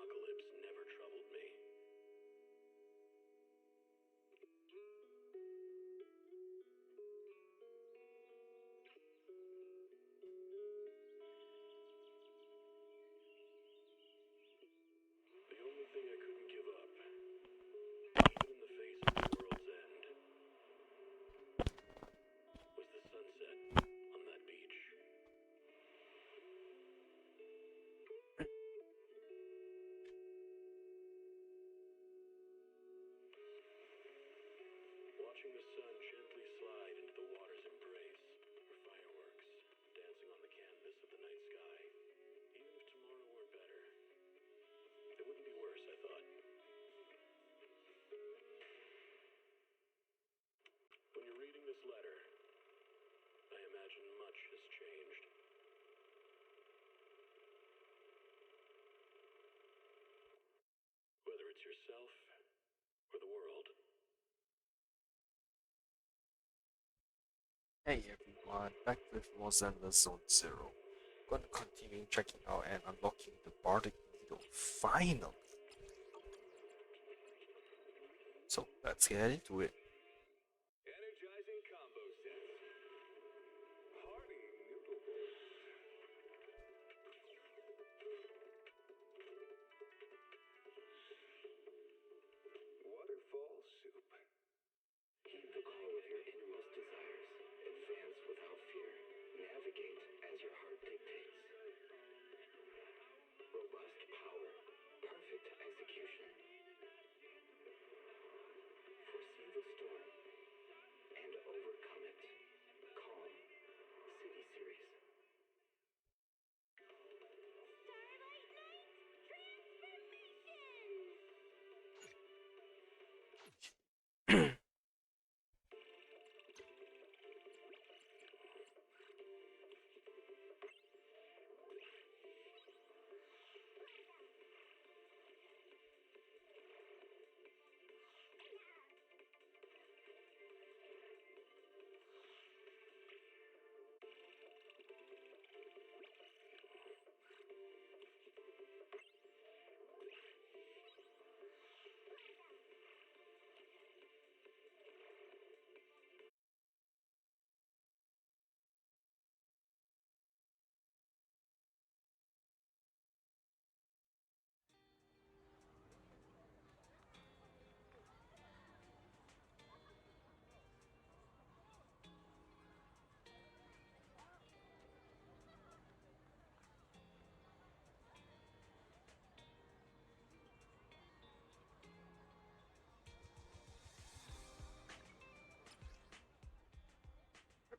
apocalypse never troubled me. The only thing I couldn't give up, even in the face of the world's end, was the sunset on that beach. Watching the sun gently slide into the water's embrace, or fireworks dancing on the canvas of the night sky. Even if tomorrow weren't better, it wouldn't be worse, I thought. When you're reading this letter, I imagine much has changed. Whether it's yourself or the world. Hey everyone, back with more Zenless Zone 0. Gonna continue checking out and unlocking the Bardic Needle finally. So let's get into it. Energizing combo sets. Hearty noodle bowls. Waterfall soup. Heed the call of your innermost desires. Advance without fear. Navigate as your heart dictates. Robust power. Perfect execution. Foresee the storm and overcome it. Calm. City Series. Starlight Knight transformation!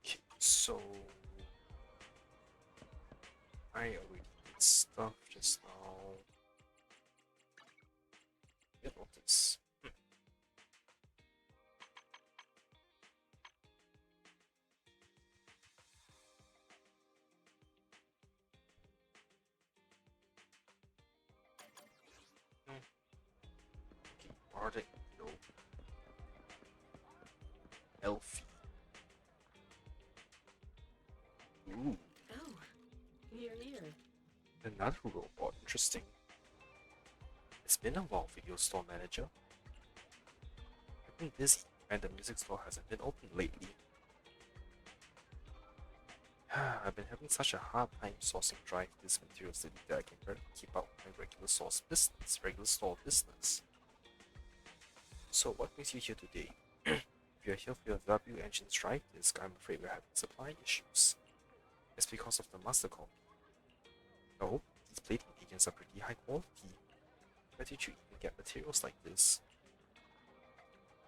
Okay, so I already did stuff just now. You notice. Okay, Bardic Needle. Elfie. Ooh, Oh, you're here. another robot. Interesting. It's been a while, Video Store Manager. I've been busy, and the music store hasn't been open lately. I've been having such a hard time sourcing drive disk materials lately that I can barely keep up with my regular store business. So what brings you here today? If you're here for your W Engine's drive disk, I'm afraid we're having supply issues. It's because of the master copy. No, these plating beacons are pretty high quality. Where did you even get materials like this?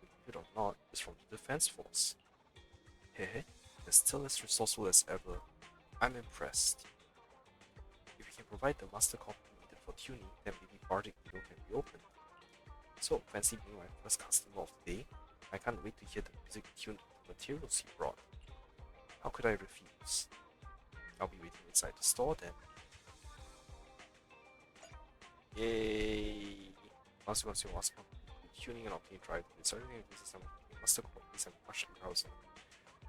Believe it or not, it's from the Defense Force. Hehe, they're still as resourceful as ever. I'm impressed. If you can provide the master copy needed for tuning, then maybe Bardic Needle can be opened. So, fancy being my first customer of the day? I can't wait to hear the music tuned to the materials you brought. How could I refuse? I'll be waiting inside the store then. Yay! Once you must tuning and obtain drive, starting this is some master copies and partially housing.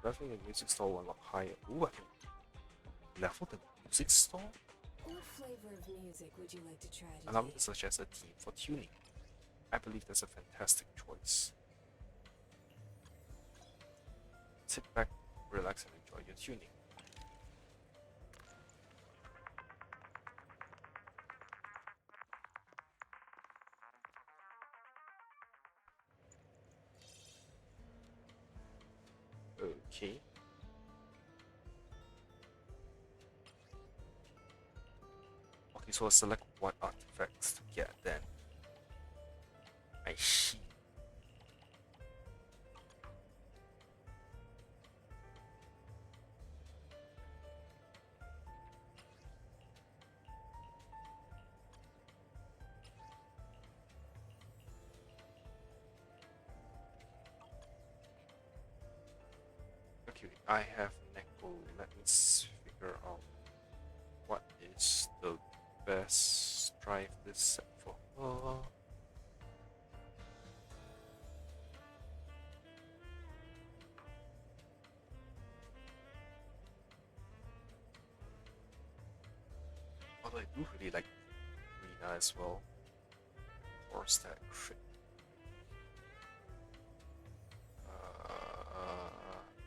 Leveling the music store will unlock higher. Ooh, I can level the music store? What flavor of music would you like to try today? Allow me to suggest a theme for tuning. I believe that's a fantastic choice. Sit back, relax, and enjoy your tuning. Okay. Okay, so I'll select what artifacts to get then. I see. Okay, I have Neko. Let me figure out what is the best drive this set for her. Although I do really like Rina as well. Or is that crit?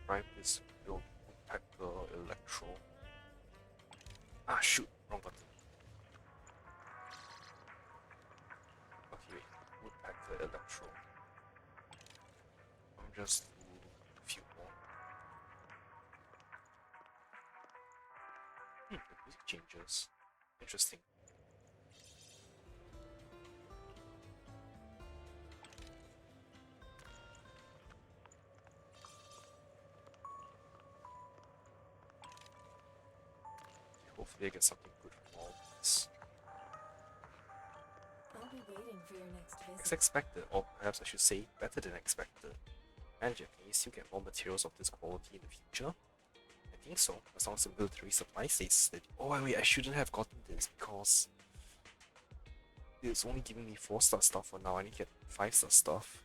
Drive this build Woodpecker Electro. Ah shoot, wrong button. Okay, wait, Woodpecker Electro. I'm just do a few more. The music changes. Interesting. Hopefully I get something good from all this. I'll be waiting for your next visit. As expected, or perhaps I should say better than expected. Manager, can you still get more materials of this quality in the future? I think so, as long as the military supply stays steady. Oh wait, I shouldn't have gotten this because it's only giving me 4-star stuff for now. I need to get 5-star stuff.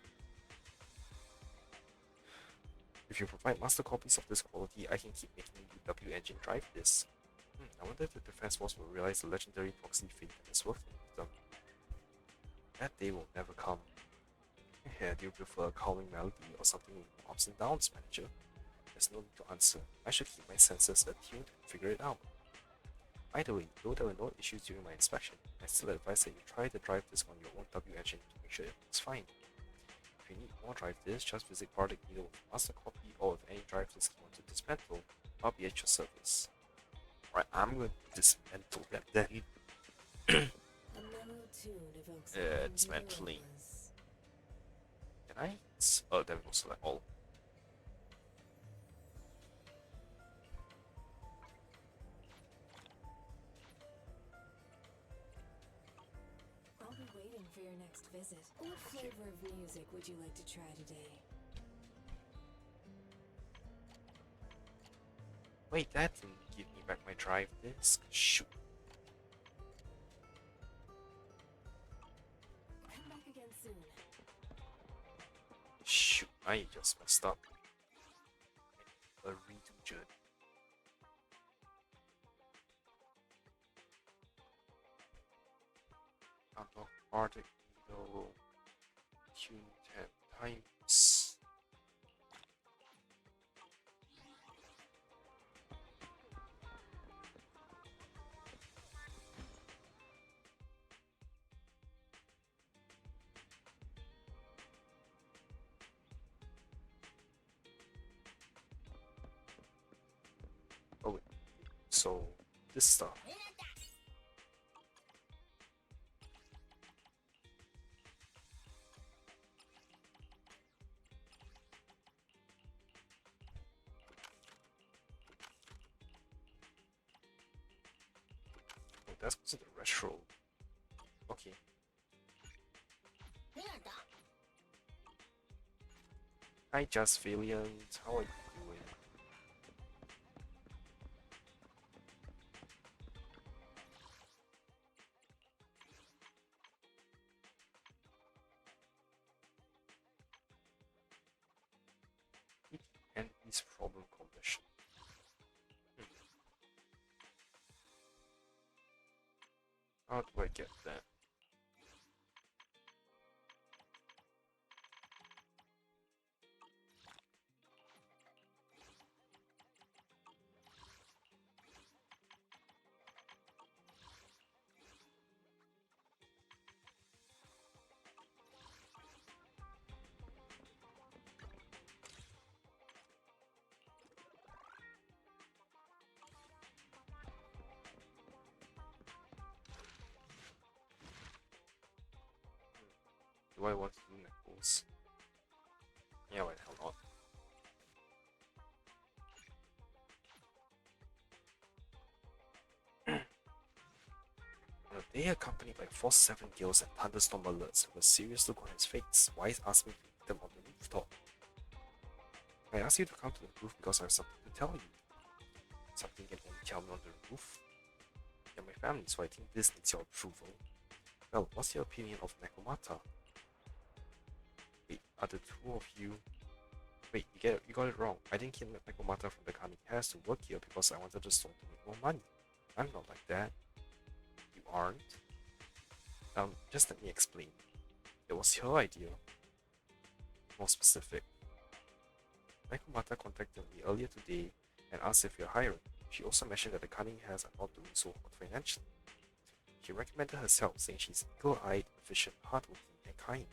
If you provide master copies of this quality, I can keep making UW engine drive this. I wonder if the defense force will realize the legendary proxy fate and is working with them. That day will never come. Do you prefer a calming melody or something with ups and downs, Manager? There's no need to answer. I should keep my senses attuned and figure it out. By the way, though there were no issues during my inspection, I still advise that you try the drive disk on your own W engine to make sure it works fine. If you need more drive disks, just visit Bardic either with a master copy or with any drive disk you want to dismantle. I'll be at your service. Right, I'm going to dismantle them then. A mellow tune evokes Dismantling. Can I? Oh, then we'll select all. I'll be waiting for your next visit. What flavor of music would you like to try today? Wait, that didn't give me back my drive disk. Shoot. Come back again soon. Shoot, I just messed up. A redo journey. Unlock Bardic Needle. Tune 10 times. Oh wait, so this stuff. Oh, that's because of the retro. Okay. Hi, Just Valiant. How are you doing? And this problem condition. do I want to do Knuckles? Yeah, why the hell not? On a day accompanied by Force 7 gales and thunderstorm alerts, with a serious look on his face, Wise asked me to meet them on the rooftop. I asked you to come to the roof because I have something to tell you. Something you can only tell me on the roof? You're my family, so I think this needs your approval. Well, what's your opinion of Nekomata? Wait, are the two of you... Wait, you got it wrong. I didn't kidnap Nekomata from the Cunning Hares to work here because I wanted the store to make more money. I'm not like that. You aren't? Just let me explain. It was her idea. More specific. Nekomata contacted me earlier today and asked if you're hiring. She also mentioned that the Cunning Hares are not doing so hot financially. She recommended herself, saying she's eagle-eyed, efficient, hardworking, and kind.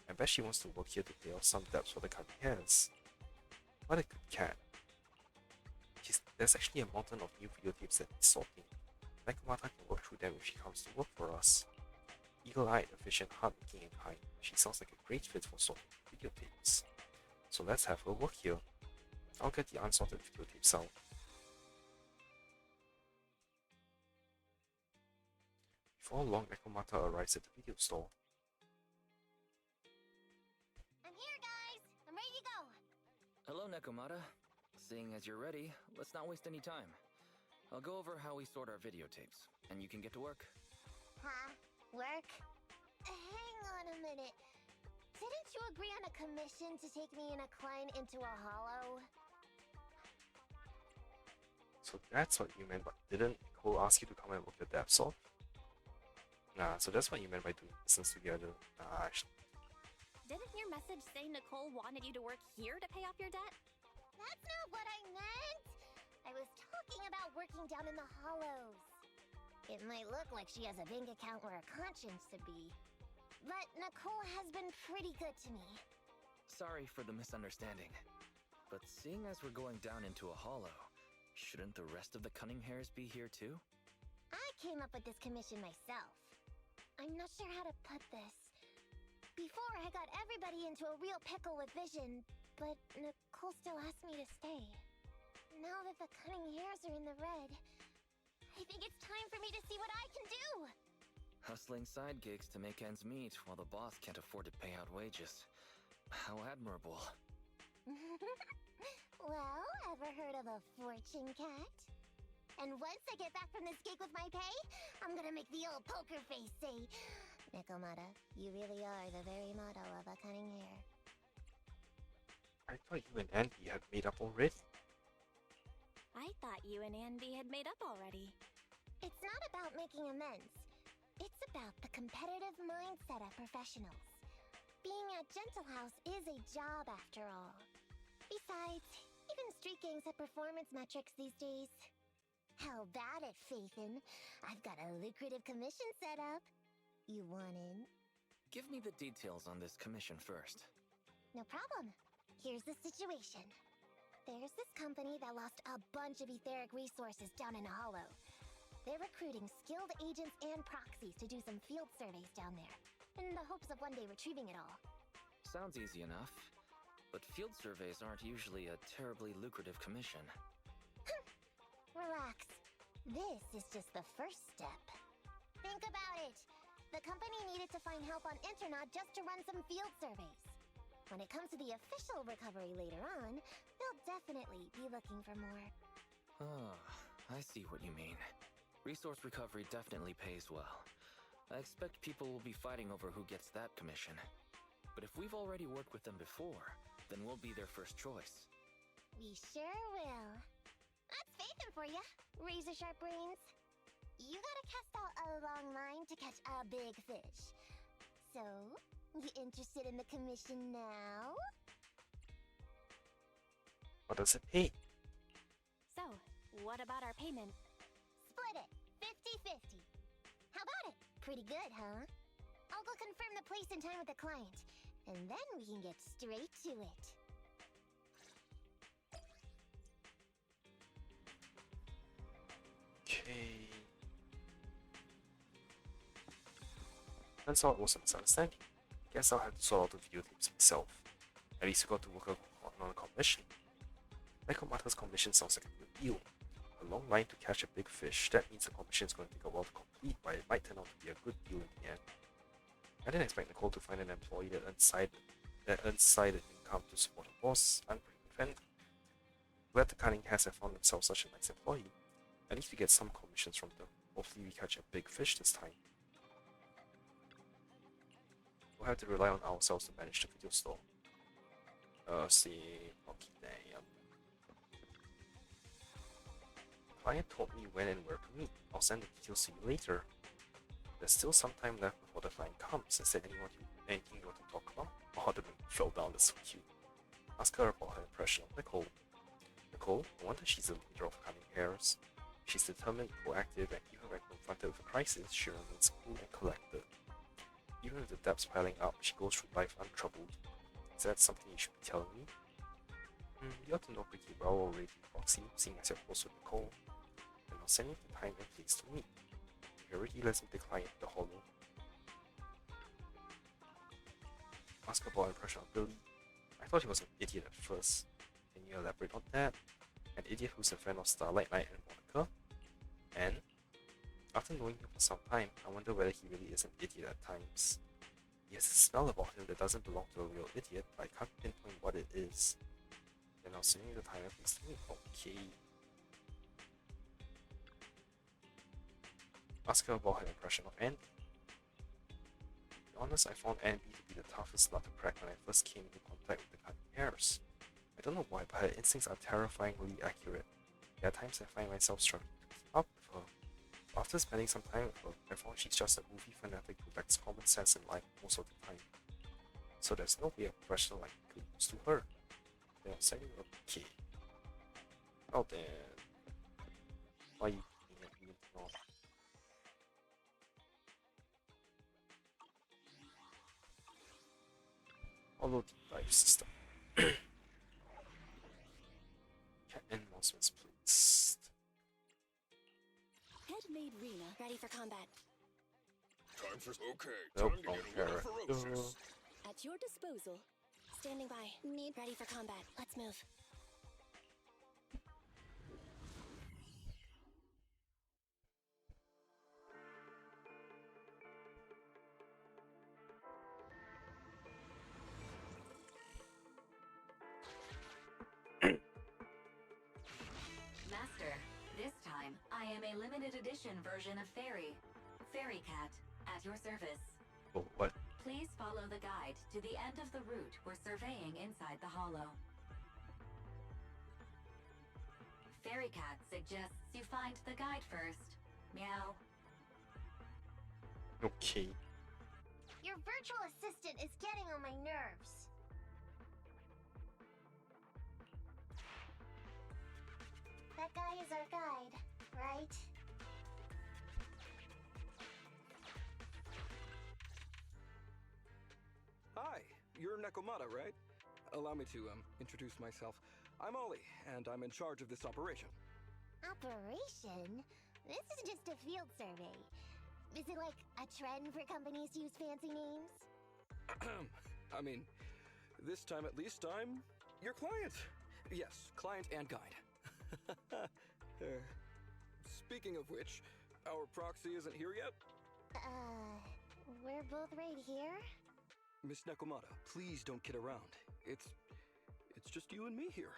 I bet she wants to work here to pay off some debts for the Cunning Hares. What a good cat. There's actually a mountain of new videotapes that needs sorting. Nekomata can work through them if she comes to work for us. Eagle-eyed, efficient, hardworking, and kind. She sounds like a great fit for sorting videotapes. So let's have her work here. I'll get the unsorted videotapes out. Before long, Nekomata arrives at the video store. I'm here, guys! I'm ready to go! Hello, Nekomata. Seeing as you're ready, let's not waste any time. I'll go over how we sort our videotapes, and you can get to work. Huh? Work? Hang on a minute. Didn't you agree on a commission to take me and a client into a hollow? So that's what you meant, but didn't Nicole ask you to come and work your debts off? Nah, so that's what you meant by doing business together. Nah, actually. Didn't your message say Nicole wanted you to work here to pay off your debt? That's not what I meant! I was talking about working down in the hollows. It might look like she has a bank account or a conscience to be, but Nicole has been pretty good to me. Sorry for the misunderstanding. But seeing as we're going down into a hollow, shouldn't the rest of the Cunning Hares be here too? I came up with this commission myself. I'm not sure how to put this. Before, I got everybody into a real pickle with Vision, but Nicole still asked me to stay. Now that the Cunning Hares are in the red, I think it's time for me to see what I can do! Hustling side gigs to make ends meet while the boss can't afford to pay out wages. How admirable. Well, ever heard of a fortune cat? And once I get back from this gig with my pay, I'm gonna make the old poker face say, Nekomata, you really are the very motto of a Cunning Hare. I thought you and Andy had made up already. I thought you and Andy had made up already. It's not about making amends. It's about the competitive mindset of professionals. Being at Gentle House is a job after all. Besides, even street gangs have performance metrics these days. How about it, Faithin? I've got a lucrative commission set up. You want in? Give me the details on this commission first. No problem. Here's the situation. There's this company that lost a bunch of etheric resources down in a hollow. They're recruiting skilled agents and proxies to do some field surveys down there, in the hopes of one day retrieving it all. Sounds easy enough. But field surveys aren't usually a terribly lucrative commission. Relax. This is just the first step. Think about it. The company needed to find help on Internaut just to run some field surveys. When it comes to the official recovery later on, they'll definitely be looking for more. Ah, I see what you mean. Resource recovery definitely pays well. I expect people will be fighting over who gets that commission. But if we've already worked with them before, then we'll be their first choice. We sure will. That's Faithin for ya, razor sharp brains. You gotta cast out a long line to catch a big fish. So, you interested in the commission now? What does it pay? So, what about our payment? Split it, 50-50. How about it? Pretty good, huh? I'll go confirm the place and time with the client, and then we can get straight to it. Okay. Turns out it was a misunderstanding. Guess I'll have to sort out the videotapes myself. At least we got to work on a commission. Nekomata's commission sounds like a good deal. A long line to catch a big fish, that means the commission is going to take a while to complete, but it might turn out to be a good deal in the end. I didn't expect Nicole to find an employee that earns side income to support her boss. I'm pretty offended. Glad the cunning has found themselves such a nice employee. At least we get some commissions from them. Hopefully we catch a big fish this time. We'll have to rely on ourselves to manage the video store. Okay, damn. Client told me when and where to meet. I'll send the details to you later. There's still some time left before the client comes. Is there anything you want to talk about? Oh, the baby fell down, that's so cute. Ask her about her impression of Nicole. Nicole, no wonder she's a leader of cunning hares. She's determined, proactive, and even when confronted with a crisis, she remains cool and collected. Even with the debts piling up, she goes through life untroubled. Is that something you should be telling me? You ought to know pretty well already, Roxy, seeing as you're close with Nicole. And I'll send you the time and place to meet. You already listened to the client in the hollow. Ask about impression of Billy. I thought he was an idiot at first. Can you elaborate on that? An idiot who's a fan of Starlight Knight and Monica? And after knowing him for some time, I wonder whether he really is an idiot at times. He has a smell about him that doesn't belong to a real idiot, but I can't pinpoint what it is. Then I'll send you the time and place to meet. Okay. Ask her about her impression of Andy. To be honest, I found Andy to be the toughest nut to crack when I first came into contact with the cunning hares. I don't know why, but her instincts are terrifyingly accurate. There are times I find myself struggling to keep up with her. After spending some time with her, I found she's just a movie fanatic who lacks common sense in life most of the time. So there's no way a professional like me could lose to her. Then I'll send you okay. Oh then. Why are you doing it? No. Follow the life system. Cat and announcements, please. Head-made Rena ready for combat. Time for... Okay, Nope, time to wrong get a little character. ferocious. At your disposal. Standing by. Need ready for combat. Let's move. Master, this time I am a limited edition version of Fairy. Fairy Cat, at your service. Oh, what? Please follow the guide to the end of the route we're surveying inside the hollow. Fairy Cat suggests you find the guide first. Meow. Okay. Your virtual assistant is getting on my nerves. That guy is our guide, right? Hi, you're Nekomata, right? Allow me to introduce myself. I'm Ollie, and I'm in charge of this operation. Operation? This is just a field survey. Is it like a trend for companies to use fancy names? I mean, this time at least I'm your client. Yes, client and guide. Speaking of which, our proxy isn't here yet? We're both right here? Miss Nekomata, please don't kid around. It's just you and me here.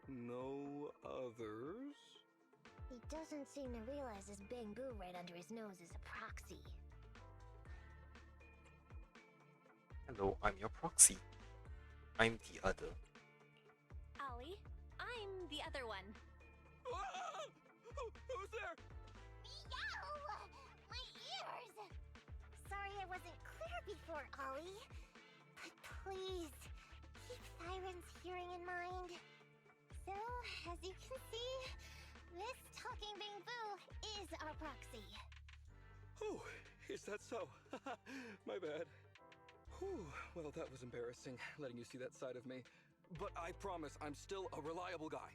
No others? He doesn't seem to realize this bamboo right under his nose is a proxy. Hello, I'm your proxy. I'm the other. Ollie, I'm the other one. Ah! Who's there? Meow! My ears! Sorry I wasn't clear before, Ollie. But please, keep Siren's hearing in mind. So, as you can see, this talking bamboo is our proxy. Oh, is that so? My bad. Whew, well, that was embarrassing, letting you see that side of me. But I promise I'm still a reliable guy.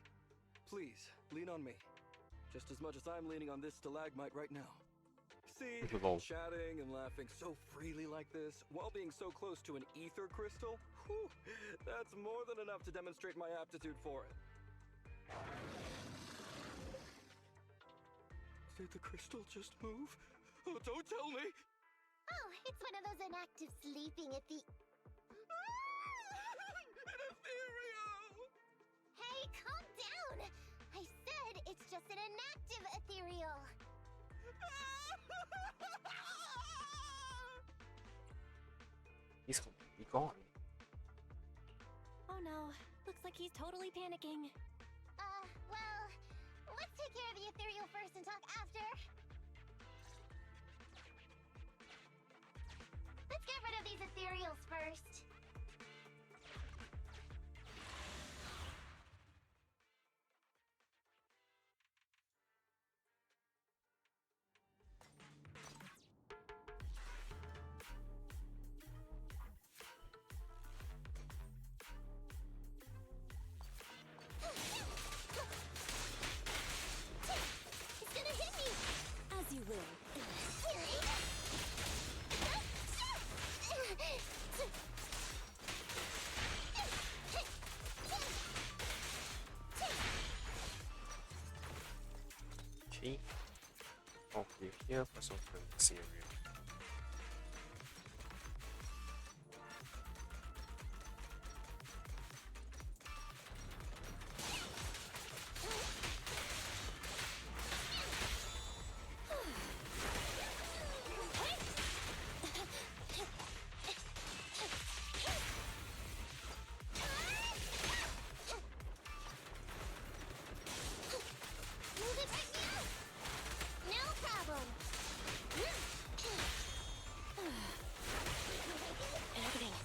Please, lean on me. Just as much as I'm leaning on this stalagmite right now. See, Lol. chatting and laughing so freely like this, while being so close to an ether crystal, whew, that's more than enough to demonstrate my aptitude for it. Did the crystal just move? Oh, don't tell me! Oh, it's one of those inactive sleeping at the... An ethereal! Hey, calm down! I said it's just an inactive ethereal. He's completely gone. Oh no, looks like he's totally panicking. Well, let's take care of the ethereal first and talk after. Let's get rid of these ethereals first. It's gonna hit me! As you will. Okay. I'll leave here for some cereal. Move it right now! No problem! Everything.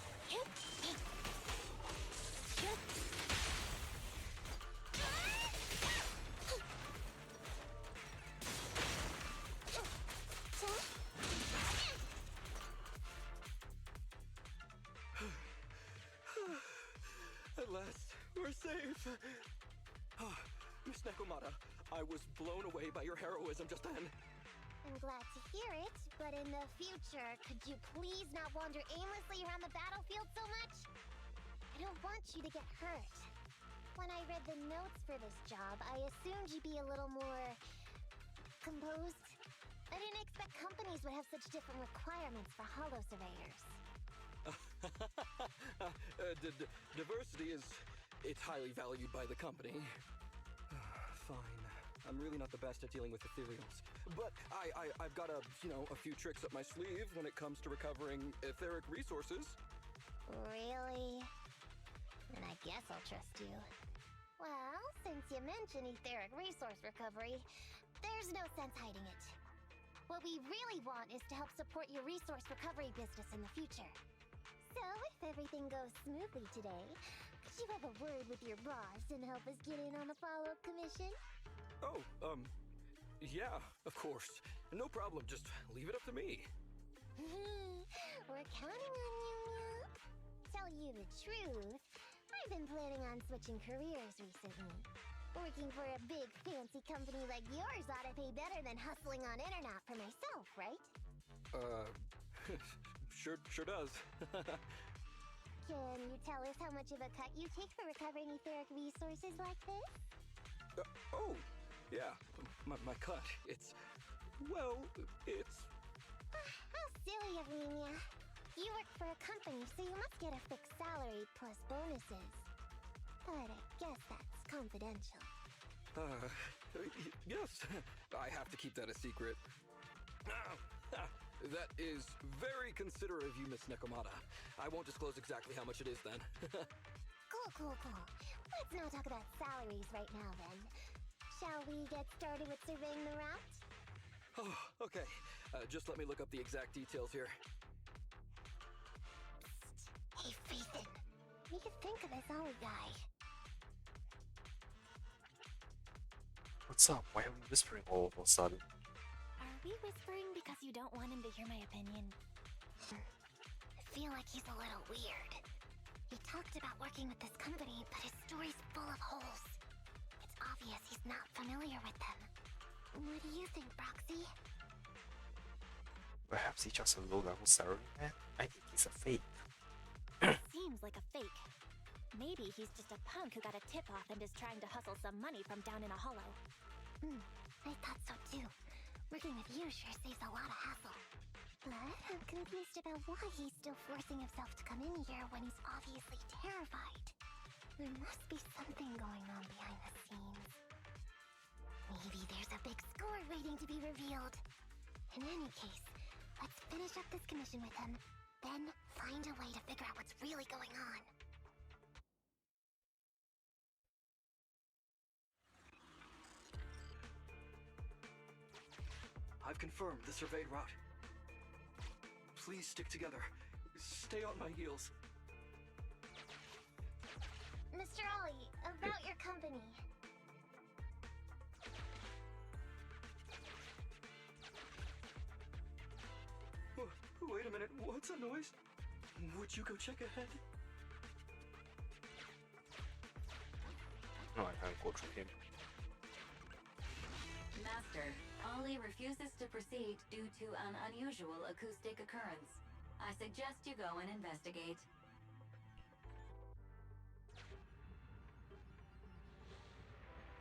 At last, we're safe. Miss Nekomata, I was blown away by your heroism just then. I'm glad to hear it, but in the future, could you please not wander aimlessly around the battlefield so much? I don't want you to get hurt. When I read the notes for this job, I assumed you'd be a little more... composed. I didn't expect companies would have such different requirements for holo surveyors. Diversity is... it's highly valued by the company. Fine. I'm really not the best at dealing with ethereals. But I've got a few tricks up my sleeve when it comes to recovering etheric resources. Really? Then I guess I'll trust you. Well, since you mentioned etheric resource recovery, there's no sense hiding it. What we really want is to help support your resource recovery business in the future. So, if everything goes smoothly today, could you have a word with your boss and help us get in on the follow-up commission? Oh, yeah, of course. No problem, just leave it up to me. We're counting on you, Meow. Tell you the truth, I've been planning on switching careers recently. Working for a big, fancy company like yours ought to pay better than hustling on internet for myself, right? Sure does. Can you tell us how much of a cut you take for recovering etheric resources like this? Oh, yeah, my cut. It's... well, it's... How silly of me, Mia. You work for a company, so you must get a fixed salary plus bonuses. But I guess that's confidential. Yes, I have to keep that a secret. That is very considerate of you, Miss Nekomata. I won't disclose exactly how much it is then. Cool. Let's not talk about salaries right now, then. Shall we get started with surveying the route? Oh, okay. Just let me look up the exact details here. Hey, Ethan. What do you think of this Ollie guy? What's up? Why are we whispering all of a sudden? Are we whispering because you don't want him to hear my opinion? I feel like he's a little weird. He talked about working with this company, but his story's full of holes. It's obvious he's not familiar with them. What do you think, Broxy? Perhaps he's just a low-level salaryman? I think he's a fake. Seems like a fake. Maybe he's just a punk who got a tip-off and is trying to hustle some money from down in a hollow. I thought so too. Working with you sure saves a lot of hassle. But I'm confused about why he's still forcing himself to come in here when he's obviously terrified. There must be something going on behind the scenes. Maybe there's a big score waiting to be revealed. In any case, let's finish up this commission with him, then find a way to figure out what's really going on. I've confirmed the surveyed route. Please stick together. Stay on my heels. Mr. Ollie, about your company. Wait a minute, what's that noise? Would you go check ahead? No, I can't go through him. Master, Ollie refuses to proceed due to an unusual acoustic occurrence. I suggest you go and investigate.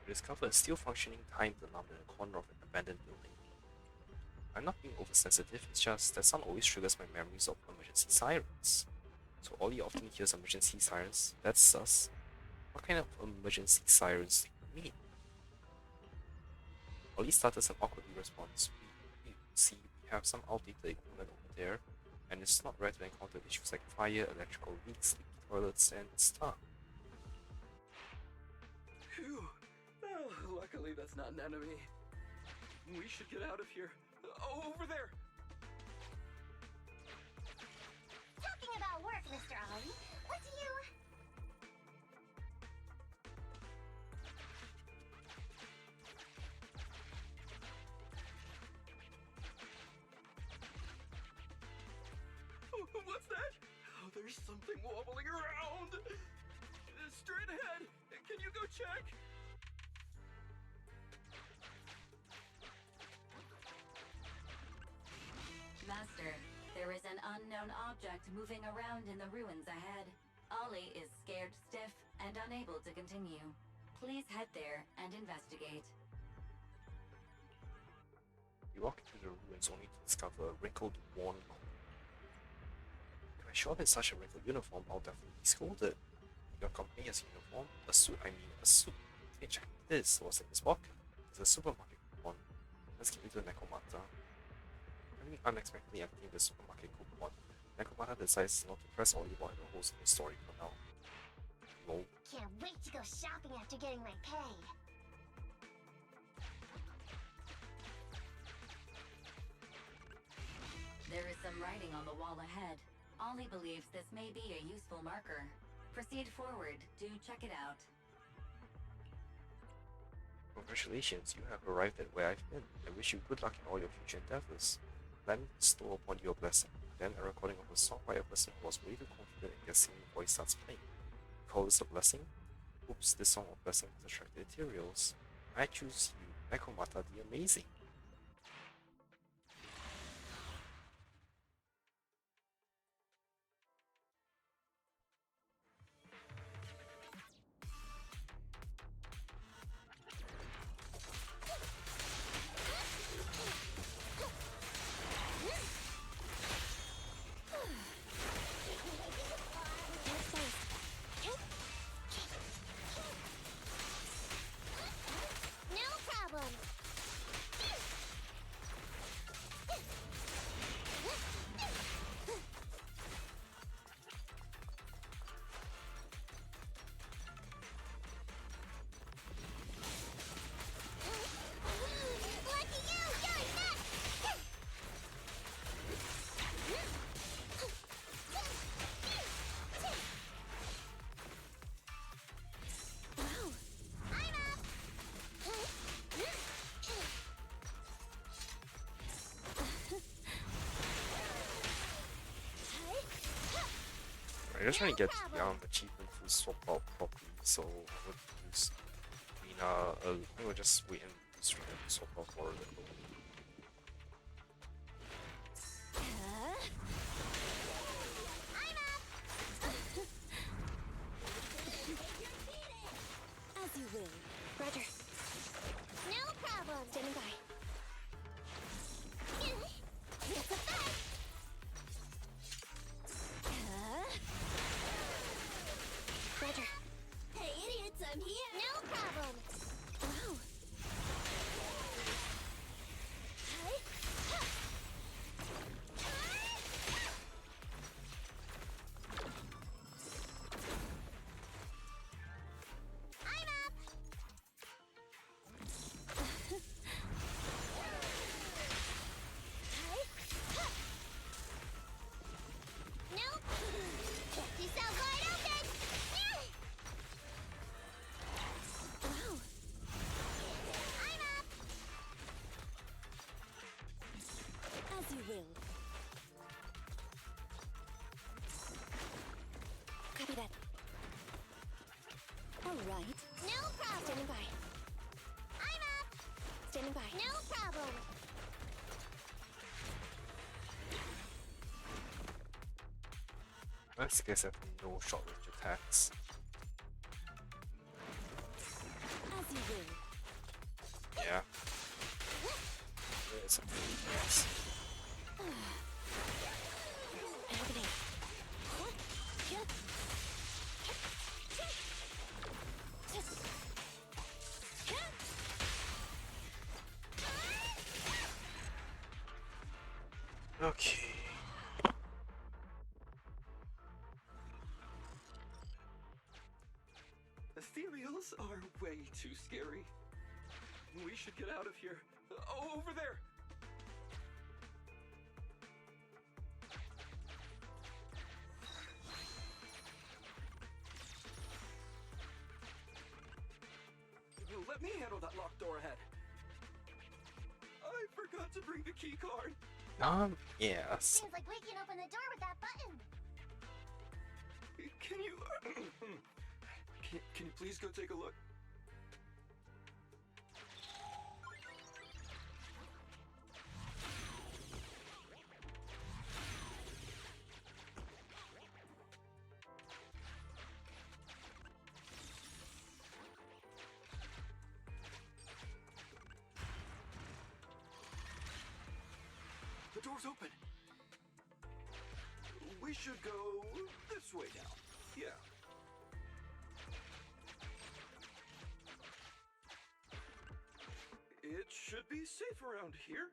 We discover a still functioning timed alarm in a corner of an abandoned building. I'm not being oversensitive, it's just that sound always triggers my memories of emergency sirens. So Ollie often hears emergency sirens. That's sus. What kind of emergency sirens do you mean? Ollie stutters and awkwardly responds. We see we have some outdated equipment over there, and it's not rare to encounter issues like fire, electrical leaks, leaky toilets, and stuff. Phew. Well, luckily that's not an enemy. We should get out of here. Over there! Talking about work, Mr. Ollie, what do you... What's that? Oh, there's something wobbling around! Straight ahead! Can you go check? Master, there is an unknown object moving around in the ruins ahead. Ollie is scared stiff and unable to continue. Please head there and investigate. We walk into the ruins only to discover a wrinkled, worn coat. If I show up in such a wrinkled uniform, I'll definitely be scolded. Your company has a uniform? A suit, I mean a suit. Hey, check this. What's in this pocket? It's a supermarket coupon. Let's give it to Nekomata. Having unexpectedly emptying the supermarket coupon, Nekomata decides not to press Ollie while the host of the story for now. Lol. Can't wait to go shopping after getting my pay. There is some writing on the wall ahead. Ollie believes this may be a useful marker. Proceed forward. Do check it out. Congratulations, you have arrived at where I've been. I wish you good luck in all your future endeavors. Let me bestow upon you a blessing. Then a recording of a song by a person who was way too confident in their singing voice starts playing. Call this a blessing? Oops, this song of blessing has attracted materials. I choose you, Nekomata the Amazing. No problem. Lucky you, you're next. Wow. I'm up. I'm just trying to get the achievement to swap out properly, so I would use. I will just wait and stream and swap out for a little. will. Roger. No problem. Standing by. It's a fact. Roger. Hey, idiots, I'm here. No problem. Wow. I'm up. Nope. You sound wide open. Wow. I'm up. As you will. Copy that. All right. No problem. Standing by. I'm up. Standing by. No problem. Most guys have no short range attacks. As you will. Yeah. It's a yes. Agony. Okay. Ethereals are way too scary. We should get out of here. Over there! Let me handle that locked door ahead. I forgot to bring the key card. Yes. Seems like we can open the door with that button. Can you... can you please go take a look? The door's open. We should go this way now. Yeah. It should be safe around here.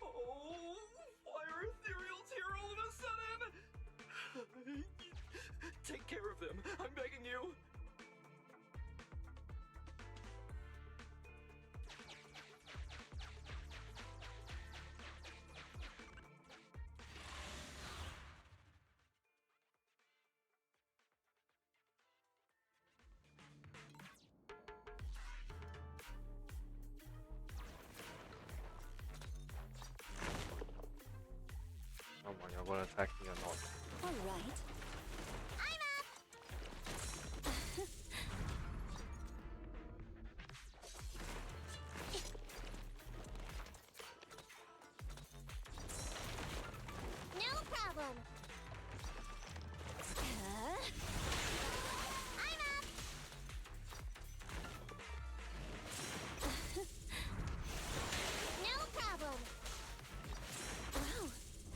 Oh, why are ethereals here all of a sudden? Take care of them. I'm begging you. Come on, you're gonna attack me or not? All right. I'm up. No problem. I'm up. No problem. Wow.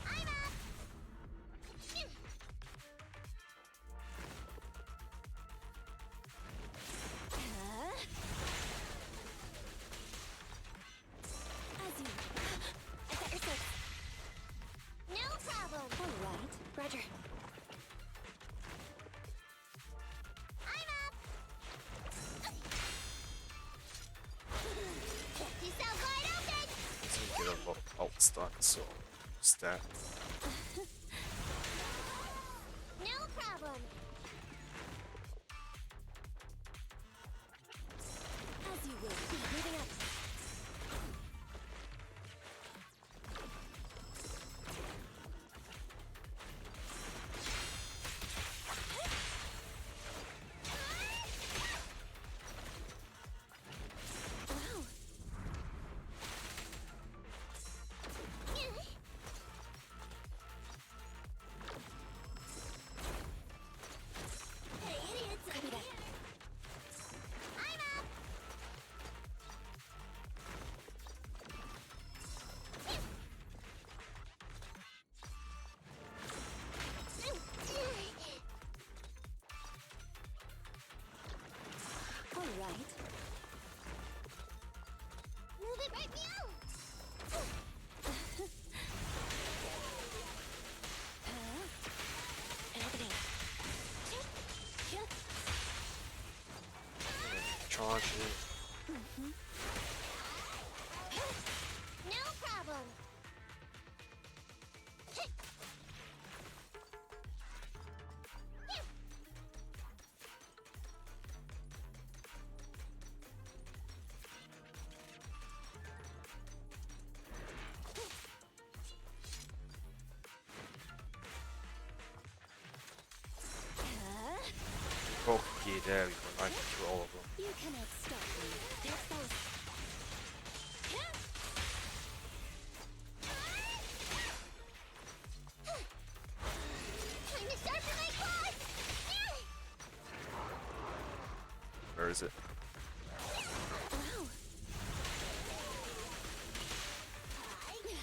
I'm up. As you. I got your six. No problem. All right. Roger. I'm up. You sound wide open. So you get a lot of alt stun, so use that. No problem. As you will. Moving up. Wow. right? Move it right now! Opening. Charge it. No problem! Okay, there we go. I through all of them. You cannot stop me. There's those. Time to sharpen my claws! Where is it? Wow. Are you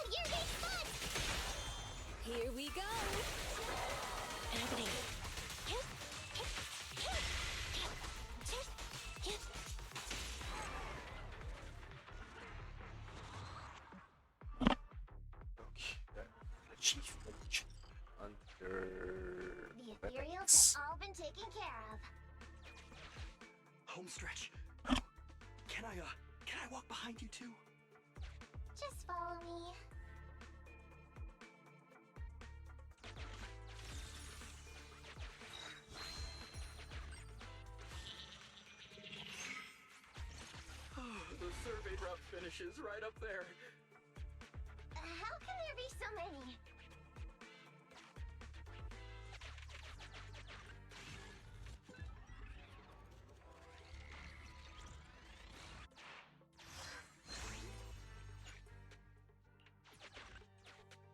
You're being fun! Here we go. Opening. Okay, there. Achievement under The ethereals weapons. have all been taken care of. Home stretch. Can I walk behind you too? Just follow me. The survey route finishes right up there. How can there be so many?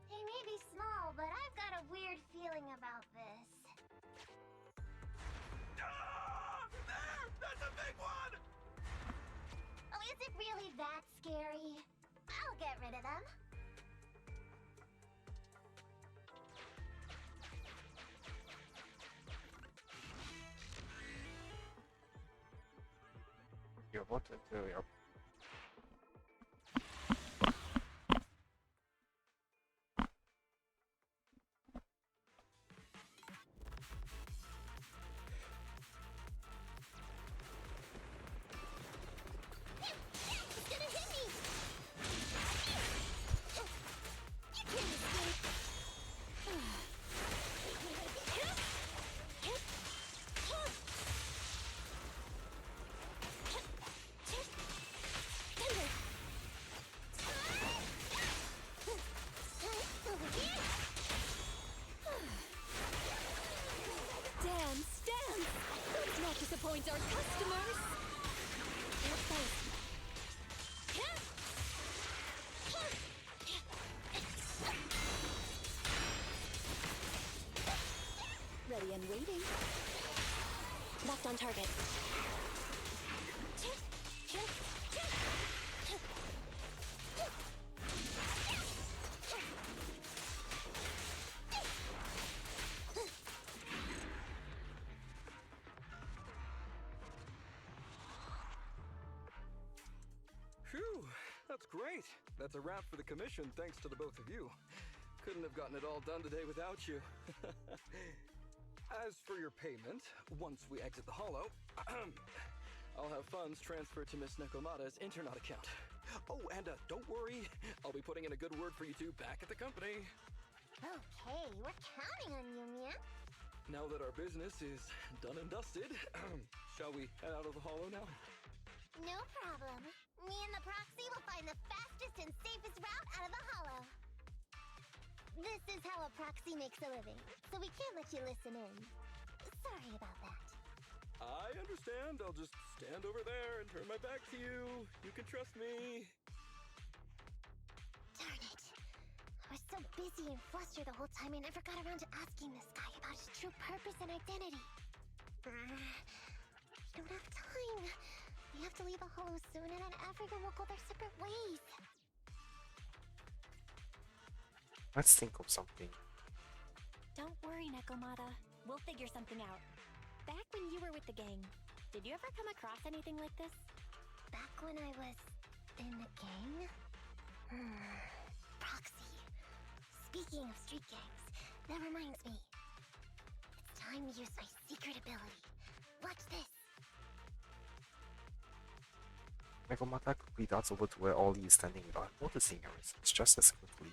They may be small, but I've got a weird feeling about this. Ah, there! That's a big one! Oh, is it really that scary? I'll get rid of them. Your what? Your It's gonna hit me! You can't escape! Over here! Dance, dance. Let's not disappoint our customers. There's those. Ready and waiting. Locked on target. Phew, that's great. That's a wrap for the commission, thanks to the both of you. Couldn't have gotten it all done today without you. As for your payment, once we exit the hollow, I'll have funds transferred to Miss Nekomata's Internet account. Oh, and don't worry, I'll be putting in a good word for you two back at the company. Okay, we're counting on you, Mia. Now that our business is done and dusted, shall we head out of the hollow now? No problem. Me and the proxy will find the fastest and safest route out of the hollow. This is how a proxy makes a living, so we can't let you listen in. Sorry about that. I understand. I'll just stand over there and turn my back to you. You can trust me. Darn it. I was so busy and flustered the whole time I never got around to asking this guy about his true purpose and identity. We don't have time. We have to leave the hollow soon and then everyone will go their separate ways. Let's think of something. Don't worry, Nekomata. We'll figure something out. Back when you were with the gang, did you ever come across anything like this? Back when I was in the gang? Proxy. Speaking of street gangs, that reminds me. It's time to use my secret ability. Watch this. Nekomata quickly darts over to where Ollie is standing without noticing her. It's just as quickly.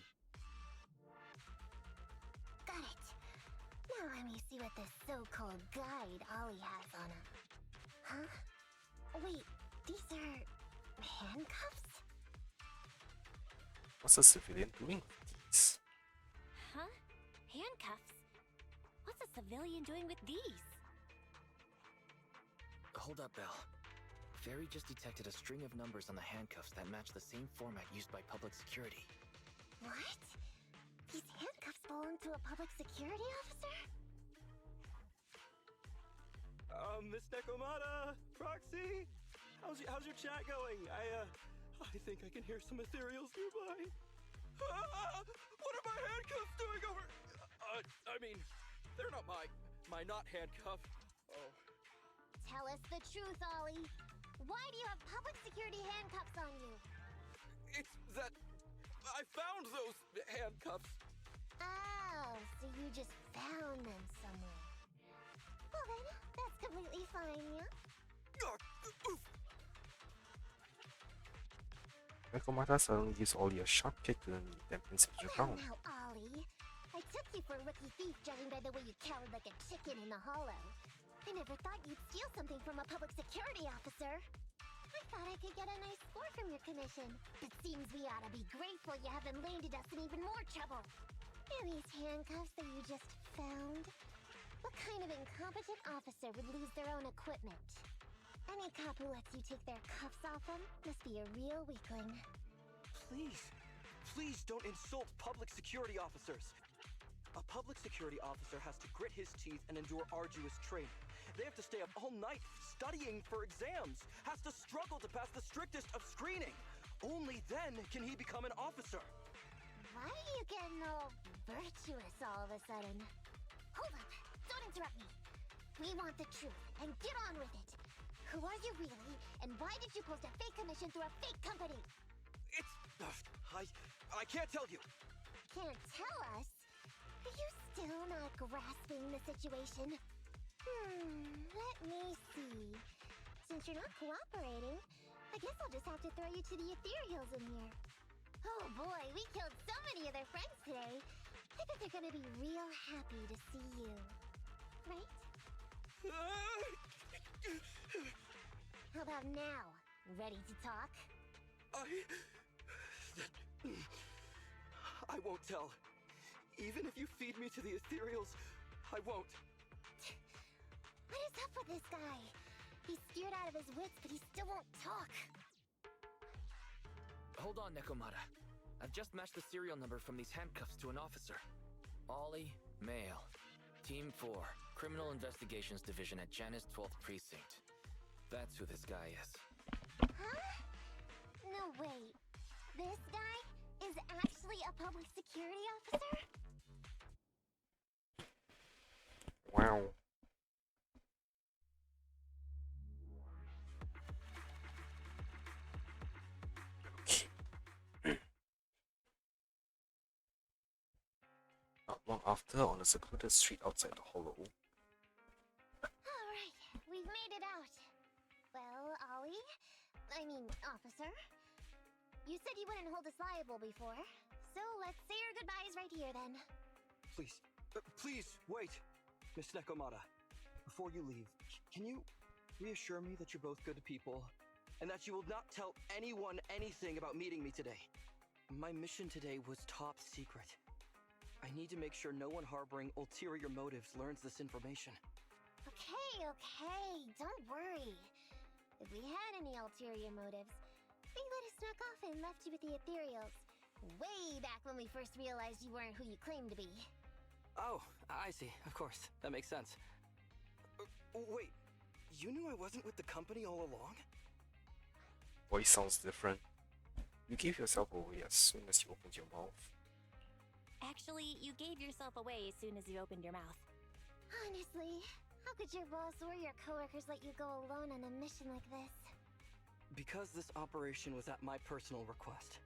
Got it. Now let me see what this so-called guide Ollie has on him. Huh? Wait, these are handcuffs? What's a civilian doing with these? Huh? Handcuffs? What's a civilian doing with these? Hold up, Belle. Fairy just detected a string of numbers on the handcuffs that match the same format used by public security. What? These handcuffs belong to a public security officer? Miss Nekomata, Proxy, how's your chat going? I think I can hear some ethereals nearby. What are my handcuffs doing over? I mean, they're not my not handcuffed. Oh, Tell us the truth, Ollie. Why do you have public security handcuffs on you? it's that I found those handcuffs. Oh, so you just found them somewhere. Well then, that's completely fine, yeah? Oof. Nekomata suddenly gives Ollie a sharp kick to the knee, then pins him to the ground. Now, Ollie, I took you for a rookie thief judging by the way you cowered like a chicken in the hollow. I never thought you'd steal something from a public security officer. I thought I could get a nice score from your commission, but seems we ought to be grateful you haven't landed us in even more trouble. And these handcuffs that you just found? What kind of incompetent officer would lose their own equipment? Any cop who lets you take their cuffs off them must be a real weakling. Please don't insult public security officers. A public security officer has to grit his teeth and endure arduous training. They have to stay up all night studying for exams, has to struggle to pass the strictest of screening. Only then can he become an officer. Why are you getting all virtuous all of a sudden? Hold up! Don't interrupt me! We want the truth, and get on with it! Who are you really, and why did you post a fake commission through a fake company? It's... I can't tell you. Can't tell us? Are you still not grasping the situation? Let me see. Since you're not cooperating, I guess I'll just have to throw you to the ethereals in here. Oh boy, we killed so many of their friends today. I bet they're gonna be real happy to see you. Right? How about now? Ready to talk? I won't tell. Even if you feed me to the ethereals, I won't. What is up with this guy? He's scared out of his wits, but he still won't talk. Hold on, Nekomata. I've just matched the serial number from these handcuffs to an officer. Ollie, male. Team 4, Criminal Investigations Division at Janus 12th Precinct. That's who this guy is. Huh? No, wait. This guy is actually a public security officer? Wow. Not long after, on a secluded street outside the hollow. Alright, we've made it out. Well, officer, you said you wouldn't hold us liable before, so let's say our goodbyes right here then. Please, wait. Miss Nekomata, before you leave, can you reassure me that you're both good people, and that you will not tell anyone anything about meeting me today? My mission today was top secret. I need to make sure no one harboring ulterior motives learns this information. Okay, don't worry. If we had any ulterior motives, we would have snuck off and left you with the ethereals. Way back when we first realized you weren't who you claimed to be. Oh, I see. Of course. That makes sense. Wait, you knew I wasn't with the company all along? Voice sounds different. You give yourself away as soon as you opened your mouth. Actually, you gave yourself away as soon as you opened your mouth. Honestly, how could your boss or your coworkers let you go alone on a mission like this? Because this operation was at my personal request.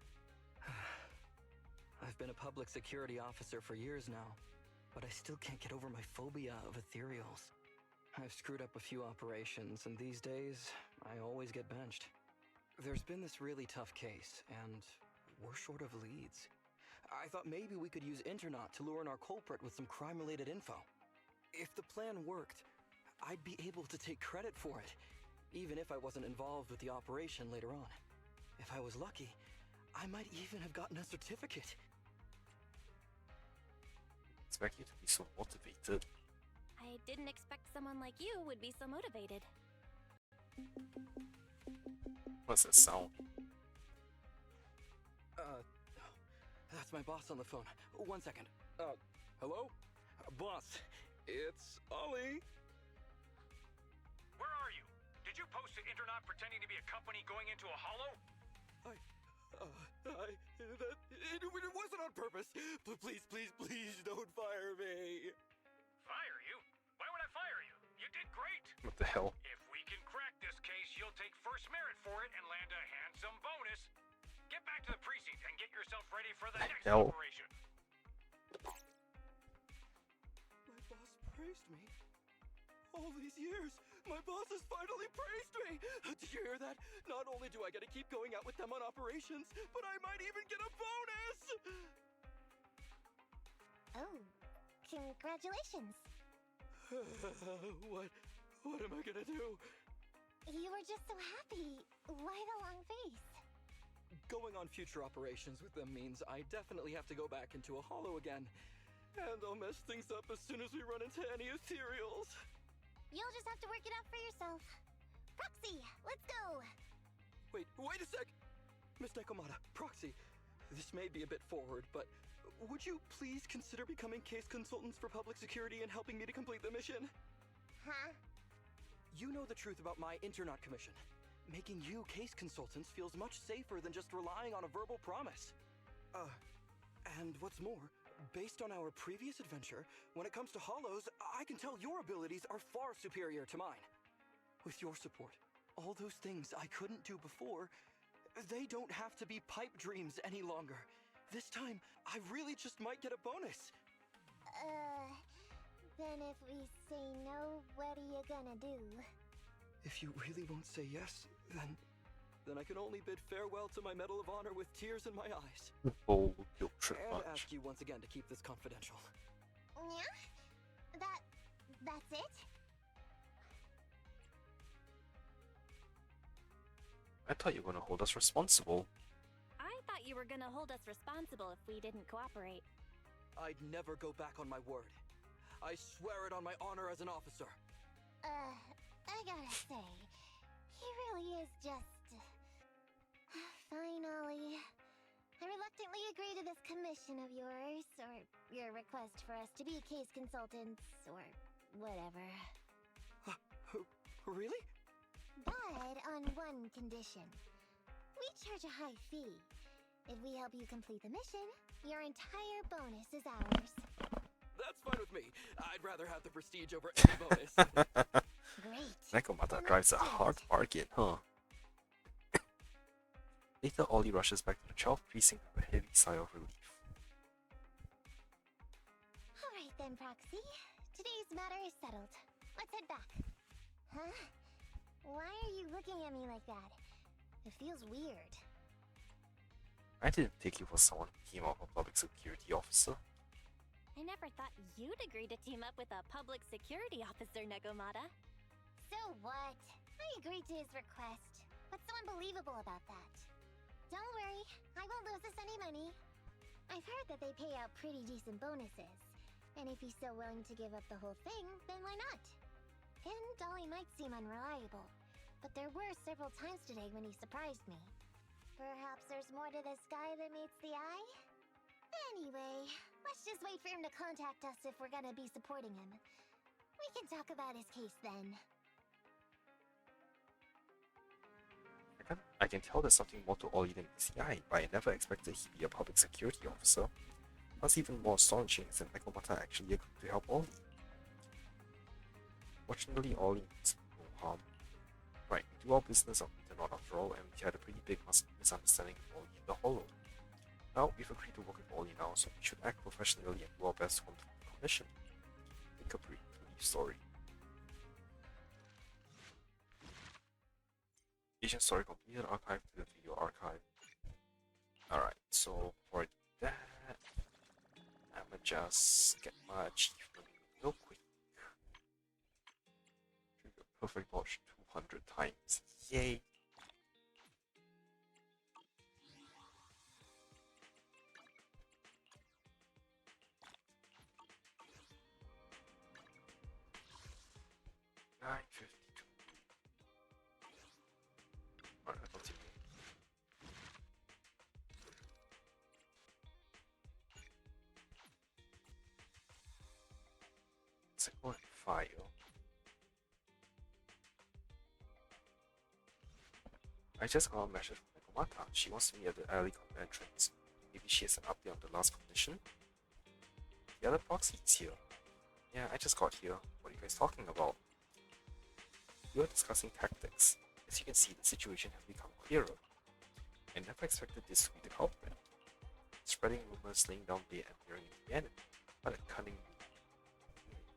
I've been a public security officer for years now, but I still can't get over my phobia of ethereals. I've screwed up a few operations, and these days, I always get benched. There's been this really tough case, and we're short of leads. I thought maybe we could use Internaut to lure in our culprit with some crime-related info. If the plan worked, I'd be able to take credit for it, even if I wasn't involved with the operation later on. If I was lucky, I might even have gotten a certificate. Expect you to be so motivated. I didn't expect someone like you would be so motivated. What's that sound? That's my boss on the phone. 1 second. Hello? Boss, it's Ollie. Where are you? Did you post to Internaut pretending to be a company going into a hollow? It wasn't on purpose. Please, please, please don't fire me. Fire you? Why would I fire you? You did great. What the hell? If we can crack this case, you'll take first merit for it and land a handsome bonus. Get back to the precinct and get yourself ready for the next hell? operation. My boss praised me. All these years, my boss has finally praised me! Did you hear that? Not only do I get to keep going out with them on operations, but I might even get a bonus! Oh, congratulations. What am I gonna do? You were just so happy. Why the long face? Going on future operations with them means I definitely have to go back into a hollow again. And I'll mess things up as soon as we run into any ethereals. You'll just have to work it out for yourself. Proxy, let's go! Wait a sec! Miss Nekomata, Proxy, this may be a bit forward, but would you please consider becoming case consultants for public security and helping me to complete the mission? Huh? You know the truth about my Internaut commission. Making you case consultants feels much safer than just relying on a verbal promise. And what's more, based on our previous adventure, when it comes to hollows, I can tell your abilities are far superior to mine. With your support, all those things I couldn't do before, they don't have to be pipe dreams any longer. This time, I really just might get a bonus. Then if we say no, what are you gonna do? If you really won't say yes, then I can only bid farewell to my Medal of Honor with tears in my eyes. Oh, guilt trip And much. ask you once again to keep this confidential. Yeah? That's it? I thought you were gonna hold us responsible. I thought you were gonna hold us responsible if we didn't cooperate. I'd never go back on my word. I swear it on my honor as an officer. I gotta say, he really is just... Fine, Ollie. I reluctantly agree to this commission of yours, or your request for us to be case consultants, or whatever. Really? But on one condition. We charge a high fee. If we help you complete the mission, your entire bonus is ours. That's fine with me. I'd rather have the prestige over any bonus. Great. Nekomata Then drives a let's do hard it. bargain, huh? Later, Ollie rushes back to the 12th precinct with a heavy sigh of relief. Alright then, Proxy. Today's matter is settled. Let's head back. Huh? Why are you looking at me like that? It feels weird. I didn't take you for someone who came off a public security officer. I never thought you'd agree to team up with a public security officer, Nekomata. So what? I agreed to his request. What's so unbelievable about that? Don't worry, I won't lose us any money. I've heard that they pay out pretty decent bonuses. And if he's so willing to give up the whole thing, then why not? And Dolly might seem unreliable, but there were several times today when he surprised me. Perhaps there's more to this guy than meets the eye? Anyway, let's just wait for him to contact us if we're gonna be supporting him. We can talk about his case then. I can tell there's something more to Ollie than meets the eye, but I never expected he'd be a public security officer. What's even more astonishing is that Nekomata actually agreed to help Ollie. Fortunately, Ollie means no harm. Right, we do our business on Internet after all, and we had a pretty big misunderstanding with Ollie in the Hollow. Now, we've agreed to work with Ollie now, so we should act professionally and do our best to complete the commission. Think a brief story. Agent story completed, archive to the video archive. Alright, so for that, I'ma just get my achievement real quick. Trigger perfect dodge 200 times. Yay! $9.52. Alright, continue. Second file. I just got a message from Nekomata. She wants to meet at the alley entrance. Maybe she has an update on the last condition? The other proxy is here. Yeah, I just got here. What are you guys talking about? We are discussing tactics. As you can see, the situation has become clearer. I never expected this to be the culprit. Spreading rumors, laying down bait, and luring in the enemy. What a cunning move.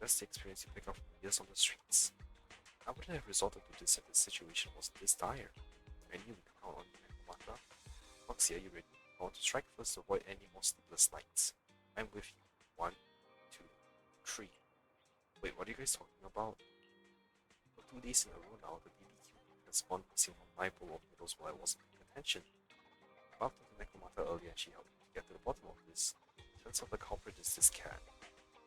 That's the experience you pick up from years on the streets. I wouldn't have resorted to this if the situation wasn't this dire. I knew we could count on you, Nekomata. Foxy, are you ready? I want to strike first to avoid any more sleepless nights. I'm with you. 1, 2, 3. Wait, what are you guys talking about? For 2 days in a row now, the BBQ has gone missing from my bowl of noodles while I wasn't paying attention. I bumped into Nekomata earlier and she helped me to get to the bottom of this. Turns out the culprit is this cat.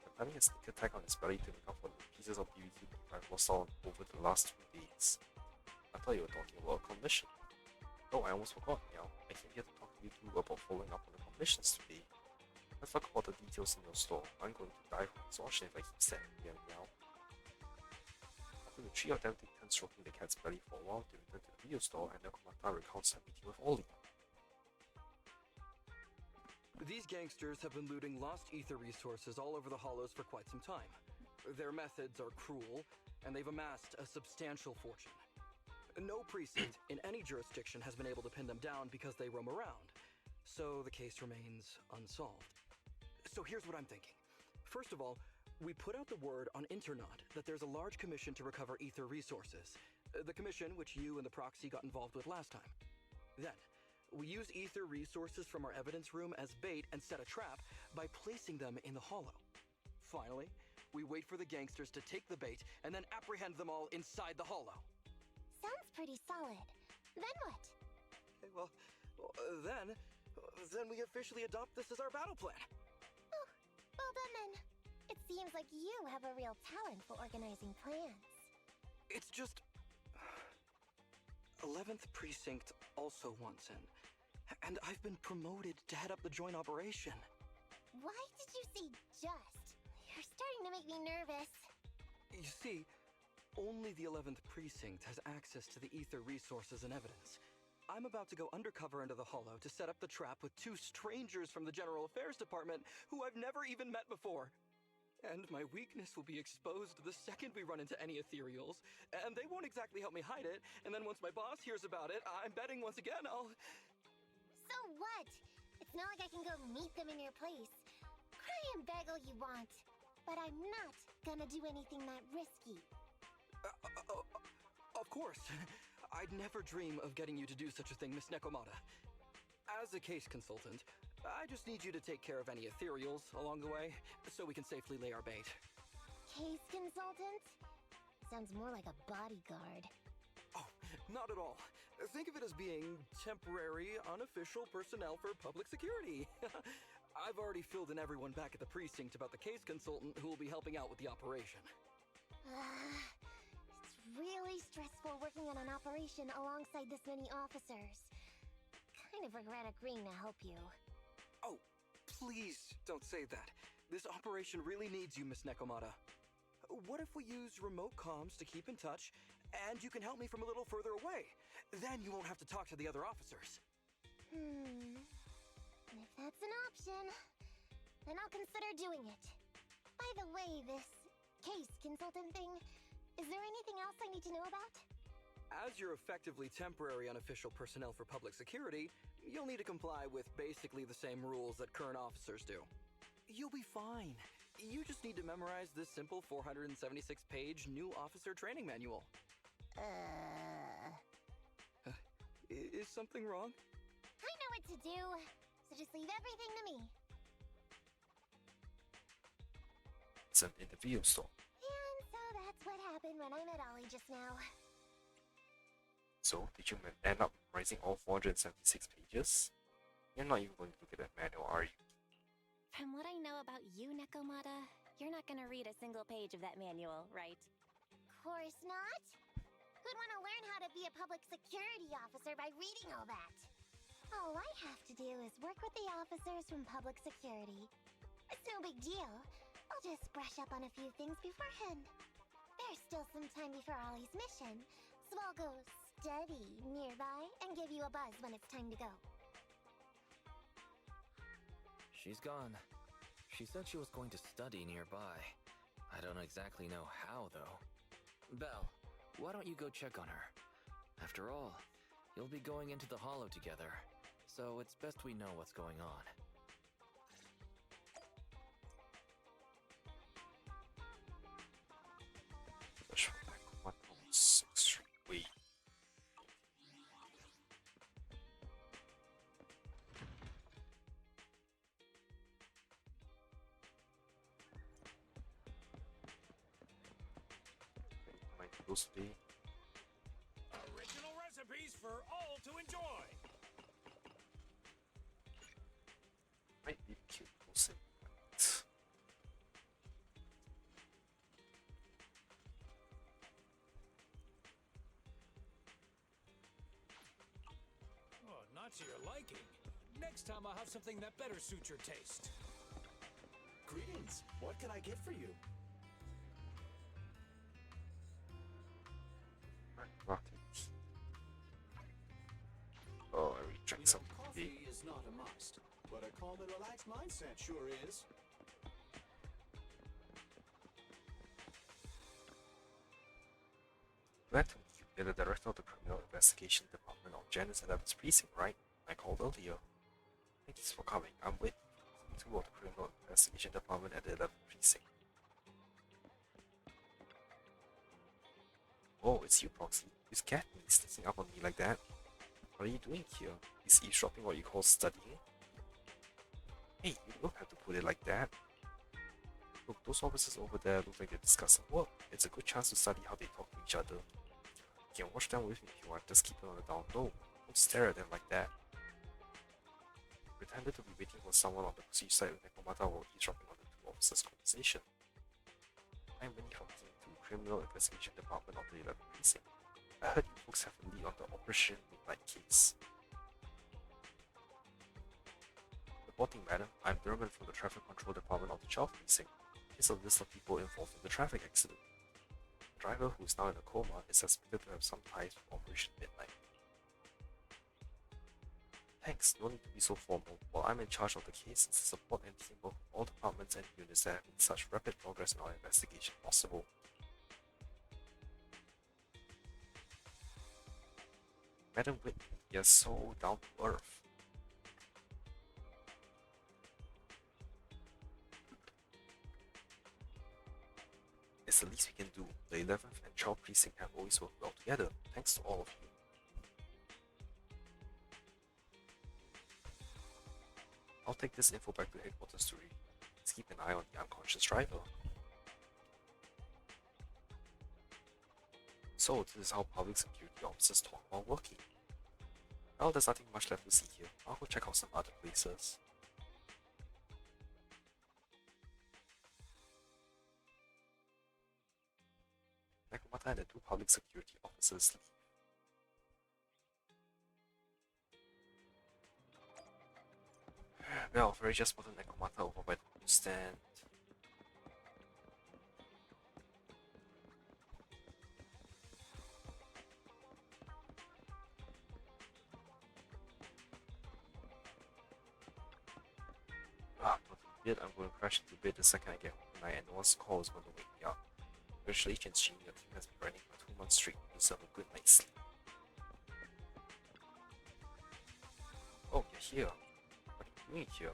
I'm planning a sneak attack on his belly to make up for the pieces of BBQ I've lost out over the last 2 days. I thought you were talking about a commission. Oh, I almost forgot, Meow. I came here to talk to you two about following up on the commissions today. Let's talk about the details in your store. I'm going to die from exhaustion if I keep standing here, Meow. After the three of them take turns stroking the cat's belly for a while, they return to the video store and Nekomata recounts her meeting with Ollie. These gangsters have been looting lost ether resources all over the hollows for quite some time. Their methods are cruel, and they've amassed a substantial fortune. No precinct in any jurisdiction has been able to pin them down because they roam around, so the case remains unsolved. So here's what I'm thinking. First of all, we put out the word on Internet that there's a large commission to recover ether resources. The commission which you and the proxy got involved with last time. Then, we use ether resources from our evidence room as bait and set a trap by placing them in the hollow. Finally, we wait for the gangsters to take the bait and then apprehend them all inside the hollow. Sounds pretty solid. Then what? Okay, well, then we officially adopt this as our battle plan. Oh, well then. It seems like you have a real talent for organizing plans. It's just 11th Precinct also wants in, and I've been promoted to head up the joint operation. Why did you say just? You're starting to make me nervous. You see, only the 11th Precinct has access to the ether resources and evidence. I'm about to go undercover into the hollow to set up the trap with 2 strangers from the General Affairs Department who I've never even met before. And my weakness will be exposed the second we run into any ethereals, and they won't exactly help me hide it, and then once my boss hears about it, I'm betting once again I'll... So what? It's not like I can go meet them in your place. Cry and beg all you want, but I'm not gonna do anything that risky. Of course. I'd never dream of getting you to do such a thing, Miss Nekomata. As a case consultant, I just need you to take care of any ethereals along the way, so we can safely lay our bait. Case consultant? Sounds more like a bodyguard. Oh, not at all. Think of it as being temporary, unofficial personnel for public security. I've already filled in everyone back at the precinct about the case consultant who will be helping out with the operation. It's really stressful working on an operation alongside this many officers. Kind of regret agreeing to help you. Oh, please don't say that. This operation really needs you, Miss Nekomata. What if we use remote comms to keep in touch, and you can help me from a little further away? Then you won't have to talk to the other officers. If that's an option, then I'll consider doing it. By the way, this case consultant thing, is there anything else I need to know about? As you're effectively temporary unofficial personnel for public security, you'll need to comply with basically the same rules that current officers do. You'll be fine. You just need to memorize this simple 476-page new officer training manual. Is something wrong? I know what to do, so just leave everything to me. It's in the video store. And so that's what happened when I met Ollie just now. So, did you end up memorizing all 476 pages? You're not even going to look at that manual, are you? From what I know about you, Nekomata, you're not gonna read a single page of that manual, right? Course not. Who'd want to learn how to be a public security officer by reading all that? All I have to do is work with the officers from public security. It's no big deal. I'll just brush up on a few things beforehand. There's still some time before Ollie's mission, so I'll go study nearby and give you a buzz when it's time to go. She's gone. She said she was going to study nearby. I don't exactly know how, though. Belle, why don't you go check on her? After all, you'll be going into the Hollow together, so it's best we know what's going on. Wait. Mostly. Original recipes for all to enjoy. Might be cute. We'll see. Oh, not to your liking. Next time I'll have something that better suits your taste. Greetings. What can I get for you? Oh, I already drank some Coffee is not a must, but a calm and relaxed mindset sure is. Glad to meet you. You're the director of the Criminal Investigation Department of Janus 11th Precinct, right? I called earlier. Thanks for coming. I'm with 2 of the Criminal Investigation Department at the 11th Precinct. Oh, it's you, Proxy. Who's cat me sneaking up on me like that? What are you doing here? Is eavesdropping what you call studying? Hey, you don't have to put it like that. Look, those officers over there look like they're discussing work. It's a good chance to study how they talk to each other. You can watch them with me if you want, just keep it on the down low. Don't stare at them like that. Pretended to be waiting for someone on the procedure side with Nekomata while eavesdropping on the 2 officers' conversation. I'm Winnie from Team 2 Criminal Investigation Department of the 11th Precinct. I heard you folks have a lead on the Operation Midnight case. Reporting, madam. I'm Durman from the Traffic Control Department of the 12th Precinct. Here's a list of people involved in the traffic accident. The driver, who is now in a coma, is suspected to have some ties with Operation Midnight. Thanks, no need to be so formal. While I'm in charge of the case, it's the support and teamwork of all departments and units that have made such rapid progress in our investigation possible. Madam Whitney, you're so down to earth. It's the least we can do. The 11th and 12th Precinct have always worked well together, thanks to all of you. I'll take this info back to headquarters to read. Let's keep an eye on the unconscious driver. So, this is how public security officers talk while working. Well, there's nothing much left to see here. I'll go check out some other places. Nekomata and the 2 public security officers leave. Well, Ferry just spotted Nekomata over by the newsstand. bit, I'm going to crash into bed the second I get home tonight, and no one's call is going to wake me up. Congratulations, Jean, your team has been running for 2 months straight. You deserve a good night's sleep. Oh, you're here. What are you doing here?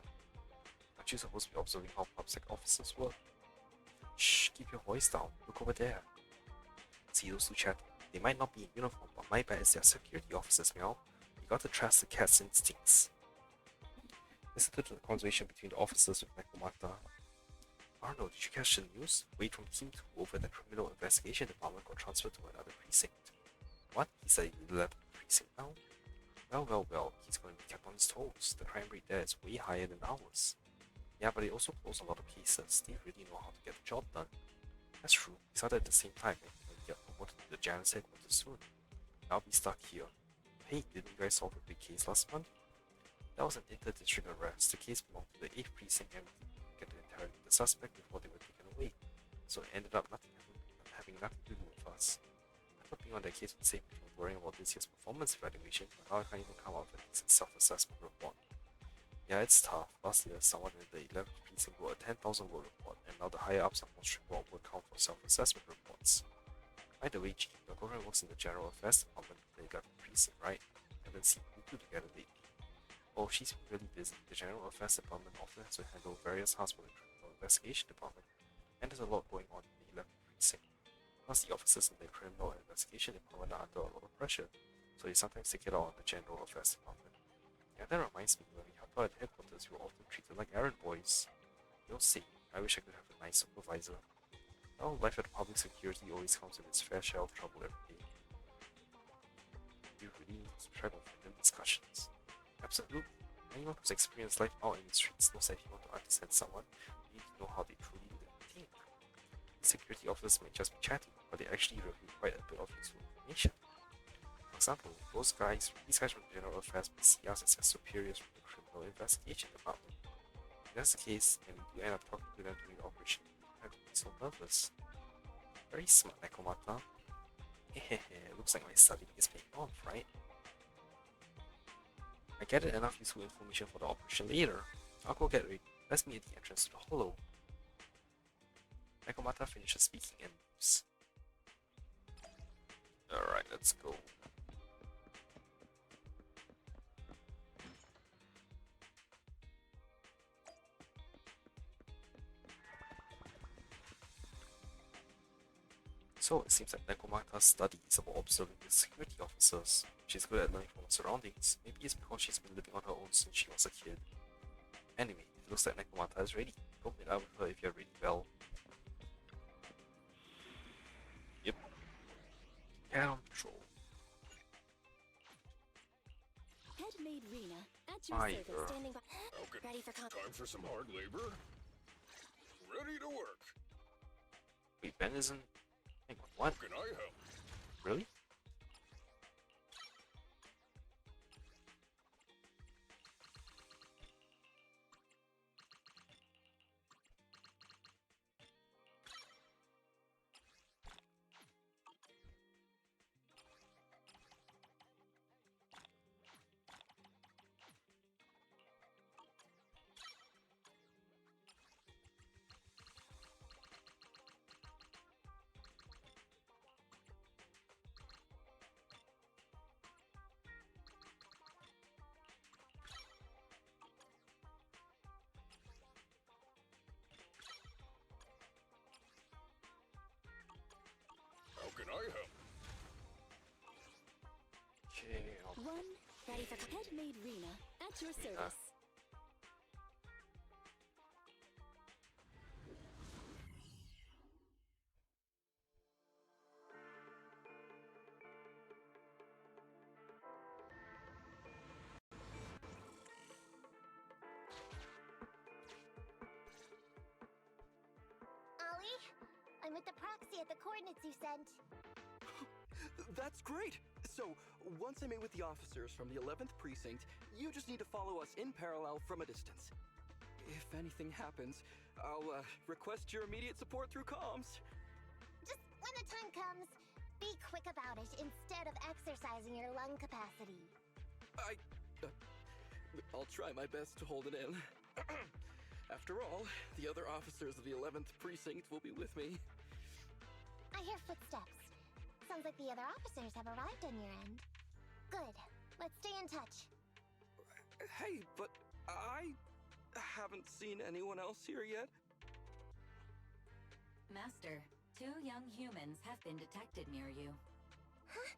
Aren't you supposed to be observing how PubSec officers work? Shh, keep your voice down. Look over there. See those two chatting? They might not be in uniform, but my bet is they're security officers, Meow. You got to trust the cat's instincts. Listen to the conversation between the officers with Nekomata. Arnold, did you catch the news? Wade from Team 2 over the criminal investigation department got transferred to another precinct. What? He's at the 11th precinct now? Well, he's going to be kept on his toes. The crime rate there is way higher than ours. Yeah, but they also close a lot of cases. They really know how to get the job done. That's true. We started at the same time and we'll get promoted to the Janus headquarters soon. I'll be stuck here. Hey, didn't you guys solve a big case last month? That was an inter-district arrest. The case belonged to the 8th precinct and we didn't get to interrogate the suspect before they were taken away. So it ended up having nothing to do with us. I thought being on that case would save me from worrying about this year's performance evaluation, but now I can't even come out with a decent self-assessment report. Yeah, it's tough. Last year, someone in the 11th precinct wrote a 10,000 word report, and now the higher-ups are more strict about word count for self-assessment reports. By the way, G, your girlfriend works in the General Affairs Department in the 11th precinct, right? I haven't seen you two together lately. Oh, she's been really busy. The General Affairs Department often has to handle various hospital and criminal investigation department, and there's a lot going on in the 11th precinct. Plus, the officers in the criminal investigation department are under a lot of pressure, so they sometimes take it out on the General Affairs Department. Yeah, that reminds me, when we help out at headquarters, we were often treated like errand boys. You'll see, I wish I could have a nice supervisor. Well, life at public security always comes with its fair share of trouble every day. You really need to keep track of random discussions. Absolutely. Anyone who's experienced life out in the streets knows that if you want to understand someone, you need to know how they truly live and think. Security officers may just be chatting, but they actually reveal quite a bit of useful information. For example, these guys from the General Affairs may see us as their superiors from the Criminal Investigation Department. If that's the case, and we do end up talking to them during the operation, we don't have to be so nervous. Very smart, Nekomata. Hehehe, looks like my studying is paying off, right? I gathered enough useful information for the operation later. I'll go get ready. Let's meet at the entrance to the hollow. Nekomata finishes speaking and leaves. Alright, let's go. So it seems like Nekomata's study is about observing the security officers. She's good at learning from her surroundings. Maybe it's because she's been living on her own since she was a kid. Anyway, it looks like Nekomata is ready. Go meet up with her if you're ready, Belle. Yep. Cat on patrol. Headmaid Rena, at your Fire. service, standing by. Okay. Ready for Time for some hard labor? Ready to work. Wait, Ben isn't... Hang on, what? How can I help? Really? How can I help? Okay, one. Ready for Headmaid Rena, at your service. Ollie, I'm with the proxy at the coordinates you sent. That's great! So, once I meet with the officers from the 11th precinct, you just need to follow us in parallel from a distance. If anything happens, I'll request your immediate support through comms. Just when the time comes, be quick about it instead of exercising your lung capacity. I'll try my best to hold it in. After all, the other officers of the 11th Precinct will be with me. I hear footsteps. Sounds like the other officers have arrived on your end. Good. Let's stay in touch. Hey, but I haven't seen anyone else here yet. Master, 2 young humans have been detected near you. Huh?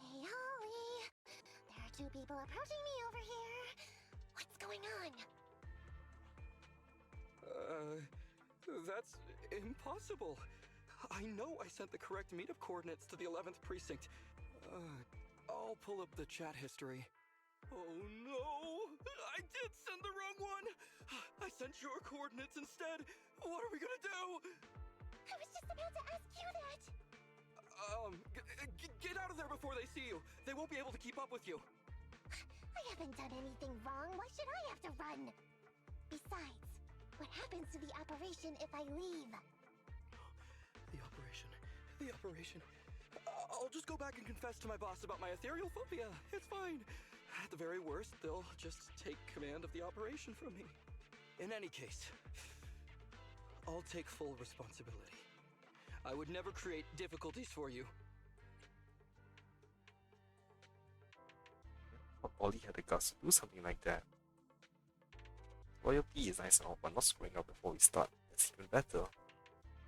Hey, Ollie. There are 2 people approaching me over here. What's going on? That's impossible. I know I sent the correct meetup coordinates to the 11th Precinct. I'll pull up the chat history. Oh no! I did send the wrong one! I sent your coordinates instead! What are we gonna do? I was just about to ask you that! Get out of there before they see you! They won't be able to keep up with you! I haven't done anything wrong. Why should I have to run? Besides, what happens to the operation if I leave? The operation. I'll just go back and confess to my boss about my ethereal phobia. It's fine. At the very worst, they'll just take command of the operation from me. In any case, I'll take full responsibility. I would never create difficulties for you. Ollie had the guts to do something like that. Loyalty is nice and all, but not screwing up before we start. That's even better.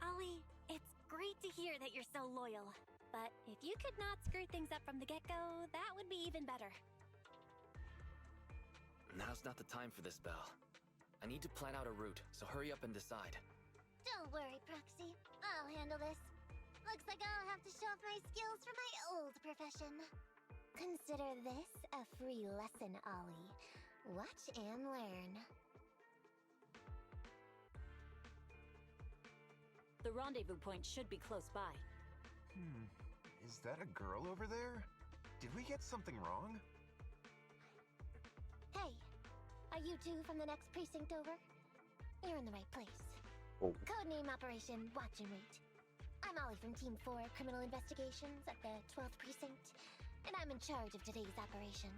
Ollie, it's great to hear that you're so loyal. But if you could not screw things up from the get-go, that would be even better. Now's not the time for this, Belle. I need to plan out a route, so hurry up and decide. Don't worry, Proxy. I'll handle this. Looks like I'll have to show off my skills from my old profession. Consider this a free lesson, Ollie. Watch and learn. The rendezvous point should be close by. Is that a girl over there? Did we get something wrong? Hey, are you 2 from the next precinct over? You're in the right place. Oh. Codename Operation Watch and Wait. I'm Ollie from Team 4 Criminal Investigations at the 12th Precinct, and I'm in charge of today's operation.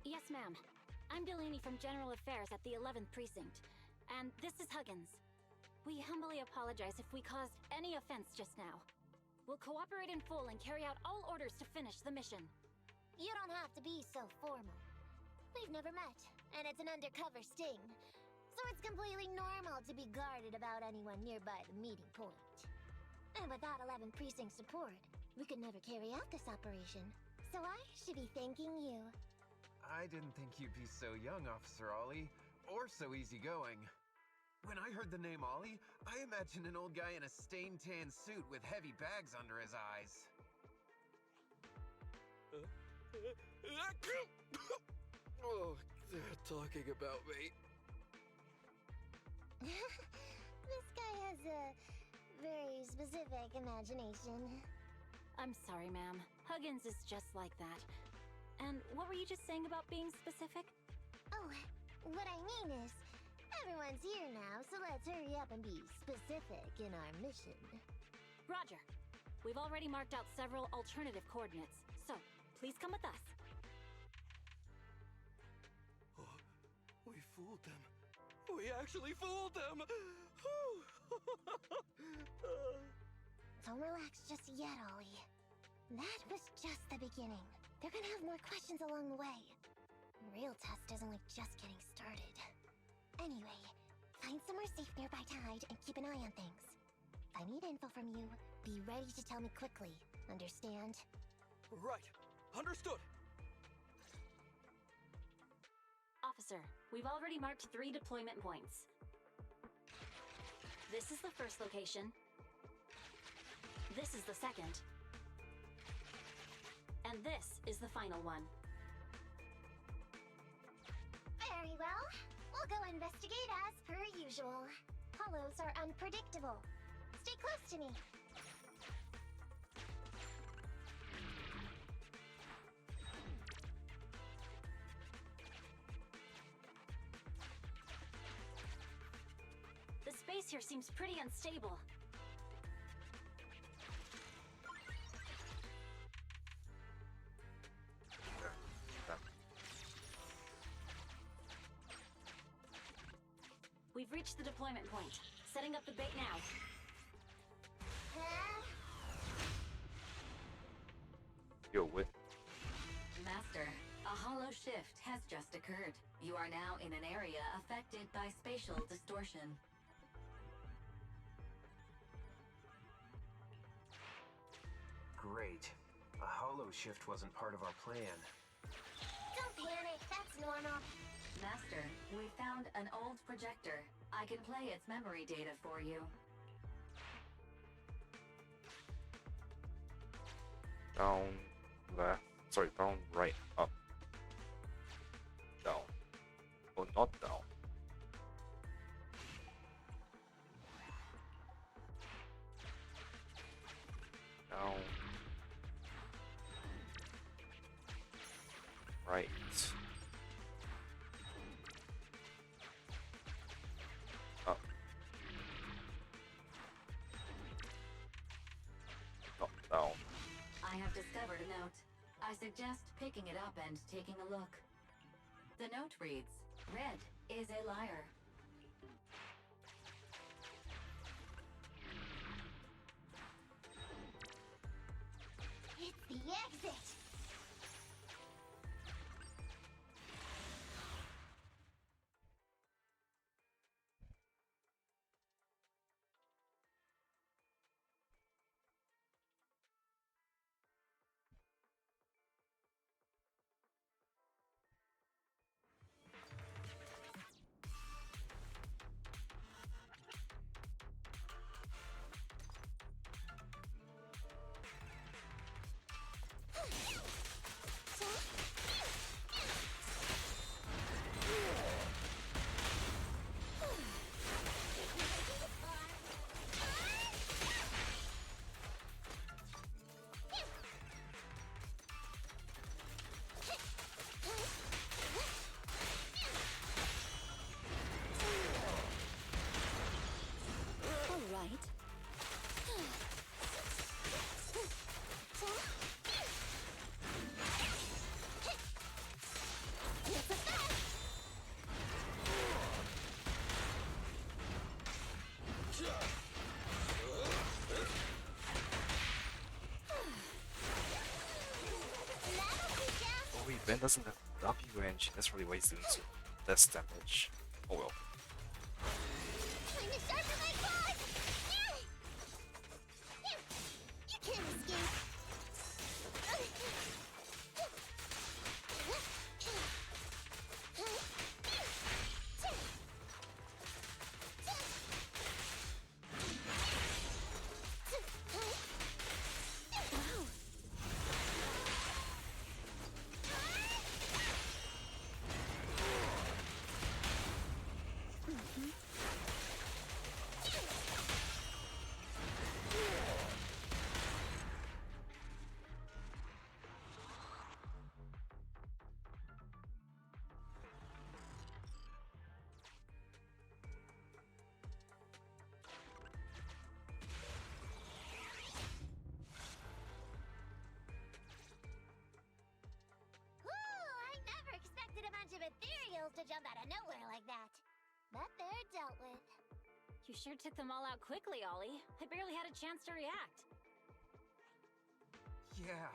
Yes, ma'am. I'm Delaney from General Affairs at the 11th Precinct, and this is Huggins. We humbly apologize if we caused any offense just now. We'll cooperate in full and carry out all orders to finish the mission. You don't have to be so formal. We've never met, and it's an undercover sting. So it's completely normal to be guarded about anyone nearby the meeting point. And without 11th Precinct support, we could never carry out this operation. So I should be thanking you. I didn't think you'd be so young, Officer Ollie, or so easygoing. When I heard the name Ollie, I imagined an old guy in a stained tan suit with heavy bags under his eyes. Oh, they're talking about me. This guy has a very specific imagination. I'm sorry, ma'am. Huggins is just like that. And what were you just saying about being specific? Oh, what I mean is, everyone's here now, so let's hurry up and be specific in our mission. Roger. We've already marked out several alternative coordinates, so please come with us. Oh, we fooled them. We actually fooled them! Don't relax just yet, Ollie. That was just the beginning. They're gonna have more questions along the way. The real test is only just getting started. Anyway, find somewhere safe nearby to hide and keep an eye on things. If I need info from you, be ready to tell me quickly. Understand? Right. Understood. Officer, we've already marked 3 deployment points. This is the first location. This is the second. And this is the final one. Very well. We'll go investigate as per usual. Hollows are unpredictable. Stay close to me. The space here seems pretty unstable. We've reached the deployment point. Setting up the bait now. Yo, what? Master, a hollow shift has just occurred. You are now in an area affected by spatial distortion. Great. A hollow shift wasn't part of our plan. Don't panic, that's normal. Master, we found an old projector. I can play its memory data for you. Down, left. Sorry, down, right, up. Down. Oh, not down. Down. Right. Up. Not down. I have discovered a note. I suggest picking it up and taking a look. The note reads, Red is a liar. It's the exit! Oh wait, Ben doesn't have W engine. That's really why he's doing so less damage. Oh well. Time to start for my quad! You can't escape! Ethereals to jump out of nowhere like that. But they're dealt with. You sure took them all out quickly, Ollie. I barely had a chance to react. Yeah,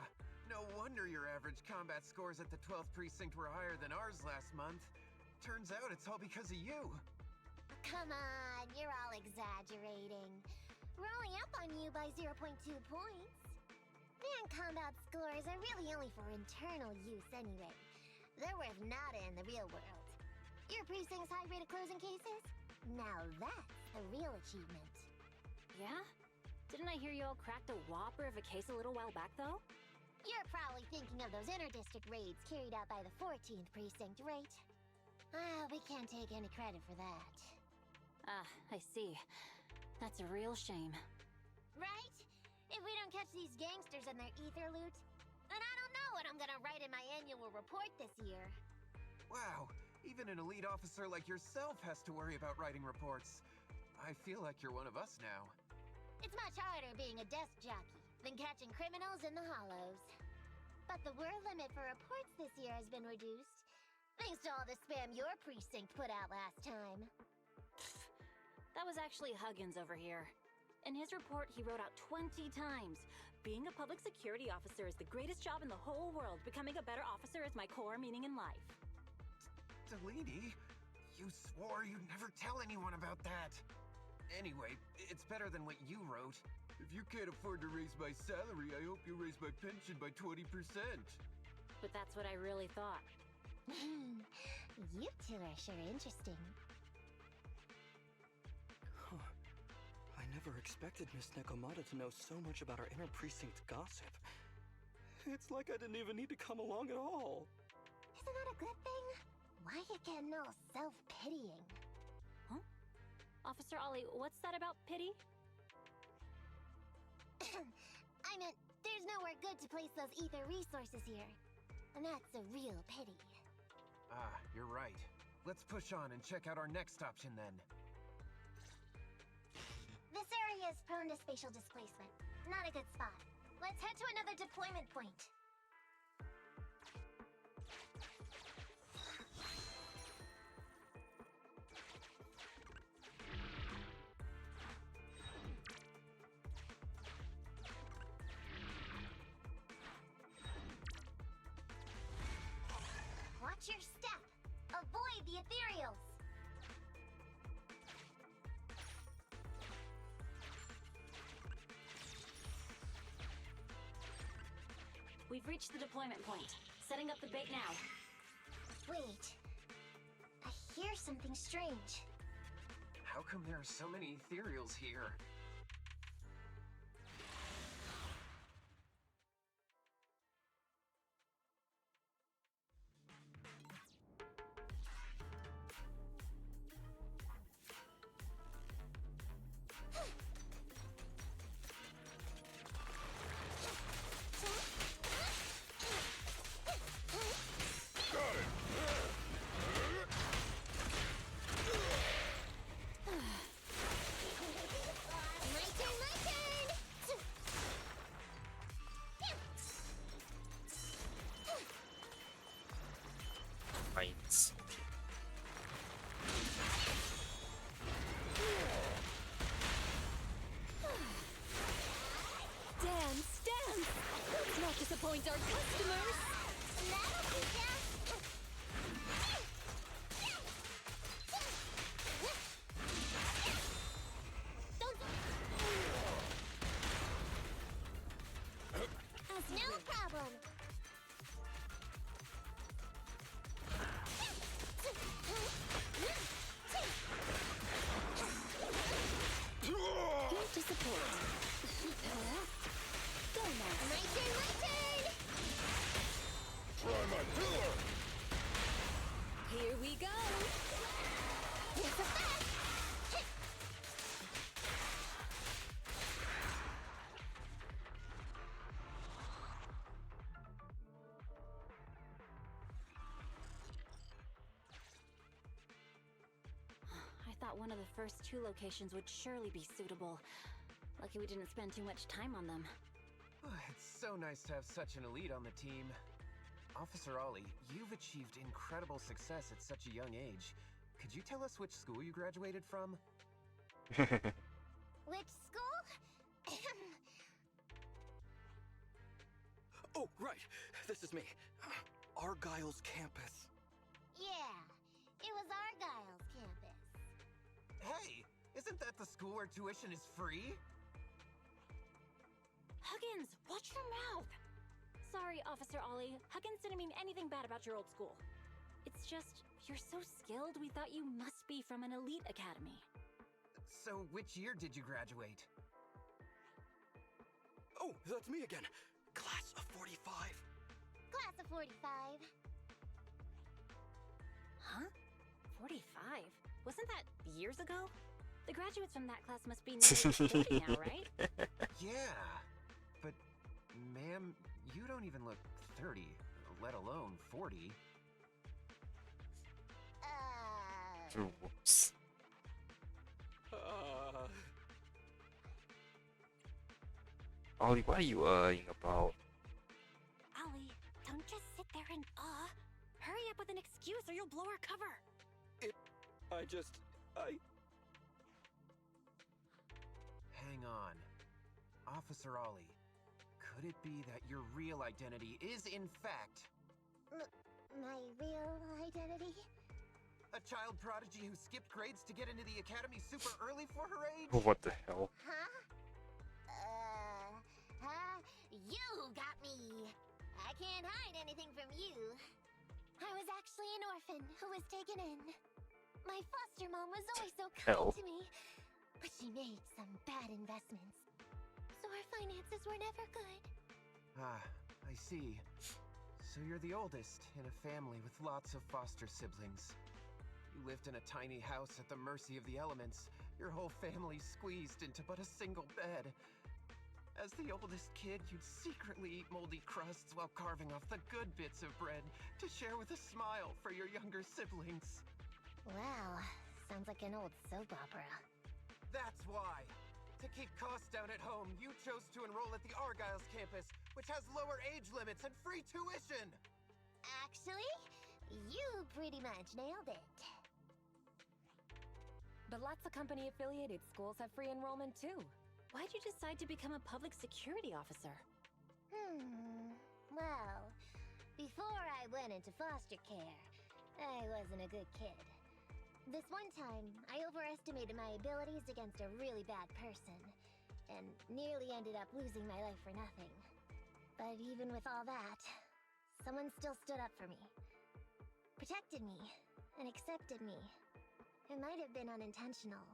no wonder your average combat scores at the 12th precinct were higher than ours last month. Turns out it's all because of you. Come on, you're all exaggerating. We're only up on you by 0.2 points. And combat scores are really only for internal use anyway. They're worth nada in the real world. Your precinct's high rate of closing cases? Now that's the real achievement. Yeah? Didn't I hear you all cracked a whopper of a case a little while back, though? You're probably thinking of those inter-district raids carried out by the 14th precinct, right? We can't take any credit for that. Ah, I see. That's a real shame. Right? If we don't catch these gangsters and their ether loot, then I don't know what I'm gonna write in my annual report this year. Wow, even an elite officer like yourself has to worry about writing reports. I feel like you're one of us now. It's much harder being a desk jockey than catching criminals in the hollows. But the word limit for reports this year has been reduced, thanks to all the spam your precinct put out last time. That was actually Huggins over here. In his report, he wrote out 20 times. Being a public security officer is the greatest job in the whole world. Becoming a better officer is my core meaning in life. Delaney, you swore you'd never tell anyone about that. Anyway, it's better than what you wrote. If you can't afford to raise my salary, I hope you raise my pension by 20%. But that's what I really thought. You two are sure interesting. I never expected Miss Nekomata to know so much about our inner precinct gossip. It's like I didn't even need to come along at all. Isn't that a good thing? Why you getting all self-pitying? Huh? Officer Ollie, what's that about pity? I meant, there's nowhere good to place those ether resources here. And that's a real pity. Ah, you're right. Let's push on and check out our next option then. This area is prone to spatial displacement. Not a good spot. Let's head to another deployment point. Watch your step. Avoid the ethereals. We've reached the deployment point. Setting up the bait now. Wait. I hear something strange. How come there are so many ethereals here? Fights. Dance, dance! Let's not disappoint our customers! That'll teach ya. No problem. Don't disappoint. Go now. My turn, my turn! Try my pillar! Here we go. Here's the fast! I thought one of the first two locations would surely be suitable. Lucky we didn't spend too much time on them. It's so nice to have such an elite on the team. Officer Ollie, you've achieved incredible success at such a young age. Could you tell us which school you graduated from? Which school? Oh, right. This is me. Argyle's campus. Yeah, it was Argyle's campus. Hey, isn't that the school where tuition is free? Huggins, watch your mouth! Sorry, Officer Ollie. Huggins didn't mean anything bad about your old school. It's just, you're so skilled, we thought you must be from an elite academy. So, which year did you graduate? Oh, that's me again. Class of 45. Class of 45. Huh? 45? Wasn't that years ago? The graduates from that class must be nearly 40 now, right? Yeah, but ma'am, you don't even look 30, let alone 40. Whoops. Ollie, what are you about? Ollie, don't just sit there and hurry up with an excuse or you'll blow our cover. hang on. Officer Ollie, could it be that your real identity is, in fact, My real identity? a child prodigy who skipped grades to get into the academy super early for her age? What the hell? Huh? You got me! I can't hide anything from you. I was actually an orphan who was taken in. My foster mom was always so kind to me, but she made some bad investments. So our finances were never good. Ah, I see. So you're the oldest in a family with lots of foster siblings. You lived in a tiny house at the mercy of the elements, your whole family squeezed into but a single bed. As the oldest kid, you'd secretly eat moldy crusts while carving off the good bits of bread to share with a smile for your younger siblings. Wow, sounds like an old soap opera. That's why! To keep costs down at home, you chose to enroll at the Argyle's campus, which has lower age limits and free tuition! Actually, you pretty much nailed it. But lots of company-affiliated schools have free enrollment too. Why'd you decide to become a public security officer? Well, before I went into foster care, I wasn't a good kid. This one time, I overestimated my abilities against a really bad person, and nearly ended up losing my life for nothing. But even with all that, someone still stood up for me, protected me, and accepted me. It might have been unintentional,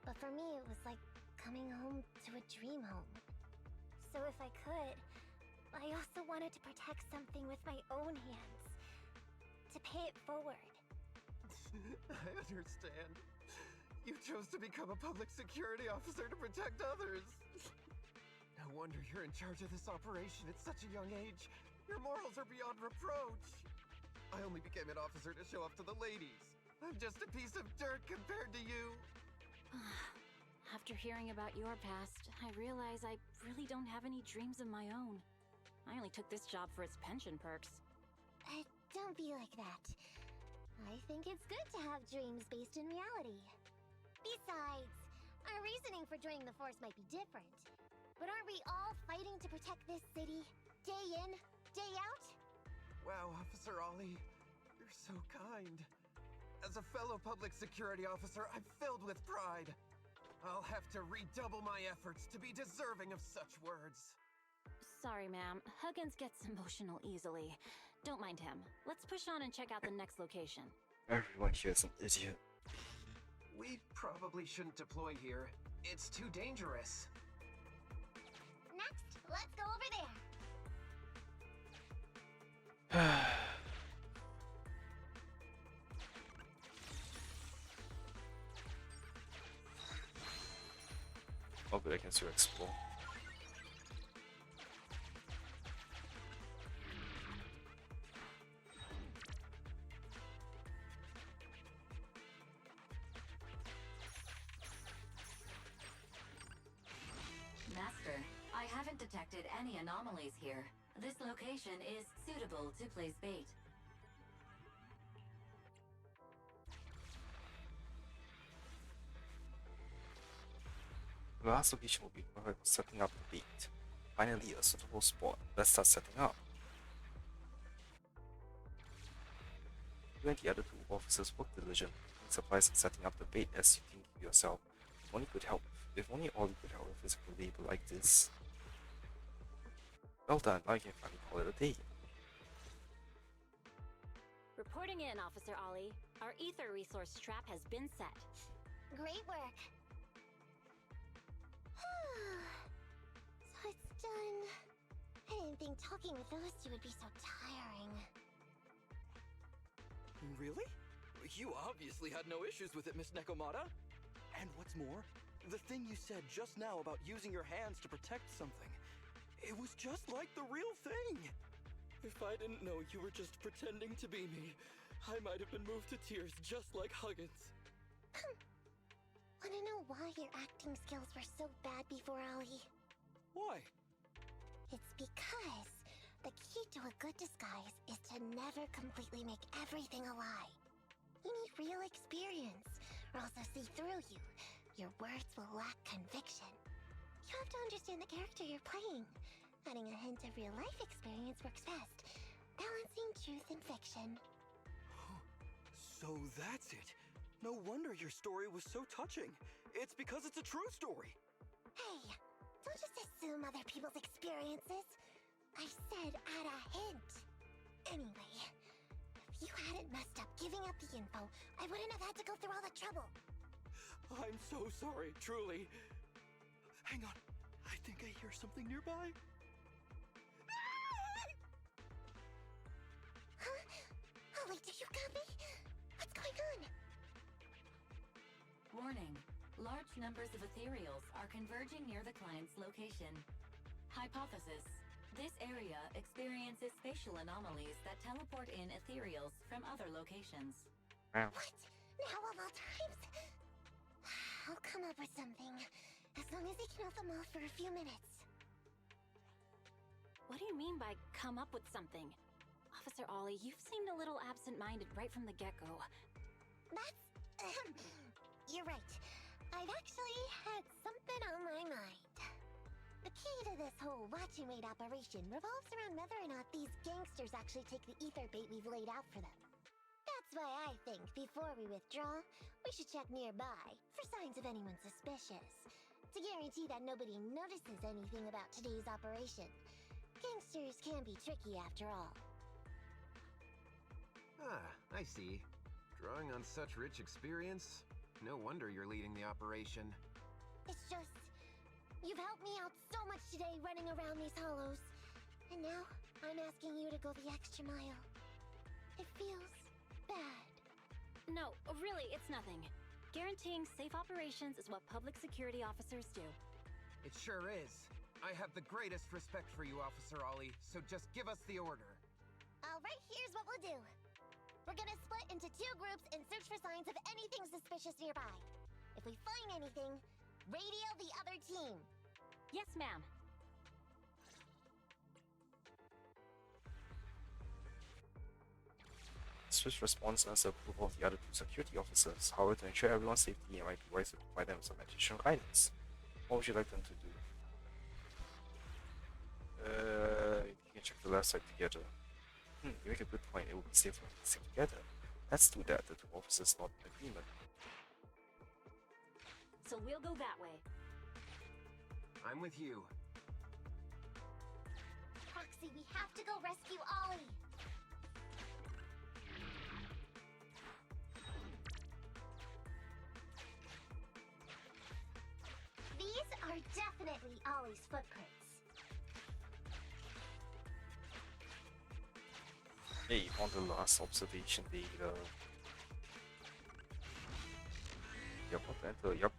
but for me it was like coming home to a dream home. So if I could, I also wanted to protect something with my own hands, to pay it forward. I understand. You chose to become a public security officer to protect others. No wonder you're in charge of this operation at such a young age. Your morals are beyond reproach. I only became an officer to show off to the ladies. I'm just a piece of dirt compared to you. After hearing about your past, I realize I really don't have any dreams of my own. I only took this job for its pension perks. Don't be like that. I think it's good to have dreams based in reality. Besides, our reasoning for joining the Force might be different. But aren't we all fighting to protect this city, day in, day out? Wow, Officer Ollie, you're so kind. As a fellow public security officer, I'm filled with pride. I'll have to redouble my efforts to be deserving of such words. Sorry, ma'am. Huggins gets emotional easily. Don't mind him. Let's push on and check out the next location. Everyone here is an idiot. We probably shouldn't deploy here. It's too dangerous. Next, let's go over there. Oh, but I can still explore. Master, I haven't detected any anomalies here. This location is suitable to place bait. The last location will be perfect for setting up the bait. Finally, a suitable spot. Let's start setting up. You and the other two officers work diligently, making supplies and setting up the bait as you think yourself. If only Ollie could help with physical labor like this. Well done, now you can finally call it a day. Reporting in, Officer Ollie. Our ether resource trap has been set. Great work. So it's done. I didn't think talking with those two would be so tiring. Really? You obviously had no issues with it, Miss Nekomata. And what's more, the thing you said just now about using your hands to protect something, it was just like the real thing. If I didn't know you were just pretending to be me, I might have been moved to tears just like Huggins. Wanna know why your acting skills were so bad before, Ollie? Why? It's because the key to a good disguise is to never completely make everything a lie. You need real experience, or else they'll see through you. Your words will lack conviction. You have to understand the character you're playing. Adding a hint of real-life experience works best. Balancing truth and fiction. So that's it. No wonder your story was so touching. It's because it's a true story. Hey, don't just assume other people's experiences. I said add a hint. Anyway, if you hadn't messed up giving up the info, I wouldn't have had to go through all the trouble. I'm so sorry, truly. Hang on. I think I hear something nearby. Huh? Holly, do you copy? What's going on? Warning. Large numbers of ethereals are converging near the client's location. Hypothesis. This area experiences spatial anomalies that teleport in ethereals from other locations. Wow. What? Now of all times? I'll come up with something. As long as he can hold them off for a few minutes. What do you mean by come up with something? Officer Ollie, you've seemed a little absent-minded right from the get-go. That's... You're right. I've actually had something on my mind. The key to this whole watch and wait operation revolves around whether or not these gangsters actually take the ether bait we've laid out for them. That's why I think before we withdraw, we should check nearby for signs of anyone suspicious. To guarantee that nobody notices anything about today's operation. Gangsters can be tricky after all. Ah, I see. Drawing on such rich experience? No wonder you're leading the operation. It's just... You've helped me out so much today running around these hollows. And now, I'm asking you to go the extra mile. It feels bad. No, really, it's nothing. Guaranteeing safe operations is what public security officers do. It sure is. I have the greatest respect for you, Officer Ollie, so just give us the order. Alright, here's what we'll do. We're gonna split into 2 groups and search for signs of anything suspicious nearby. If we find anything, radio the other team. Yes, ma'am. Swift response and the approval of the other 2 security officers. However, to ensure everyone's safety, it might be wise to provide them some additional guidance. What would you like them to do? You can check the left side together. You make a good point. It would be safer if we stick together. Let's do that. The 2 officers nod in agreement. So we'll go that way. I'm with you. Proxy, we have to go rescue Ollie. These are definitely Ollie's footprints. Hey, on the last observation data. Yep, enter, yep.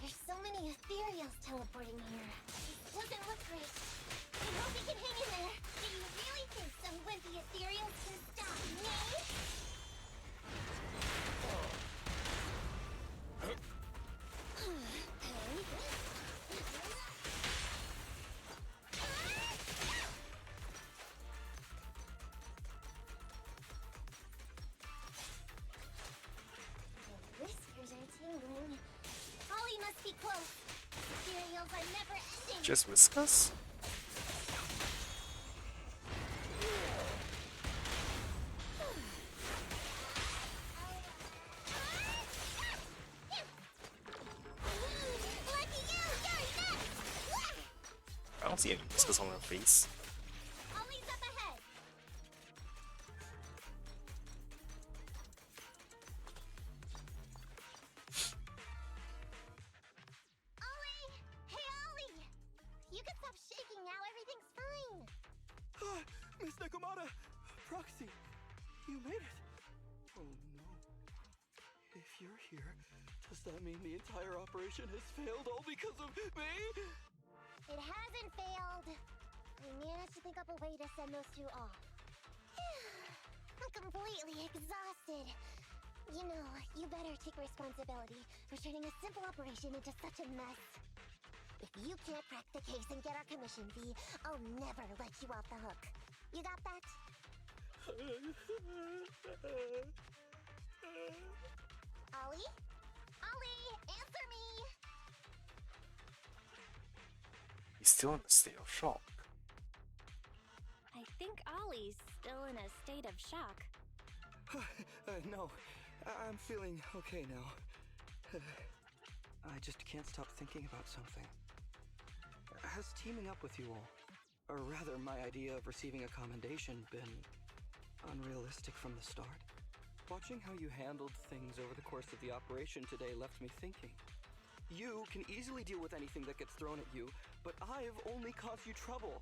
There's so many ethereals teleporting here. It doesn't look great. I hope we can hang in there. Do you really think some wimpy ethereals can stop me? The whiskers are tingling. Ollie must be close. Ethereals are never ending. Just whiskers? Lucky you! You're next! I don't see any whiskers on her face. Ollie's up ahead. Ollie! Hey, Ollie! You can stop shaking now. Everything's fine. Miss Nekomata! Proxy! You made it! Oh no. If you're here, does that mean the entire operation has failed all because of me? It hasn't failed. I managed to think up a way to send those 2 off. I'm completely exhausted. You know, you better take responsibility for turning a simple operation into such a mess. If you can't crack the case and get our commission fee, I'll never let you off the hook. You got that? Ollie? Ollie, answer me! He's still in a state of shock. I think Ollie's still in a state of shock. No, I'm feeling okay now. I just can't stop thinking about something. Has teaming up with you all, or rather my idea of receiving a commendation, been unrealistic from the start? Watching how you handled things over the course of the operation today left me thinking. You can easily deal with anything that gets thrown at you, but I've only caused you trouble.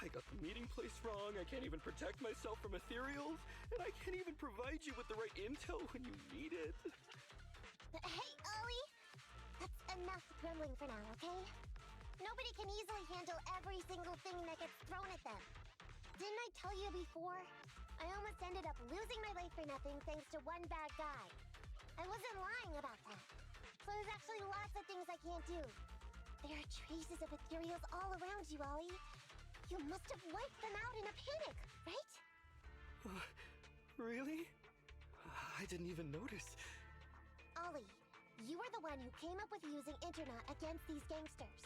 I got the meeting place wrong, I can't even protect myself from ethereals, and I can't even provide you with the right intel when you need it. Hey, Ollie! That's enough grumbling for now, okay? Nobody can easily handle every single thing that gets thrown at them. Didn't I tell you before? I almost ended up losing my life for nothing thanks to one bad guy. I wasn't lying about that. So there's actually lots of things I can't do. There are traces of ethereals all around you, Ollie. You must have wiped them out in a panic, right? Really? I didn't even notice. Ollie, you were the one who came up with using Internet against these gangsters.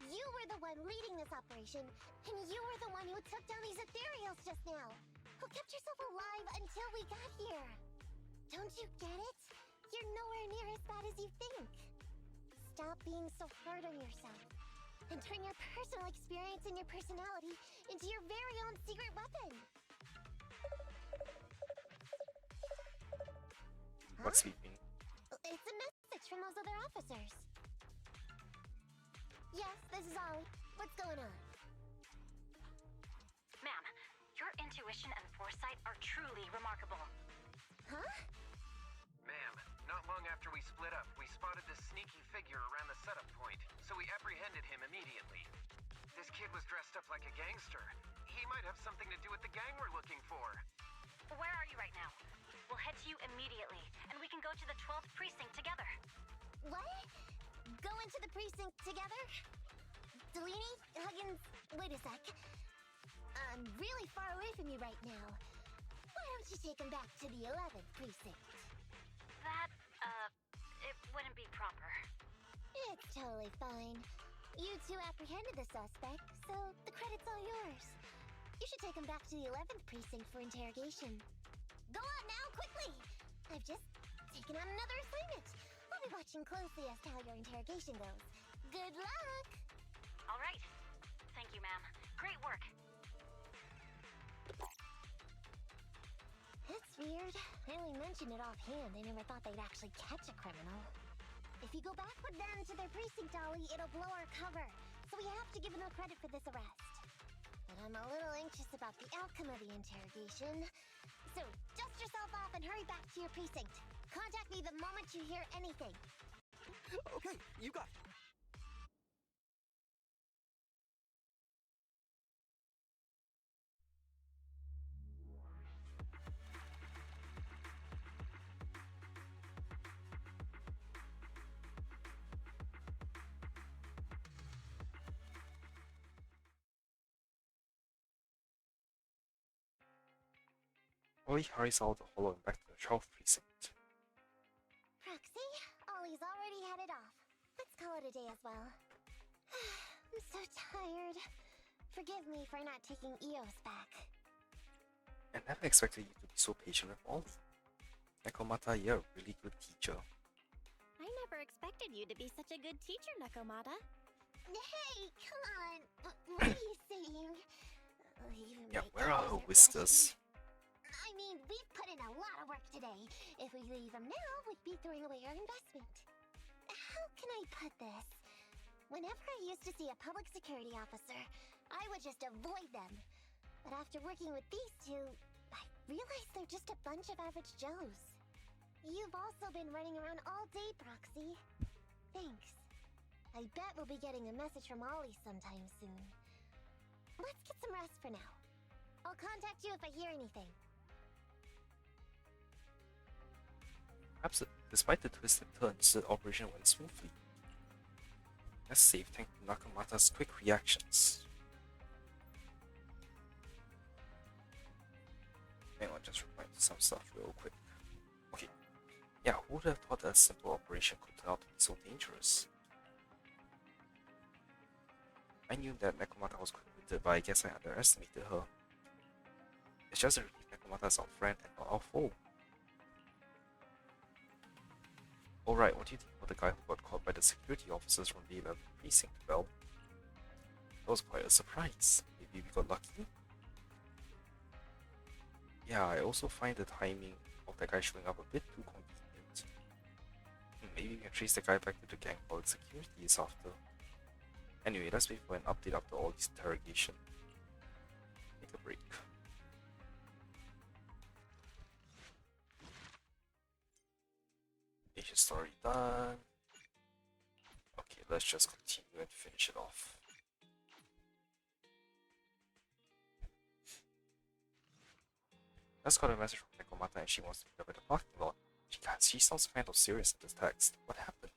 You were the one leading this operation, and you were the one who took down these ethereals just now. Who kept yourself alive until we got here. Don't you get it? You're nowhere near as bad as you think. Stop being so hard on yourself. And turn your personal experience and your personality into your very own secret weapon. What's beeping? It's a message from those other officers. Yes, this is Ollie. What's going on? Ma'am, your intuition and foresight are truly remarkable. Huh? Ma'am, not long after we split up, we spotted this sneaky figure around the setup point, so we apprehended him immediately. This kid was dressed up like a gangster. He might have something to do with the gang we're looking for. Where are you right now? We'll head to you immediately, and we can go to the 12th precinct together. What? Go into the precinct together? Delaney? Huggins? Wait a sec. I'm really far away from you right now. Why don't you take him back to the 11th precinct? That, it wouldn't be proper. It's totally fine. You two apprehended the suspect, so the credit's all yours. You should take him back to the 11th precinct for interrogation. Go on now, quickly! I've just taken on another assignment. I'll be watching closely as to how your interrogation goes. Good luck! All right. Thank you, ma'am. Great work. That's weird. I only mentioned it offhand. I never thought they'd actually catch a criminal. If you go back with them to their precinct, Ollie, it'll blow our cover. So we have to give them credit for this arrest. But I'm a little anxious about the outcome of the interrogation. So dust yourself off and hurry back to your precinct. Contact me the moment you hear anything. Okay, you got it. Ollie hurries out the hollow and back to the 12th precinct. Proxy, Ollie's already headed off. Let's call it a day as well. I'm so tired. Forgive me for not taking EOS back. I never expected you to be so patient with Ollie. Nekomata, you're a really good teacher. I never expected you to be such a good teacher, Nekomata. Hey, come on. What are you saying? Yeah, where are her whiskers? I mean, we've put in a lot of work today. If we leave them now, we'd be throwing away our investment. How can I put this? Whenever I used to see a public security officer, I would just avoid them. But after working with these two, I realized they're just a bunch of average Joes. You've also been running around all day, Proxy. Thanks. I bet we'll be getting a message from Ollie sometime soon. Let's get some rest for now. I'll contact you if I hear anything. Perhaps despite the twists and turns, the operation went smoothly. Let's save thanks to Nekomata's quick reactions. Hang on, just replying to some stuff real quick. Okay. Yeah, who would have thought that a simple operation could turn out to be so dangerous? I knew that Nekomata was quick-witted, but I guess I underestimated her. It's just a relief Nekomata is our friend and not our foe. Alright, what do you think about the guy who got caught by the security officers from the 11th precinct? Well, that was quite a surprise. Maybe we got lucky? Yeah, I also find the timing of that guy showing up a bit too convenient. Maybe we can trace the guy back to the gang while its security is after. Anyway, let's wait for an update after all this interrogation. Take a break. Asian story done. Okay, let's just continue and finish it off. Just got a message from Nekomata and she wants to meet up at the parking lot. She sounds kind of serious in this text. What happened?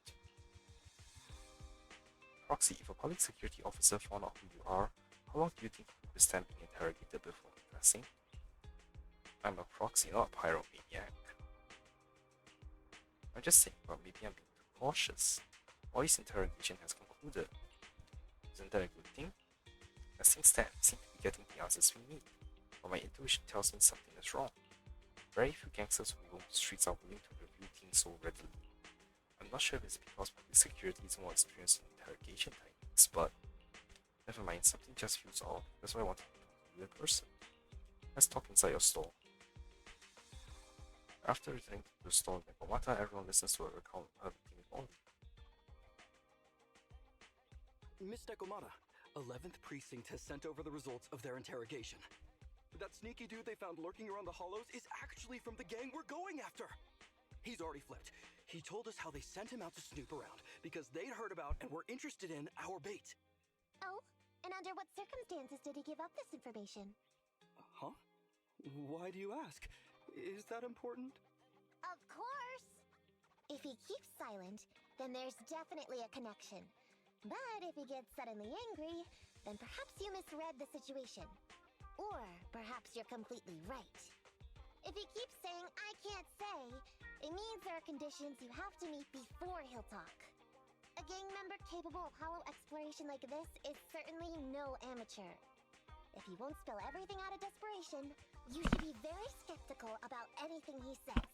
Proxy, if a public security officer found out who you are, how long do you think you would stand being interrogated before confessing? I'm a proxy, not a pyromaniac. I'm just saying, but maybe I'm being too cautious. All this interrogation has concluded. Isn't that a good thing? As things stand, we seem to be getting the answers we need, but my intuition tells me something is wrong. Very few gangsters who roam the streets are willing to reveal things so readily. I'm not sure if it's because public security is more experienced in interrogation techniques, but never mind, something just feels off. That's why I wanted to talk to you in person. Let's talk inside your store. After returning to the store in Nekomata, everyone listens to a recount of everything if only. Miss Nekomata, 11th Precinct has sent over the results of their interrogation. That sneaky dude they found lurking around the hollows is actually from the gang we're going after! He's already flipped. He told us how they sent him out to snoop around because they'd heard about and were interested in our bait. Oh? And under what circumstances did he give up this information? Huh? Why do you ask? Is that important? Of course! If he keeps silent, then there's definitely a connection. But if he gets suddenly angry, then perhaps you misread the situation. Or perhaps you're completely right. If he keeps saying, I can't say, it means there are conditions you have to meet before he'll talk. A gang member capable of hollow exploration like this is certainly no amateur. If he won't spill everything out of desperation, you should be very skeptical about anything he says.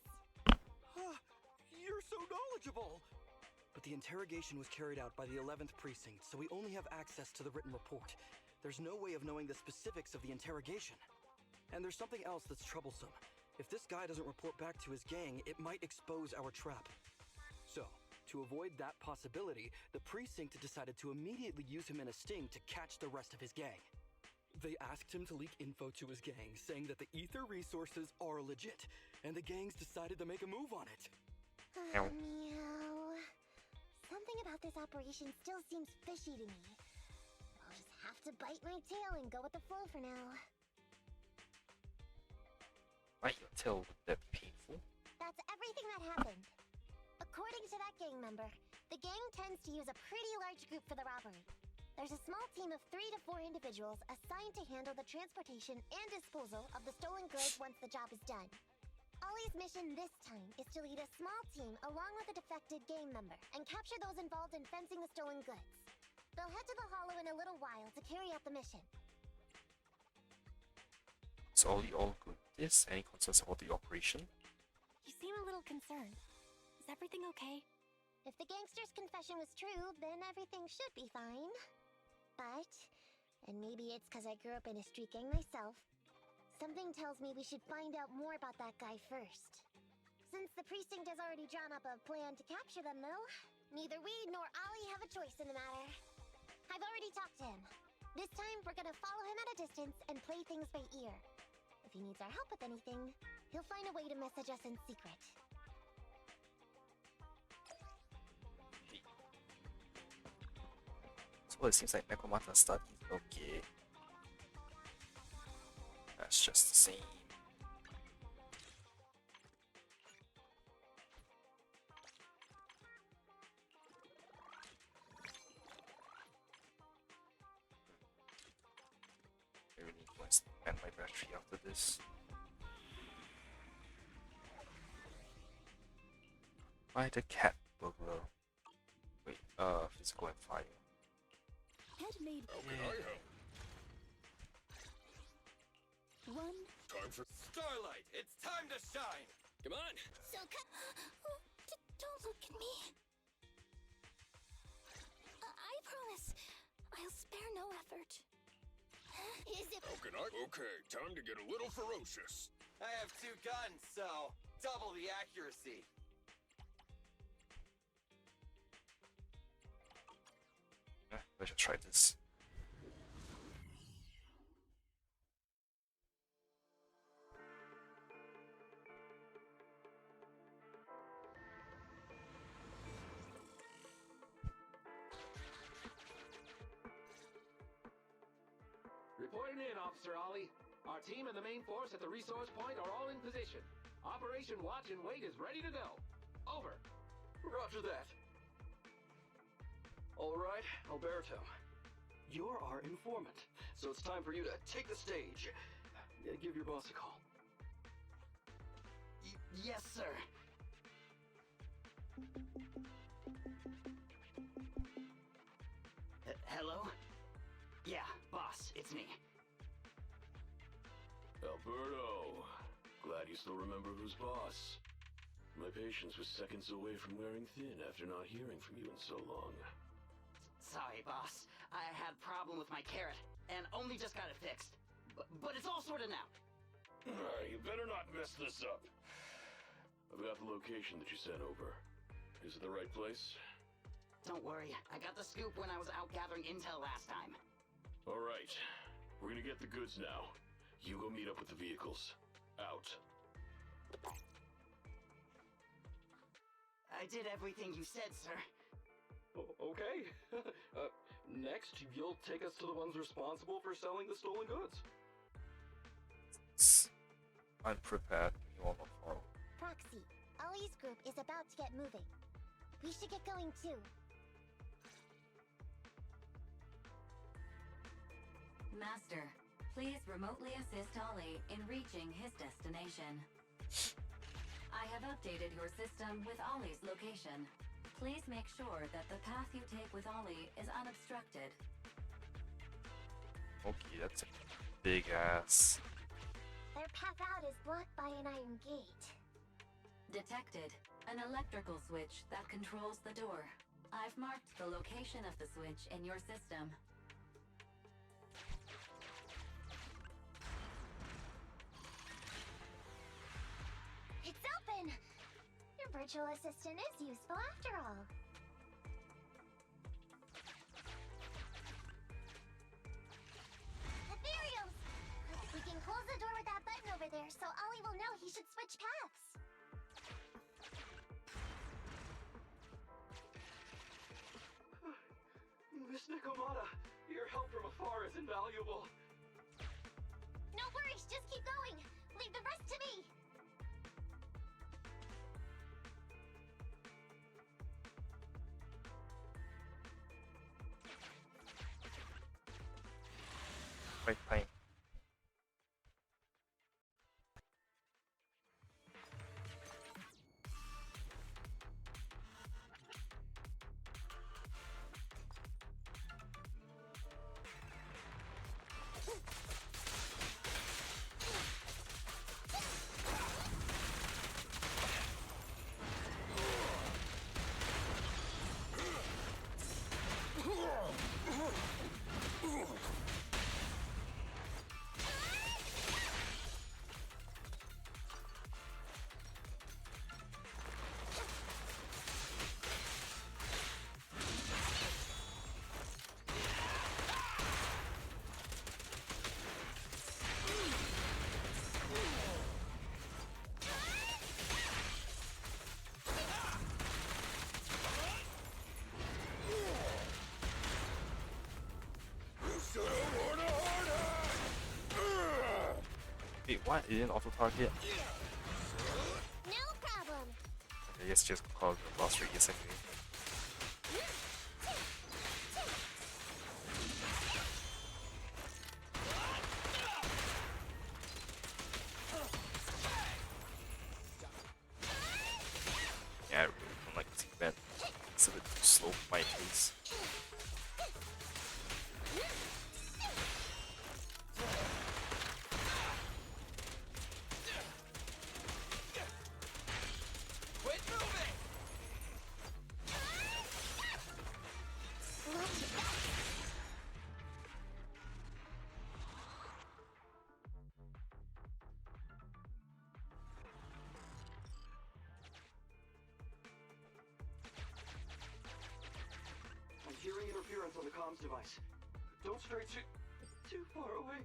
You're so knowledgeable! But the interrogation was carried out by the 11th Precinct, so we only have access to the written report. There's no way of knowing the specifics of the interrogation. And there's something else that's troublesome. If this guy doesn't report back to his gang, it might expose our trap. So, to avoid that possibility, the precinct decided to immediately use him in a sting to catch the rest of his gang. They asked him to leak info to his gang, saying that the ether resources are legit, and the gangs decided to make a move on it. Meow. Something about this operation still seems fishy to me. I'll just have to bite my tail and go with the flow for now. Bite your tail, would that be painful? That's everything that happened. According to that gang member, the gang tends to use a pretty large group for the robbery. There's a small team of 3 to 4 individuals assigned to handle the transportation and disposal of the stolen goods once the job is done. Ollie's mission this time is to lead a small team along with a defected gang member and capture those involved in fencing the stolen goods. They'll head to the hollow in a little while to carry out the mission. Is Ollie all good with this? Any concerns about the operation? You seem a little concerned. Is everything okay? If the gangster's confession was true, then everything should be fine. But, and maybe it's because I grew up in a street gang myself, something tells me we should find out more about that guy first. Since the precinct has already drawn up a plan to capture them, though, neither we nor Ollie have a choice in the matter. I've already talked to him. This time, we're gonna follow him at a distance and play things by ear. If he needs our help with anything, he'll find a way to message us in secret. So it seems like Nekomata studies. Okay. That's just the same. And my battery after this. Why the cat burglar? Wait, physical and fire. Handmade. How can I help? One. Time for Starlight, it's time to shine! Come on! So don't look at me. I promise, I'll spare no effort. Is it? How can I? Okay, time to get a little ferocious. I have 2 guns, so double the accuracy. Let's just try this. Reporting in, Officer Ollie. Our team and the main force at the resource point are all in position. Operation Watch and Wait is ready to go. Over. Roger that. All right, Alberto. You're our informant, so it's time for you to take the stage. Give your boss a call. Yes, sir. Hello? Yeah, boss, it's me. Alberto, glad you still remember who's boss. My patience was seconds away from wearing thin after not hearing from you in so long. Sorry, boss. I had a problem with my carrot, and only just got it fixed. But it's all sorted now. You better not mess this up. I've got the location that you sent over. Is it the right place? Don't worry, I got the scoop when I was out gathering intel last time. All right, we're gonna get the goods now. You go meet up with the vehicles. Out. I did everything you said, sir. Okay. Next, you'll take us to the ones responsible for selling the stolen goods. Unprepared, you all not follow. Proxy, Ollie's group is about to get moving. We should get going too. Master, please remotely assist Ollie in reaching his destination. I have updated your system with Ollie's location. Please make sure that the path you take with Ollie is unobstructed. Okay, that's a big ass. Their path out is blocked by an iron gate. Detected. An electrical switch that controls the door. I've marked the location of the switch in your system. It's open! Your virtual assistant is useful after all. Ethereals! We can close the door with that button over there so Ollie will know he should switch paths. Miss Nekomata, your help from afar is invaluable. No worries, just keep going. Leave the rest to me. Right time. Wait, what? It didn't auto-target? No problem. I guess just call the boss radius anyway. It's a bit too slow for my taste. I'm hearing interference on the comms device. Don't stray too far away.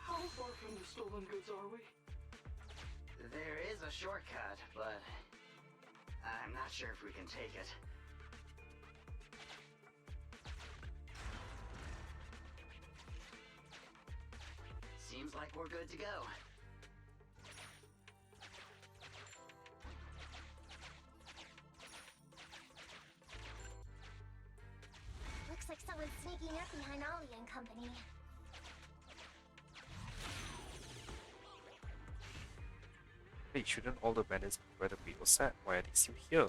How far from the stolen goods are we? There is a shortcut, but I'm not sure if we can take it. Seems like we're good to go. Looks like someone's sneaking up behind Ollie and company. Hey, shouldn't all the bandits be where the beat was set? Why are they still here?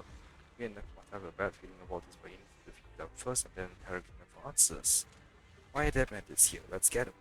Me and Nekomata have a bad feeling about this, but you need to defeat them first and then interrogate them for answers. Why are there bandits here? Let's get them.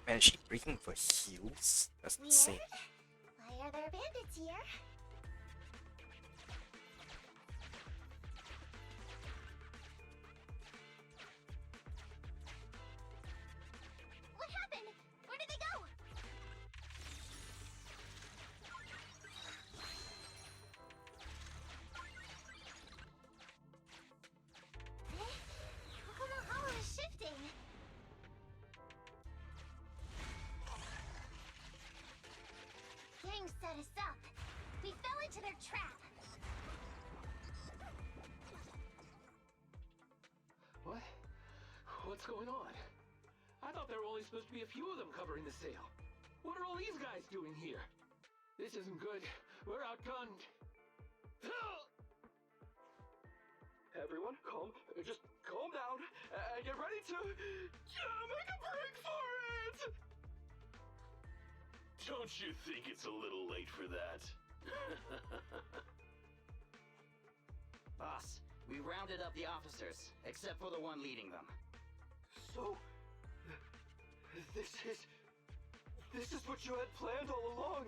Man, is she breaking for heels? That's insane. Why are there bandits here? What happened? Where did they go? How come the hollow is shifting? Gang set us up. We fell into their trap. What? What's going on? I thought there were only supposed to be a few of them covering the sale. What are all these guys doing here? This isn't good. We're outgunned. Everyone, just calm down and get ready to make a break for it! Don't you think it's a little late for that? Boss, we rounded up the officers, except for the one leading them. So, this is what you had planned all along?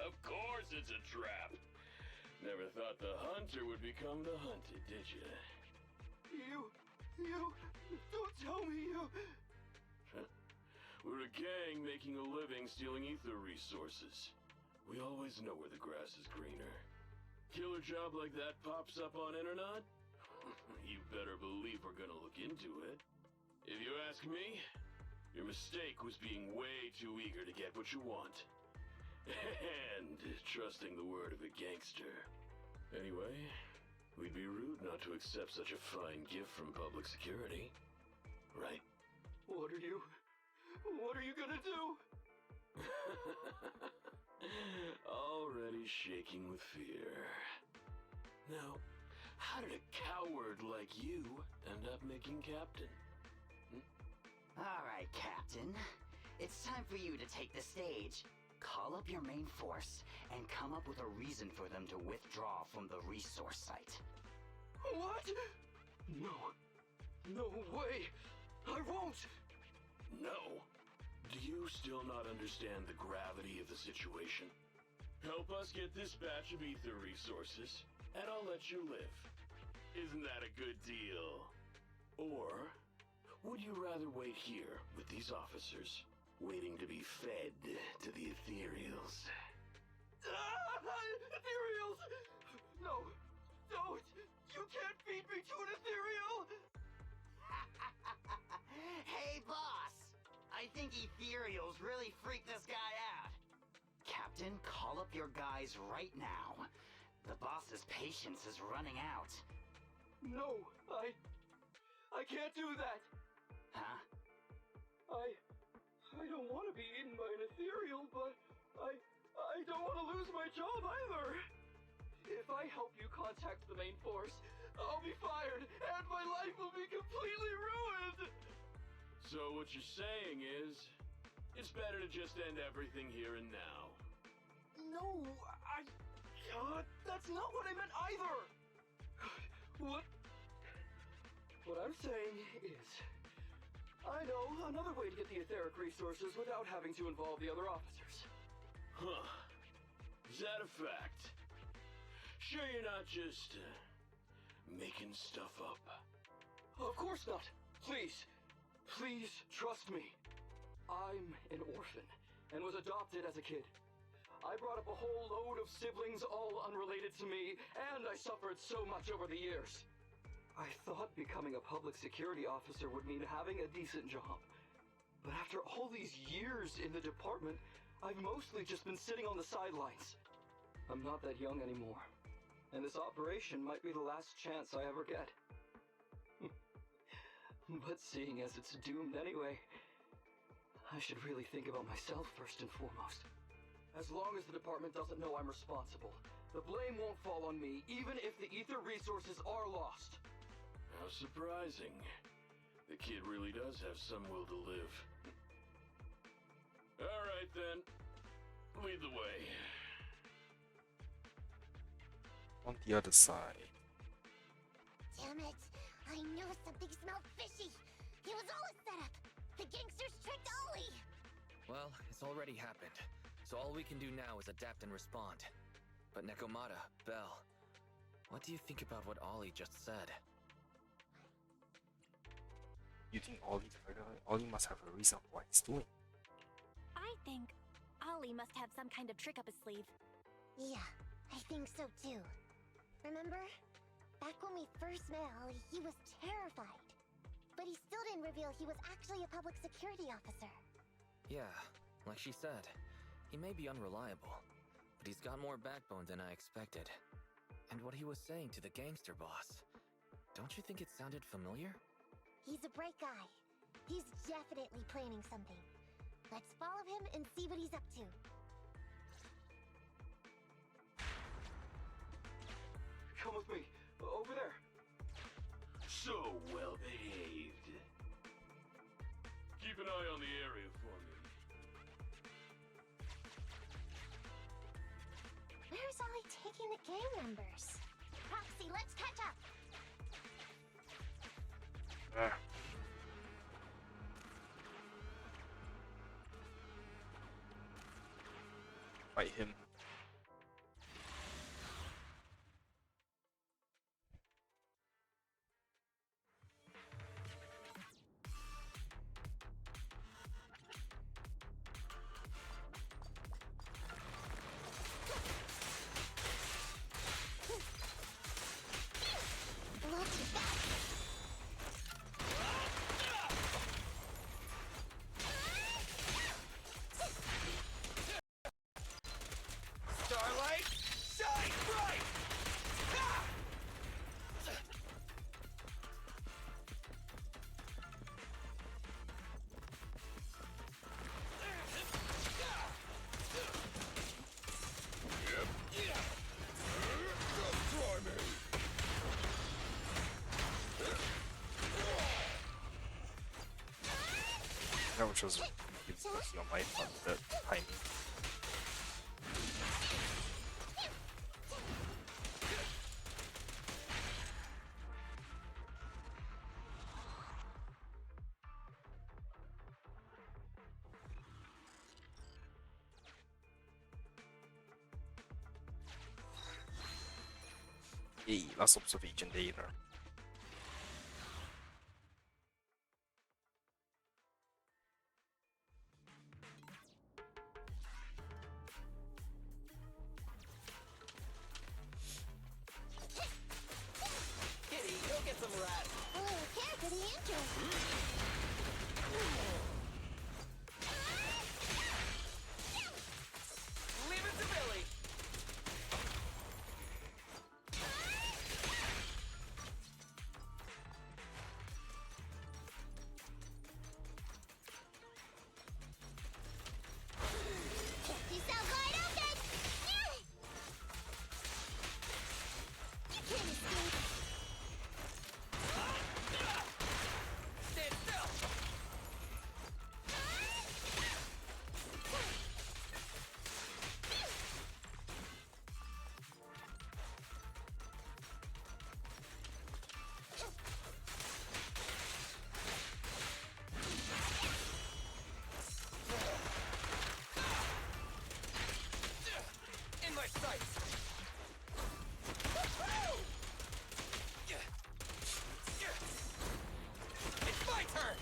Of course it's a trap. Never thought the hunter would become the hunted, did you? Don't tell me you... We're a gang making a living stealing ether resources. We always know where the grass is greener. Killer job like that pops up on internet? You better believe we're gonna look into it. If you ask me, your mistake was being way too eager to get what you want. And trusting the word of a gangster. Anyway, we'd be rude not to accept such a fine gift from public security. Right? What are you gonna do? Already shaking with fear. Now, how did a coward like you end up making captain? All Captain, it's time for you to take the stage. Call up your main force and come up with a reason for them to withdraw from the resource site. What? No. No way! I won't! No. Do you still not understand the gravity of the situation? Help us get this batch of ether resources, and I'll let you live. Isn't that a good deal? Or would you rather wait here with these officers, waiting to be fed to the ethereals? Ethereals! No, don't! You can't feed me to an ethereal! Hey, boss! I think ethereals really freaked this guy out. Captain, call up your guys right now. The boss's patience is running out. No, I can't do that. Huh? I don't want to be eaten by an ethereal, but I don't want to lose my job either. If I help you contact the main force, I'll be fired, and my life will be completely ruined! So what you're saying is, it's better to just end everything here and now. No, that's not what I meant either! What I'm saying is, I know another way to get the etheric resources without having to involve the other officers. Huh. Is that a fact? Sure you're not just, making stuff up? Of course not. Please trust me. I'm an orphan and was adopted as a kid. I brought up a whole load of siblings all unrelated to me, and I suffered so much over the years. I thought becoming a public security officer would mean having a decent job. But after all these years in the department, I've mostly just been sitting on the sidelines. I'm not that young anymore, and this operation might be the last chance I ever get. But seeing as it's doomed anyway, I should really think about myself first and foremost. As long as the department doesn't know I'm responsible, the blame won't fall on me, even if the ether resources are lost. How surprising. The kid really does have some will to live. Alright then. Lead the way. On the other side. Damn it! I knew something smelled fishy! It was all a setup! The gangsters tricked Ollie! Well, it's already happened, so all we can do now is adapt and respond. But Nekomata, Belle, what do you think about what Ollie just said? You think Ollie must have a reason why he's doing? I think Ollie must have some kind of trick up his sleeve. Yeah, I think so too. Remember? Back when we first met Ollie, he was terrified. But he still didn't reveal he was actually a public security officer. Yeah, like she said, he may be unreliable, but he's got more backbone than I expected. And what he was saying to the gangster boss, don't you think it sounded familiar? He's a bright guy. He's definitely planning something. Let's follow him and see what he's up to. Come with me. Over there. So well behaved. Keep an eye on the area for me. Where's Ollie taking the gang members? Proxy, let's catch up! Fight him. That which was really lucky on my part, the timing. Yay, last observation later. Kitty, go get some rest. A little care for the intro. Leave it to Billy. He's out wide open! You can't escape! Stand still. In my sights. It's my turn.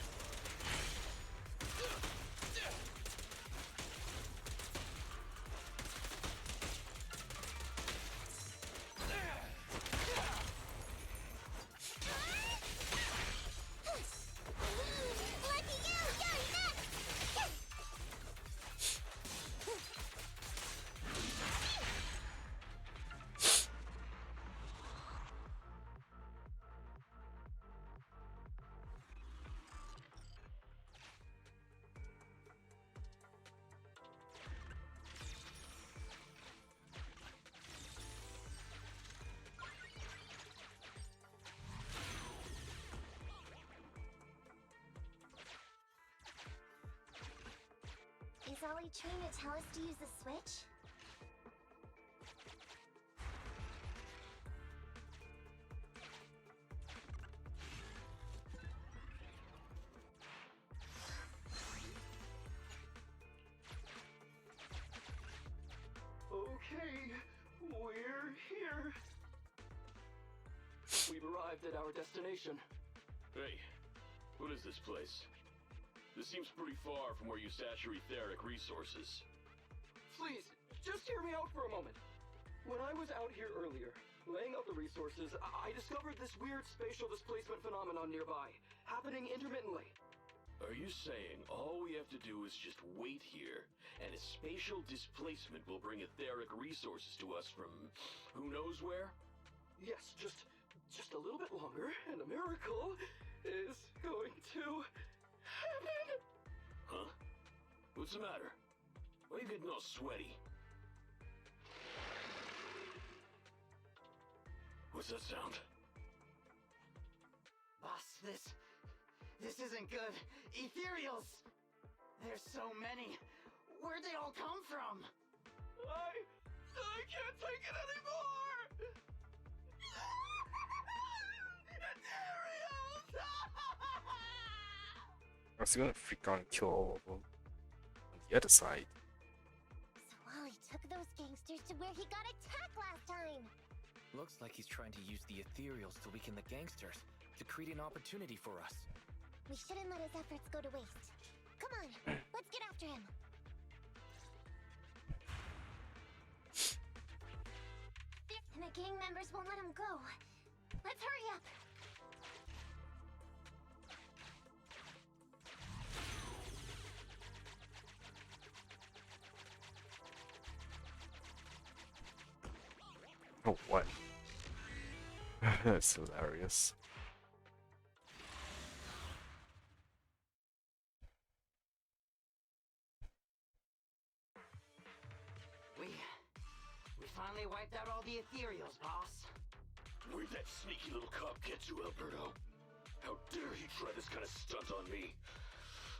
Lucky you! You're next! Is Ollie trying to tell us to use the switch? Okay, we're here. We've arrived at our destination. Hey, what is this place? This seems pretty far from where you stash your etheric resources. Please, just hear me out for a moment. When I was out here earlier, laying out the resources, I discovered this weird spatial displacement phenomenon nearby, happening intermittently. Are you saying all we have to do is just wait here, and a spatial displacement will bring etheric resources to us from who knows where? Yes, just a little bit longer, and a miracle is going to happen. Huh? What's the matter? Why are you getting all sweaty? What's that sound? Boss, this isn't good. Ethereals! There's so many. Where'd they all come from? I can't take it anymore! Ethereals! I was gonna freak out and kill all of them. On the other side. So Ollie took those gangsters to where he got attacked last time! Looks like he's trying to use the ethereals to weaken the gangsters, to create an opportunity for us. We shouldn't let his efforts go to waste. Come on, let's get after him. And the gang members won't let him go. Let's hurry up. Oh, what? That's hilarious. We finally wiped out all the ethereals, boss. Where'd that sneaky little cop get to, Alberto? How dare he try this kind of stunt on me?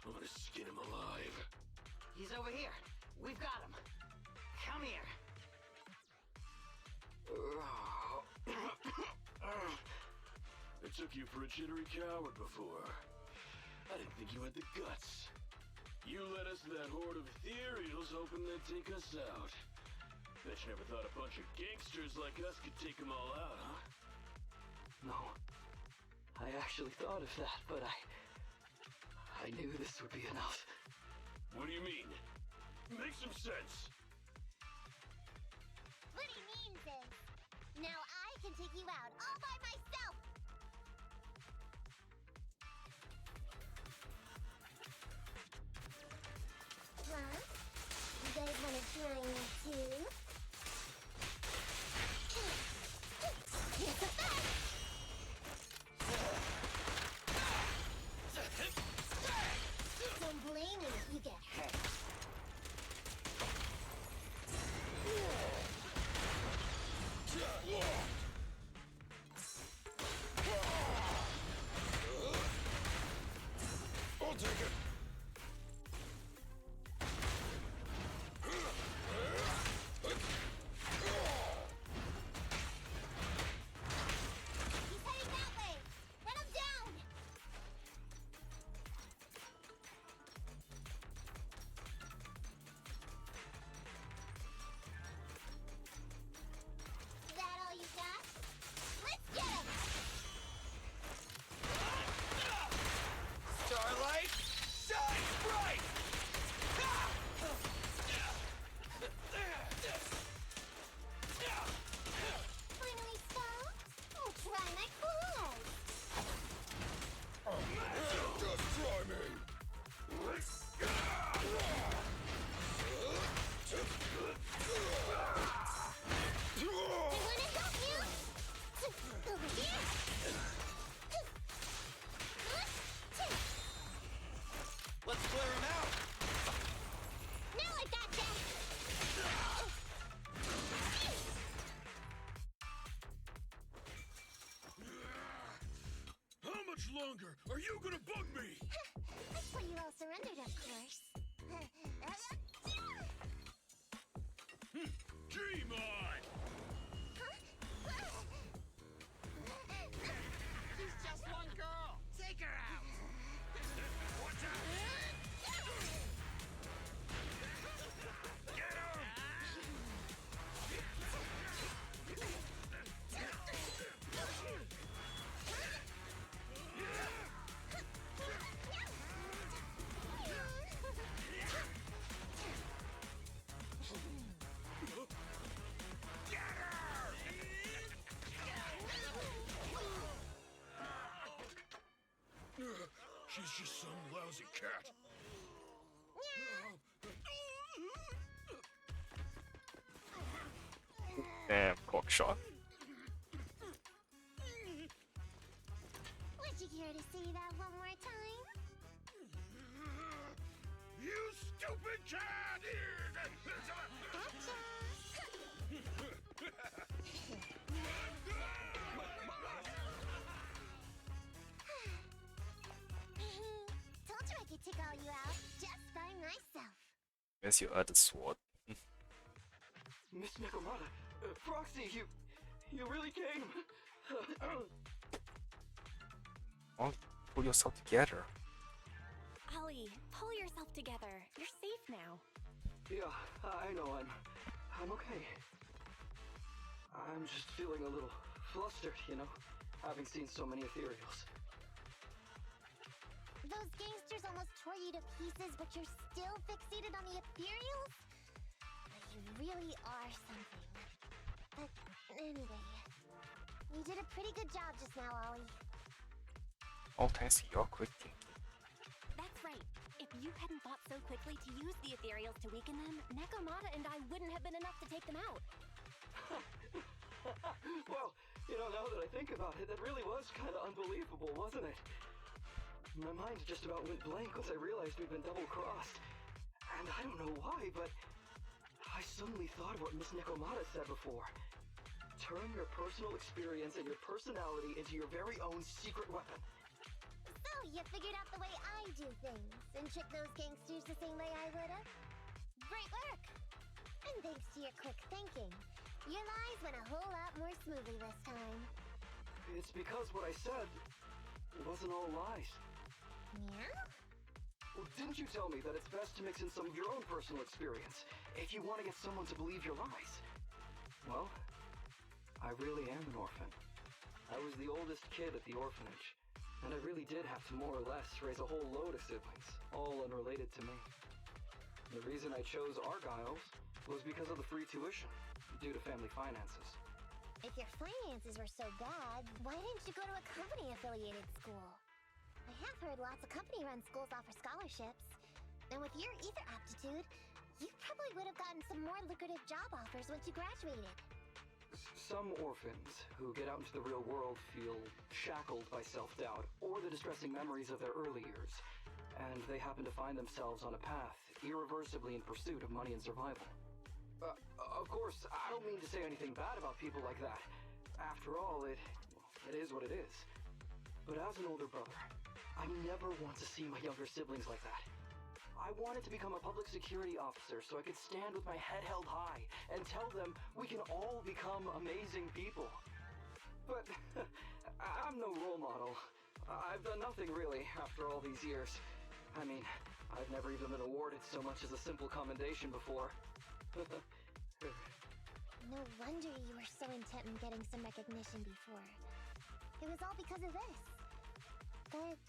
I'm gonna skin him He's over here. We've got him. Come here. I took you for a jittery coward before. I didn't think you had the guts. You led us to that horde of ethereals hoping they'd take us out. Bet you never thought a bunch of gangsters like us could take them all out, huh? No. I actually thought of that, but I knew this would be enough. What do you mean? Make some sense. What he means is, now I can take you out all by myself. Huh? You guys wanna try me too? It's a fact! Don't blame me if you get hurt. I'll take it. He's heading that way! Run him down! That all you got? Let's get him! Starlight, shine bright! Finally stopped? I'll try my claws! Just try me! I wanna help you! Over here! Let's clear him out! Now I got that! How much longer are you gonna bug me? That's why you all surrendered, of course. Dream on! She's just one girl. Take her out. Watch out! Get him! She's just some lousy cat. Damn, cockshot. Would you care to see that one more time? You stupid cat! Told you I could take all you out just by myself. Guess you are the sword. Miss Nekomata, Proxy, you really came. Oh, pull yourself together. Ollie, pull yourself together. You're safe now. Yeah, I know. I'm okay. I'm just feeling a little flustered, having seen so many ethereals. Those gangsters almost tore you to pieces, but you're still fixated on the ethereals? You really are something. But anyway, you did a pretty good job just now, Ollie. All thanks to your quick thinking. That's right. If you hadn't thought so quickly to use the ethereals to weaken them, Nekomata and I wouldn't have been enough to take them out. Well, now that I think about it, that really was kind of unbelievable, wasn't it? My mind just about went blank once I realized we'd been double-crossed. And I don't know why, but I suddenly thought of what Miss Nekomata said before. Turn your personal experience and your personality into your very own secret weapon. So, you figured out the way I do things and tricked those gangsters the same way I would've? Great work! And thanks to your quick thinking, your lies went a whole lot more smoothly this time. It's because what I said wasn't all lies. Yeah? Well, didn't you tell me that it's best to mix in some of your own personal experience if you want to get someone to believe your lies? Well, I really am an orphan. I was the oldest kid at the orphanage, and I really did have to more or less raise a whole load of siblings, all unrelated to me. The reason I chose Argyle's was because of the free tuition, due to family finances. If your finances were so bad, why didn't you go to a company-affiliated school? I have heard lots of company-run schools offer scholarships. And with your ether aptitude, you probably would have gotten some more lucrative job offers once you graduated. Some orphans who get out into the real world feel shackled by self-doubt or the distressing memories of their early years, and they happen to find themselves on a path irreversibly in pursuit of money and survival. Of course, I don't mean to say anything bad about people like that. After all, it is what it is. But as an older brother, I never want to see my younger siblings like that. I wanted to become a public security officer so I could stand with my head held high and tell them we can all become amazing people. But I'm no role model. I've done nothing really after all these years. I mean, I've never even been awarded so much as a simple commendation before. No wonder you were so intent on getting some recognition before. It was all because of this. But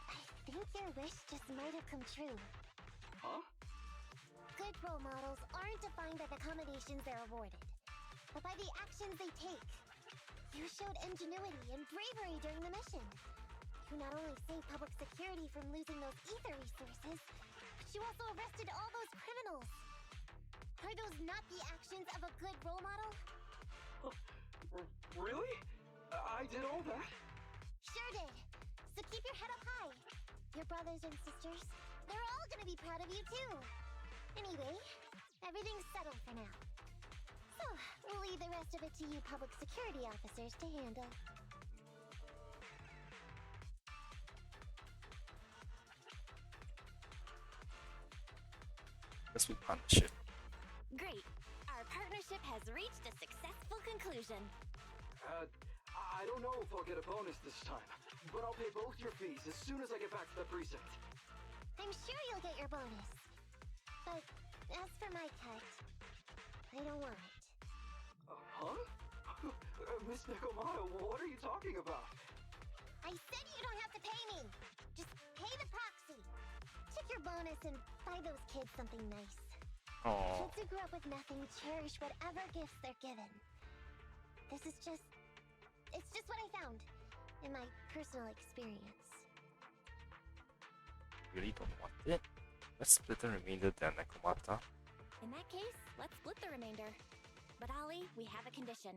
I think your wish just might have come true. Huh? Good role models aren't defined by the accommodations they're awarded, but by the actions they take. You showed ingenuity and bravery during the mission. You not only saved public security from losing those ether resources, but you also arrested all those criminals. Are those not the actions of a good role model? Really? I did all that? Sure did. So keep your head up high. Your brothers and sisters, they're all gonna be proud of you too. Anyway, everything's settled for now. So, we'll leave the rest of it to you public security officers to handle. Guess we punish it. Great. Our partnership has reached a successful conclusion. I don't know if I'll get a bonus this time, but I'll pay both your fees as soon as I get back to the precinct. I'm sure you'll get your bonus. But as for my cut, I don't want it. Huh? Miss Nekomata, what are you talking about? I said you don't have to pay me! Just pay the proxy! Take your bonus and buy those kids something nice. Aww. Kids who grew up with nothing cherish whatever gifts they're given. It's just what I found in my personal experience. Really don't want it? Let's split the remainder then, Nekomata. In that case, let's split the remainder. But Ollie, we have a condition.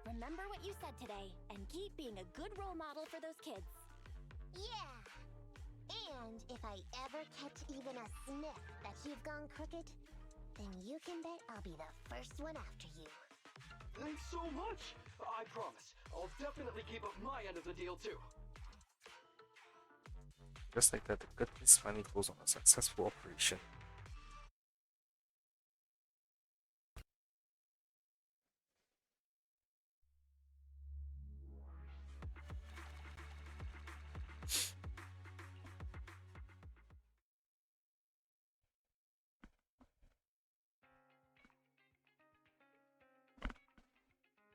Remember what you said today, and keep being a good role model for those kids. Yeah! And if I ever catch even a sniff that you've gone crooked, then you can bet I'll be the first one after you. Thanks so much! I promise, I'll definitely keep up my end of the deal too. Just like that, the good news finally goes on a successful operation.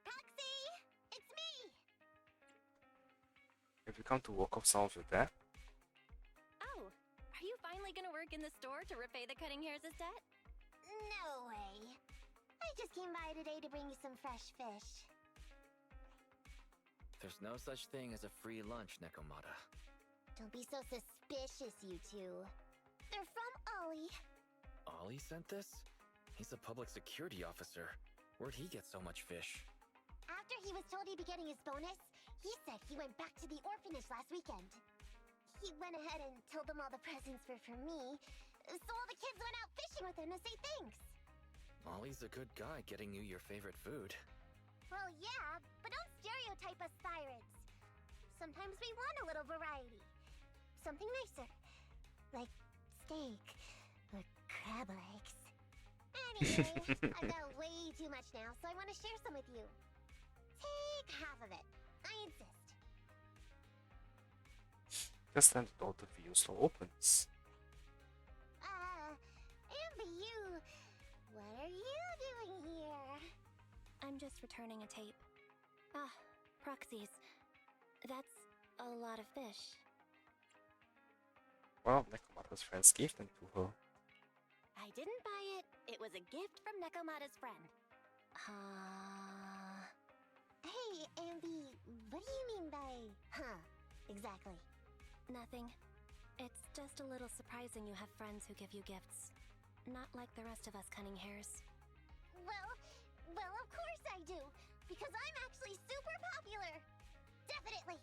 Proxy! It's me! Have you come to walk off some of your debt? Oh, are you finally gonna work in the store to repay the cutting hair's debt? No way. I just came by today to bring you some fresh fish. There's no such thing as a free lunch, Nekomata. Don't be so suspicious, you two. They're from Ollie. Ollie sent this? He's a public security officer. Where'd he get so much fish? After he was told he'd be getting his bonus, he said he went back to the orphanage last weekend. He went ahead and told them all the presents were for me, so all the kids went out fishing with him to say thanks. Ollie's a good guy getting you your favorite food. Well, yeah, but don't stereotype us pirates. Sometimes we want a little variety. something nicer. Like steak or crab legs. Anyway, I've got way too much now, so I want to share some with you. Take half of it. I insist. Just then the door to the video store opens. MVU, what are you doing here? I'm just returning a tape. Ah, proxies. That's a lot of fish. Well, Nekomata's friends gave them to her. I didn't buy it. It was a gift from Nekomata's friend. Hey, Ambi, what do you mean by, huh? Exactly. Nothing. It's just a little surprising you have friends who give you gifts. Not like the rest of us cunning hares. Well, of course I do. Because I'm actually super popular. Definitely.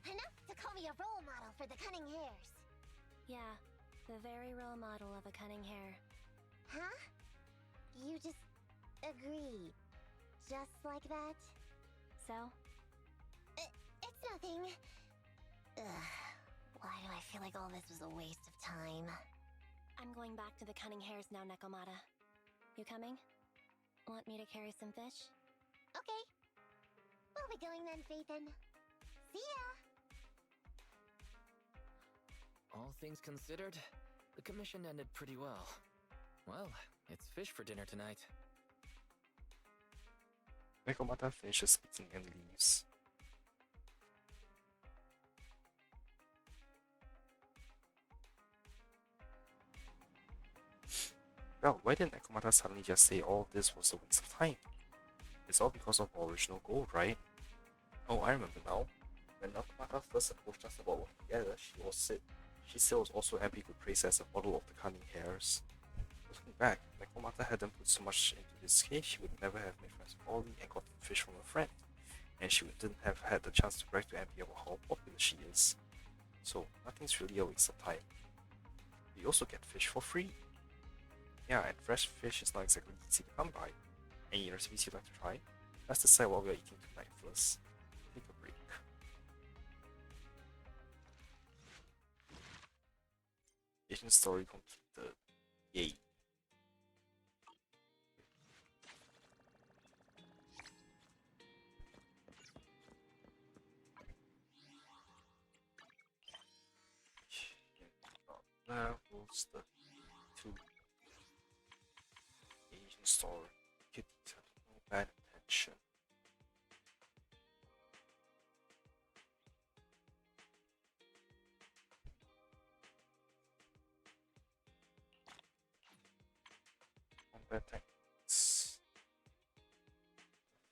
Enough to call me a role model for the cunning hares. Yeah, the very role model of a cunning hare. Huh? You just agree. Just like that? So? It's nothing. Ugh. Why do I feel like all this was a waste of time? I'm going back to the cunning hares now, Nekomata. You coming? Want me to carry some fish? Okay. We'll be going then, Phaethon. See ya! All things considered, the commission ended pretty well. Well, it's fish for dinner tonight. Nekomata finishes eating and leaves. Well, why did Nekomata suddenly just say all this was a waste of time? It's all because of original gold, right? Oh, I remember now. When Nekomata first approached us about working together, she still was also happy to praise us a model of the cunning hares. Looking back, Nekomata hadn't put so much into this case, she would never have made friends with Ollie and gotten fish from a friend, and she wouldn't have had the chance to brag to MP about how popular she is. So, nothing's really a waste of time. We also get fish for free. Yeah, and fresh fish is not exactly easy to come by. Any recipes you'd like to try? Let's decide what we are eating tonight first. Take a break. Mission story completed. Yay. Levels the 2 Asian store. Get no bad attention. Combat techniques.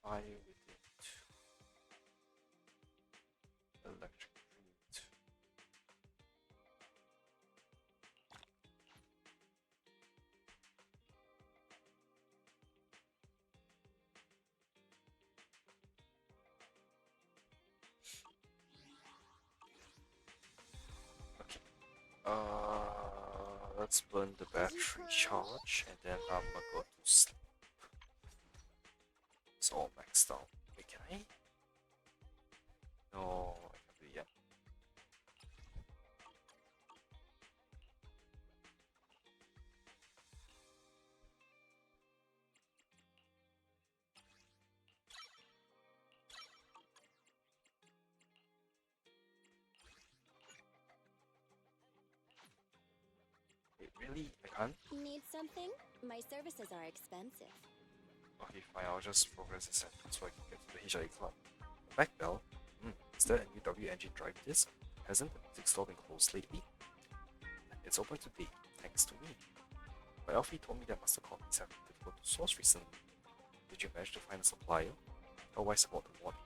Fire with it. Electric root. Let's burn the battery charge and then I'm gonna go to sleep. It's all maxed out. Wait, can I? No, I can't do it yet. Wait, really? I can't? Need something? My services are expensive. Okay, fine, I'll just progress this sentence so I can get to the HIA club. Back bell. Is there a new W engine drive disc? Hasn't the music store been closed lately? It's open today, thanks to me. But Alfie told me that master copies have been difficult to source recently. Did you manage to find a supplier? Otherwise about the warning.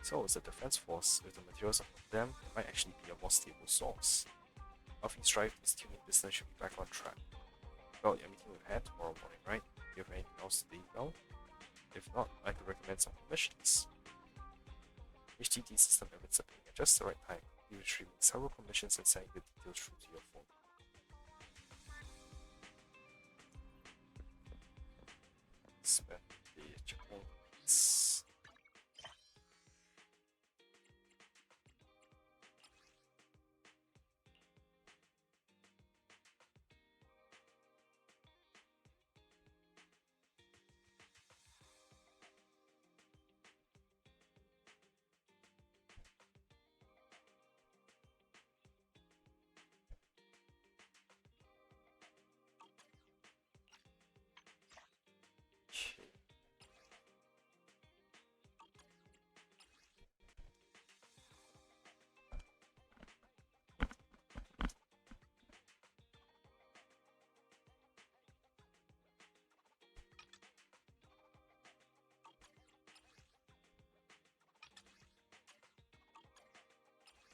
So is the defense force. If the materials are from them, it might actually be a more stable source. Alfie's drive this tuning business should be back on track. Well, you're meeting with Han tomorrow morning, right? Do you have anything else today, Well? If not, I could recommend some commissions. HTT system emits a ping at just the right time. You retrieving several commissions and sending the details through to your phone. Spend the points.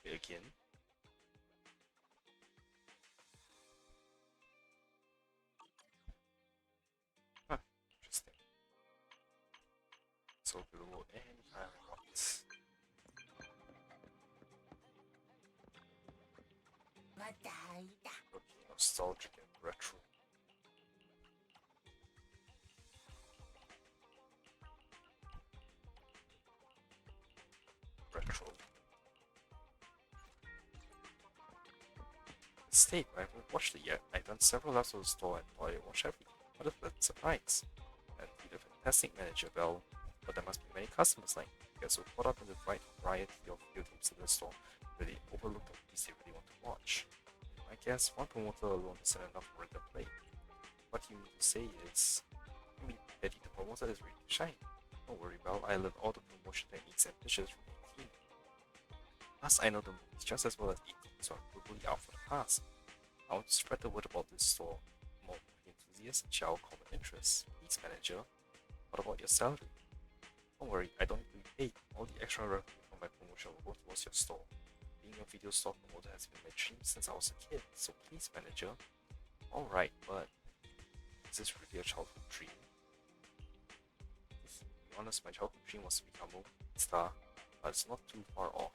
Again. Huh, interesting. So below and iron rods. Okay, nostalgic and retro. Retro. State, I haven't watched it yet. I've done several laps of the store and thought I'd watch everything. What a pleasant surprise. And need a fantastic manager, Bell. But there must be many customers like me. Get so caught up in the wide variety of video games in the store, really overlook the movies they really want to watch. I guess one promoter alone isn't enough for them to play. What you mean to say is, I mean, Eddie the promoter is ready to shine. Don't worry, Bell. I learned all the promotion techniques and pitches from 18. Plus, I know the movies just as well as 18, so I'm totally out for the pass. I want to spread the word about this store among enthusiasts and share our common interests. Please, manager. What about your salary? Don't worry, I don't need to be paid. All the extra revenue from my promotion will go towards your store. Being a video store promoter has been my dream since I was a kid, so please, manager. Alright, but is this really a childhood dream? To be honest, my childhood dream was to become a movie star, but it's not too far off.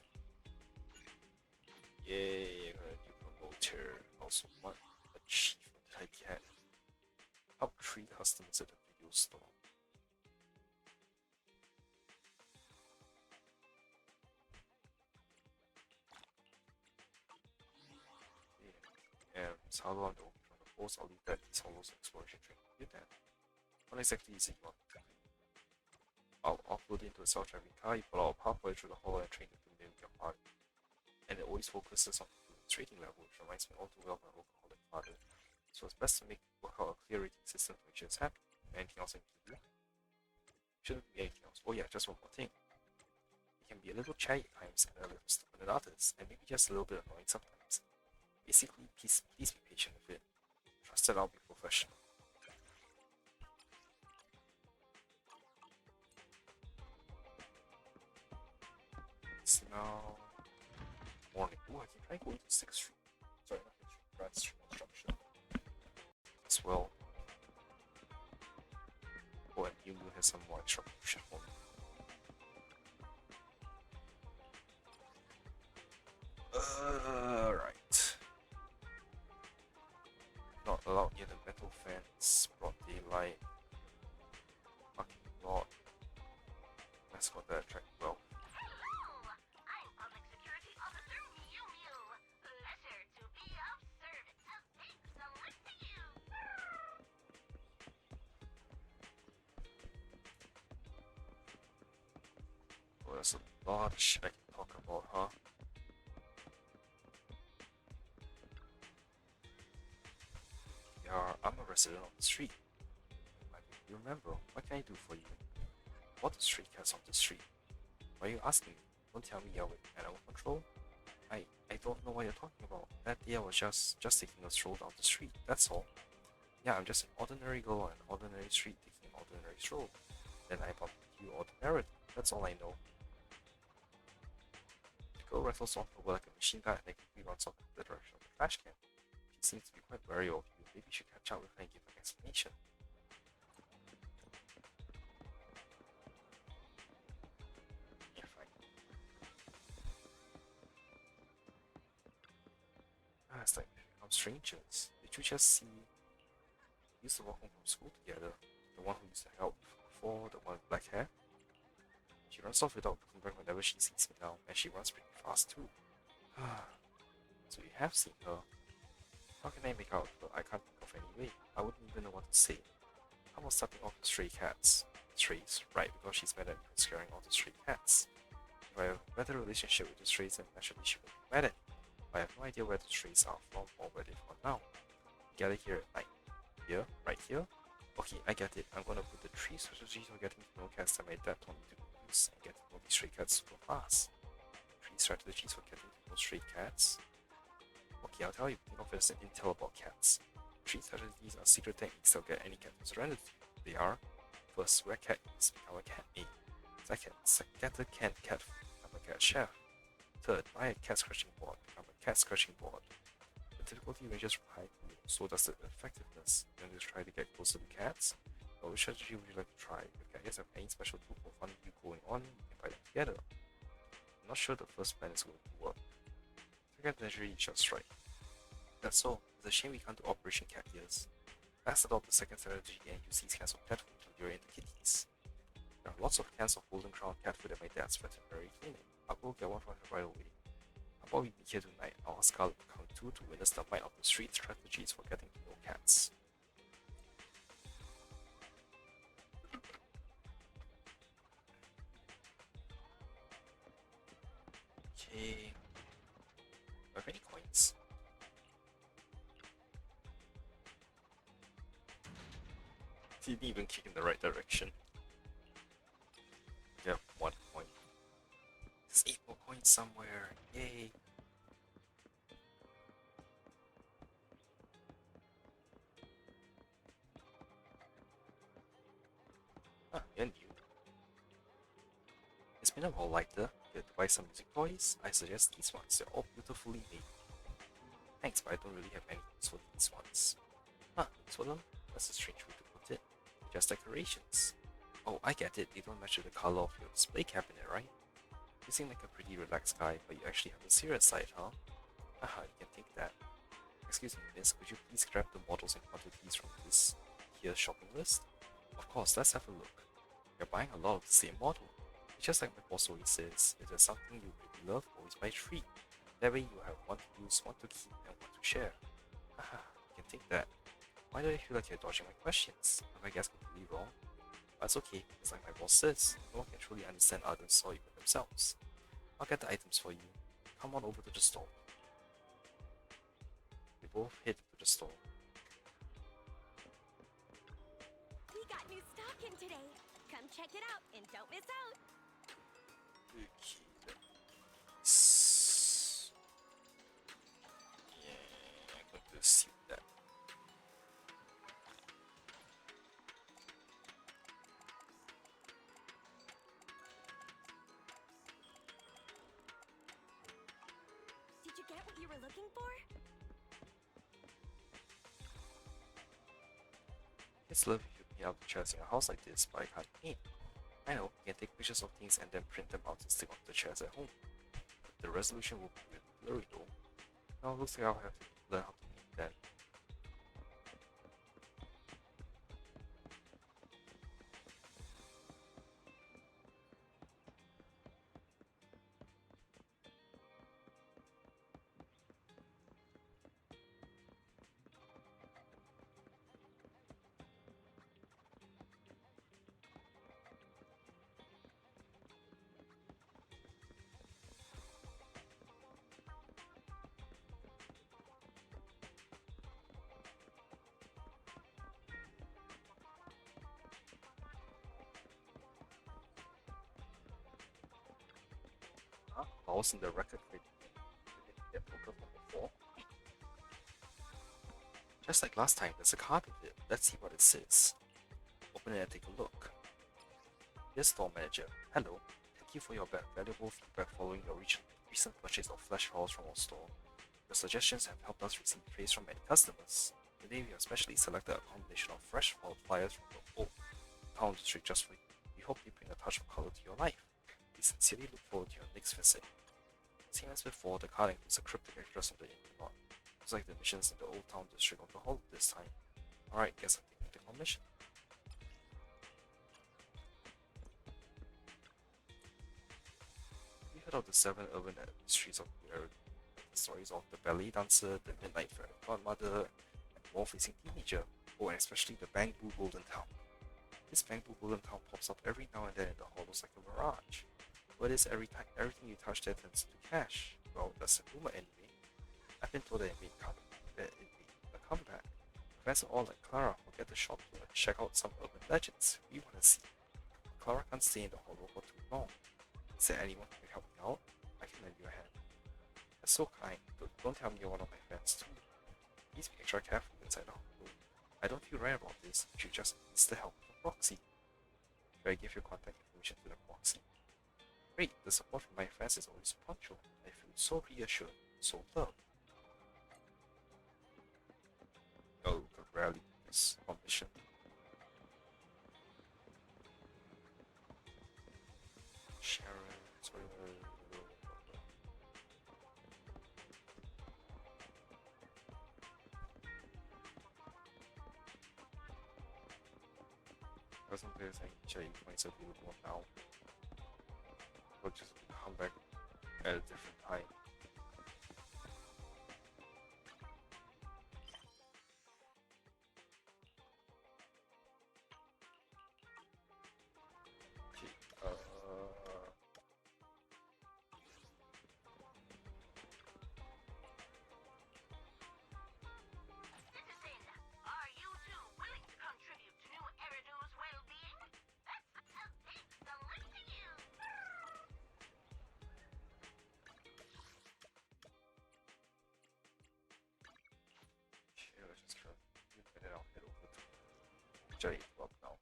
Yay, I got a new promoter. Also, what achievement did I get? Help 3 customers at the video store. Yeah, so how long do I want to post? I'll leave that these hollows exploration train to you then. What exactly is it you want to do? I'll upload it into a self-driving car, you pull out a pathway through the hollow and train it to mimic your heart. And it always focuses on the rating level, which reminds me all too well of my alcoholic father. So it's best to work out a clear rating system to make sure it's happy. Anything else I can do? Shouldn't be anything else. Oh yeah, just one more thing. It can be a little chatty at times and a little stupid at others, and maybe just a little bit annoying sometimes. Basically, please be patient with it. Trust that I'll be professional. It's now morning. Oh, I can try going to 6th Street. Sorry, not 6th Street, Grand Street construction. As well. Oh, and Yu has some more extra potion for me. Right. Not allowed near the metal fence. Broad daylight. Fucking lot. Mascot that attract well. I'm Public Security Officer Mew Mew. Letter to be of service. Thanks a lot to you. Well, there's a lot of shit I can talk about, huh? Yeah, I'm a resident of the street. You remember, what can I do for you? What the street cats on the street? Why are you asking me? Don't tell me you're with animal control. I don't know what you're talking about. That day I was just taking a stroll down the street, that's all. Yeah, I'm just an ordinary girl on an ordinary street taking an ordinary stroll. Then I bumped into you ordinarily, that's all I know. The girl rattles off over like a machine gun and then quickly runs off in the direction of the trash can. She seems to be quite wary of you. Maybe you should catch up with her and give her an explanation. Yeah, fine. It's like we become strangers. Did you just see? We used to walk home from school together. The one who used to help before, the one with black hair. She runs off without looking back whenever she sees me now, and she runs pretty fast too. So you have seen her. How can I make out of her? I can't think of any way. I wouldn't even know what to say. How about starting off with stray cats? Strays, right, because she's mad at me for scaring all the stray cats. If I have a better relationship with the strays, then naturally she would be mad at me. I have no idea where the strays are from or where they've gone now. Gather here at night. Here? Right here? Okay, I get it. I'm gonna put the 3 strategies for getting to know cats that my dad told me to use and get to know these stray cats super fast. 3 strategies for getting to know stray cats? Okay, I'll tell you. Think of it as an intel about cats. 3 strategies are secret techniques that'll get any cat to surrender to you. They are: first, where cat is, become a cat maid. Second, get the canned cat food, become a cat chef. Third, buy a cat scratching board. Become a cat scratching board. The difficulty ranges from high to low, so does the effectiveness. You want to try to get closer to cats? Or which strategy would you like to try? If you guys have any special tool for fun you going on, you can buy them together. I'm not sure the first plan is going to work. Second, naturally just right. That's all. It's a shame we can't do Operation Cat Ears. Let's adopt the second strategy and use these cans of cat food to lure in the kitties. There are lots of cans of Golden Crown cat food at my dad's veterinary clinic. I'll go get one from him right away. How about we meet here tonight? I'll ask Scarlet to come too to witness the might of the street strategies for getting to know cats. Okay. Do I have any coins? Didn't even kick in the right direction. Get 1 coin. There's 8 more coins somewhere. Yay! Ah, you're new. It's been a while lighter. Here to buy some music toys? I suggest these ones. They're all beautifully made. Thanks, but I don't really have any use for these ones. Huh, use for them? That's a strange way to put it. Just decorations. Oh, I get it. They don't match with the color of your display cabinet, right? You seem like a pretty relaxed guy, but you actually have a serious side, huh? Haha, you can think that. Excuse me, miss, could you please grab the models and quantities from this here shopping list? Of course, let's have a look. You're buying a lot of the same model. It's just like my boss always says, if there's something you really love, always buy 3. That way you have one to use, one to keep, and one to share. Haha, you can think that. Why do I feel like you're dodging my questions? Have I guessed completely wrong? But it's okay, it's like my boss says, no one can truly understand others or even themselves. I'll get the items for you. Come on over to the store. We both head to the store. We got new stock in today. Come check it out and don't miss out. Okay, yeah, I'm going to assume that. Did you get what you were looking for? It's lovely if you can help chairs in a house like this, but I can't paint. I know, you can take pictures of things and then print them out and stick on the chairs at home. The resolution will be really blurry though. Now it looks like I'll have to learn how to paint then. I was in the record crate. Get poker from before. Just like last time, there's a card with it. Let's see what it says. Open it and take a look. Dear store manager, hello. Thank you for your valuable feedback following your recent purchase of flash files from our store. Your suggestions have helped us receive praise from many customers. Today we have specially selected a combination of fresh flyers from the old town district just for you. We hope you bring a touch of color to your life. We sincerely look forward to your next visit. Same as before, the card includes a cryptic address of the Nekomata, just like the missions in the old town district of the hall this time. Alright, guess I'm taking the commission. We heard of the 7 urban mysteries of the area. The stories of the ballet dancer, the midnight fairy godmother, and the wall-facing teenager. Oh, and especially the Bamboo Golden Town. This Bamboo Golden Town pops up every now and then in the hollows like a mirage. What is everything you touch there turns to cash? Well, that's a rumor anyway. I've been told that it made a comeback. Professor Orr and Clara will get the shop tour and check out some urban legends we want to see. Clara can't stay in the hollow for too long. Is there anyone who can help me out? I can lend you a hand. That's so kind. Don't tell me you're one of my friends too. Please be extra careful inside the hollow. I don't feel right about this. You should just enlist the help of a proxy. Should I give your contact information to the proxy? Great, the support from my fans is always punctual. I feel so reassured, so loved. Oh, the rally is commission. Sharon, sorry. Wasn't there any J points available now? We'll just come back at a different time. Okay, Citizen, are you two willing to contribute to New Eridu's well-being? That's the link to you. okay, let's just try and then I'll head over to J Club now.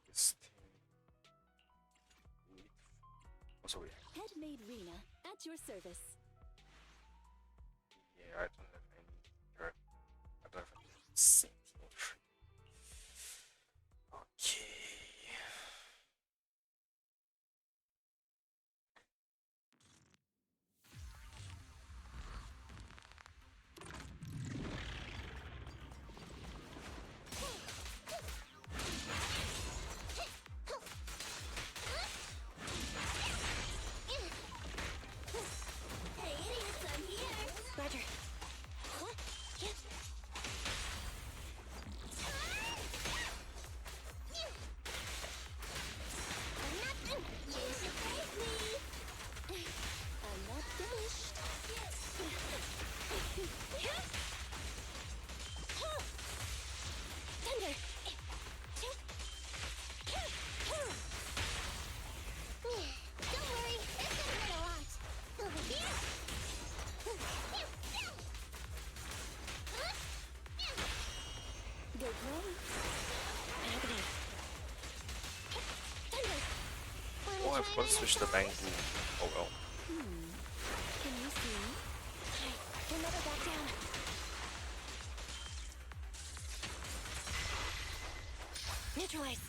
This thing. Wait. Oh, sorry. Headmaid Rena, at your service. Yeah, I don't have any. I don't have any sentinel tree. Okay. Hey, idiots, I'm here! Roger. What? Yeah. Nothing! You should thank me! I'm not finished. Thunder! Don't worry, it's gonna hurt a lot. Over here! Go play. Happening. Thunder! Oh, I forgot to switch the bang boom. Oh well. Can you see? We'll never back down. Neutralize.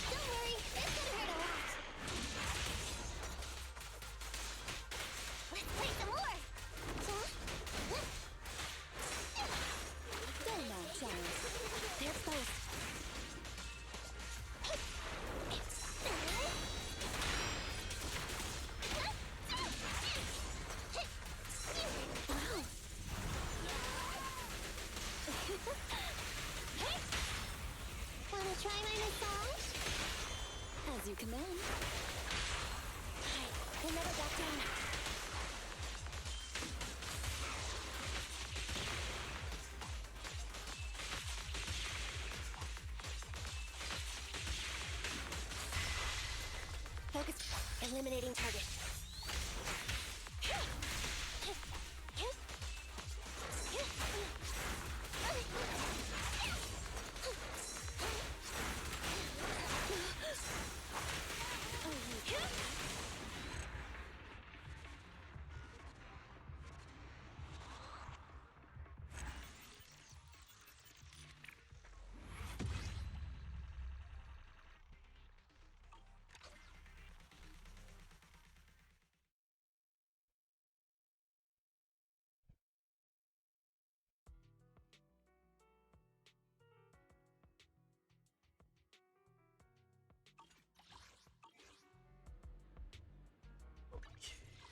Don't worry, it's gonna hurt a lot. Let's play some more! Go now, child. They're exposed. Wow. Wanna try my massage? As you command. We'll never back down. Focus. Eliminating target.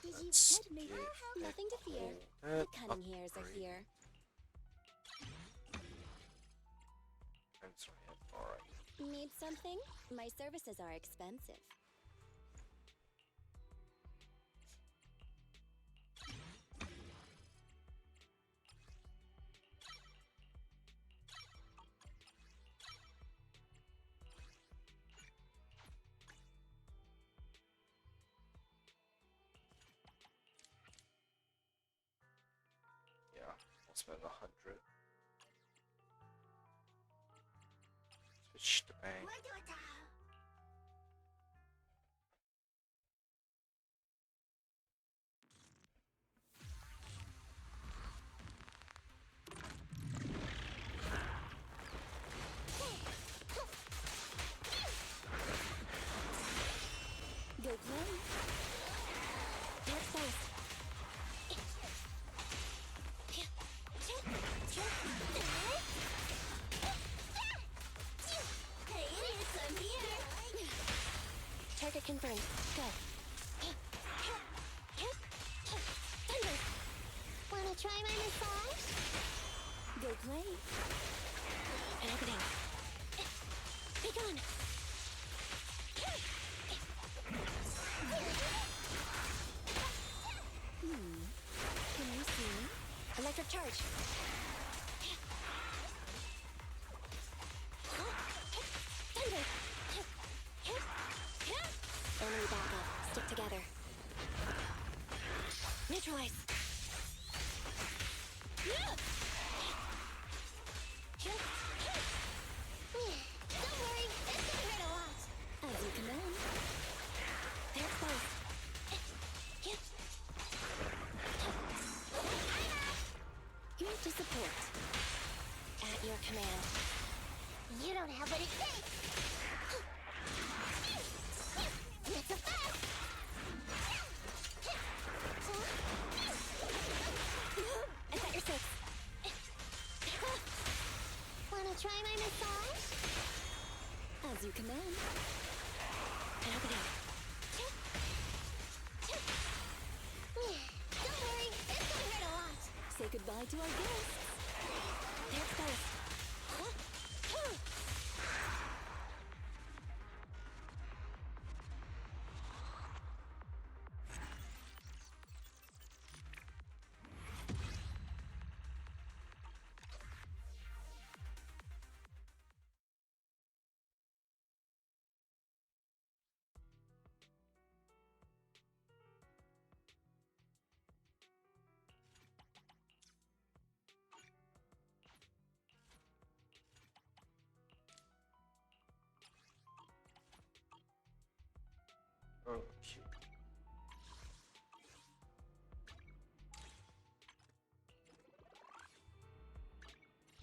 Did you Let's headmaid? give Nothing to fear. that The cunning hairs are upgrade. here. That's right. Alright. Need something? My services are expensive. spend 100. Switch the bank. Go play. You're exposed. Hey, idiots, I'm here! Target confirmed. Go. Thunder! Wanna try my massage? Go play. An opening. Be gone! Can you see me? Electric charge. Thunder! Enemy backup. Stick together. Neutralize. Don't worry, this will hurt a lot. As you command. They're exposed. Here to support. At your command. You don't have what it takes. Not so fast. I got your six. Wanna try my massage? As you command. An opening. Don't worry, this will hurt a lot. Say goodbye to our guests. They're exposed. Okay.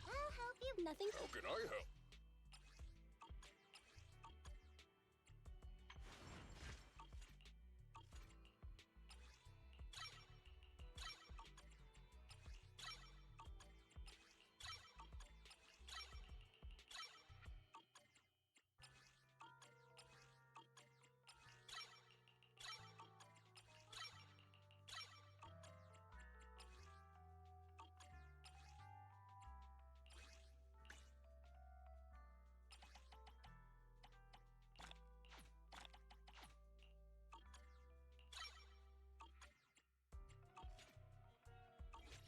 I'll help you. Nothing. How can I help?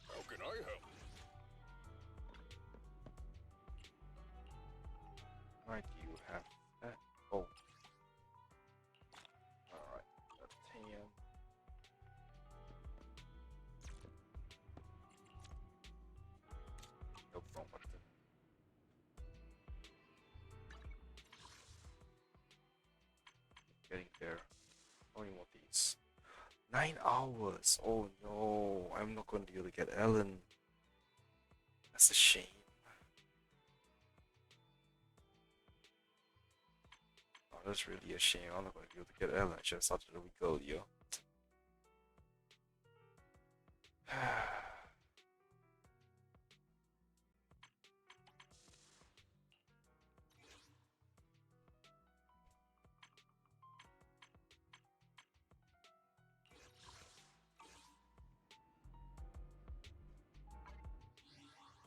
How can I help? Why do you have that? Oh. Alright, a 10. No phone button. Getting there. Only want these. 9 hours. Oh no, I'm not going to be able to get Ellen. That's a shame. Oh, that's really a shame. I'm not going to be able to get Ellen. I should have started a week earlier.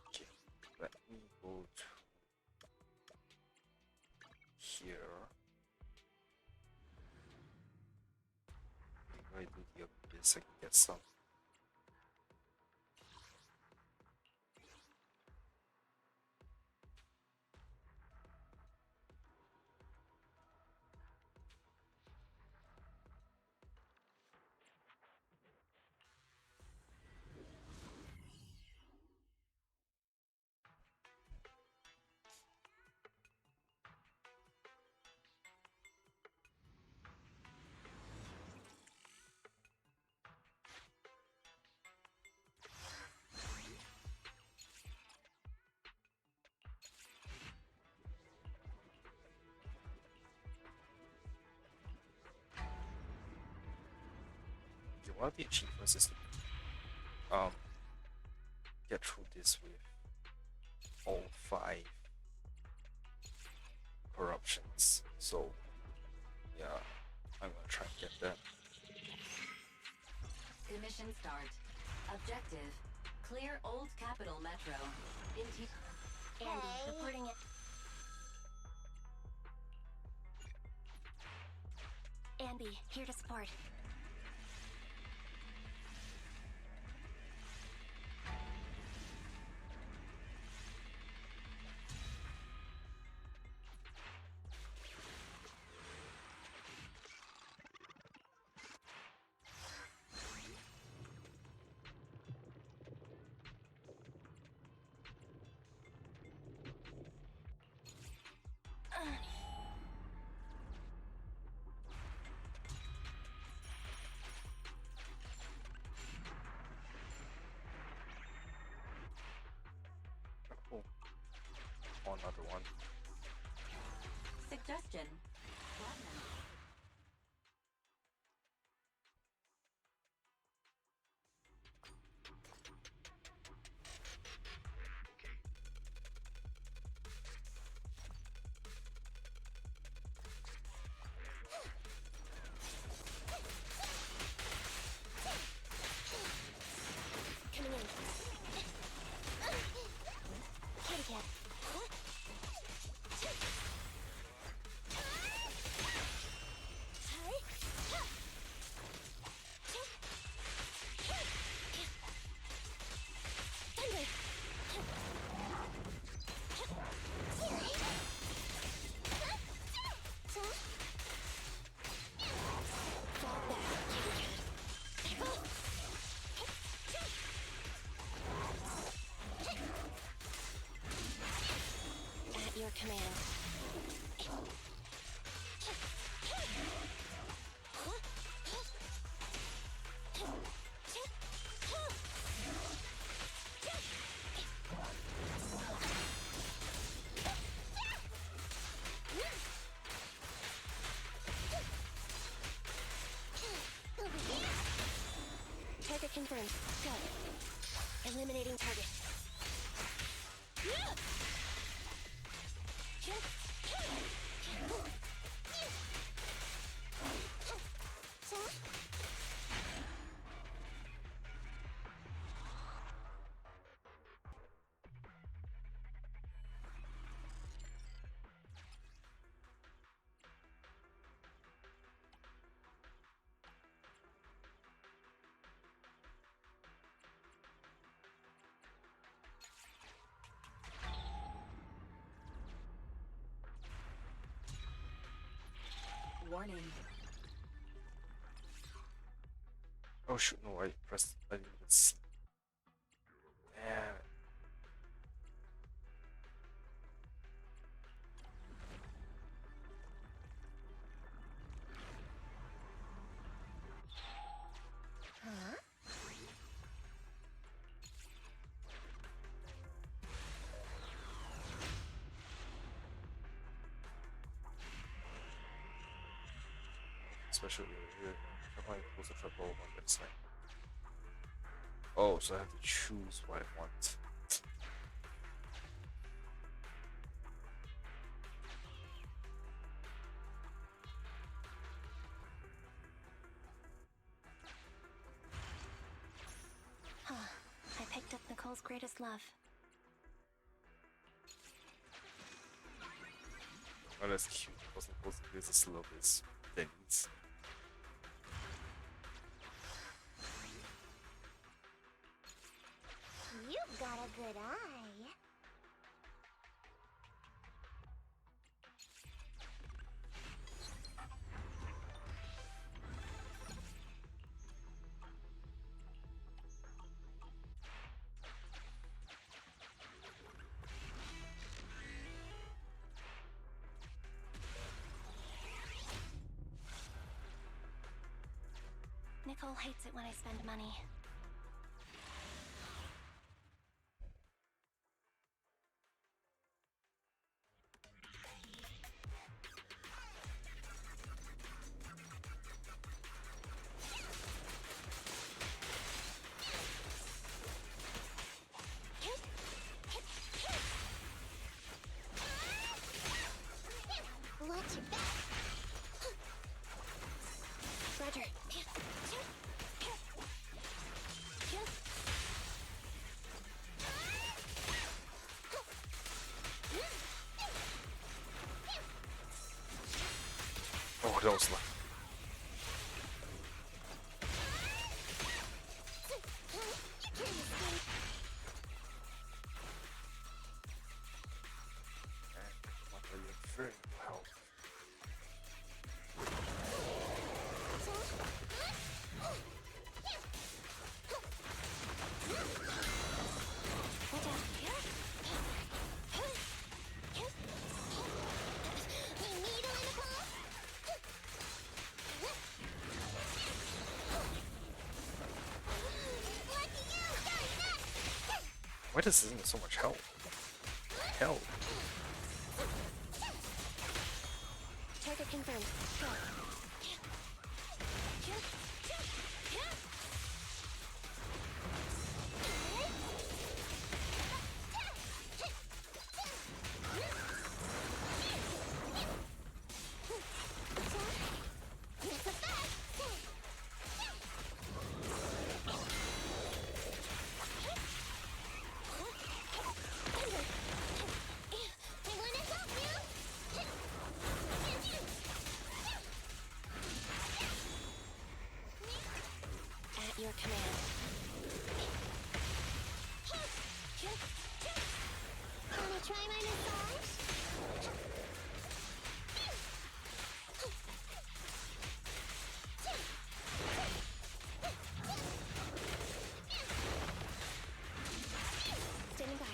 Okay, let me go to here. If I do the updates, I can get some. one of the achievements is to get through this with all 5 corruptions. So yeah, I'm gonna try and get that. Commission start. Objective: clear Old Capital Metro. Andy, reporting it. Andy, here to support. Oh, another one. Suggestion. Coming in. Kitty cat. At your command. Target confirmed. Go. Eliminating target. Warning. Oh shoot, no, I pressed, I didn't even see. Damn it. Huh? Especially here, if I close the triple on that side. Oh, so I have to choose what I want. Huh. I picked up Nicole's greatest love. Oh, that's cute. I wasn't supposed to use this little bit. Things. You've got a good eye. Nicole hates it when I spend money. close line. Very well. Why does this need so much help? Hell. Target confirmed. Go. At your command. Wanna try my massage? Standing by.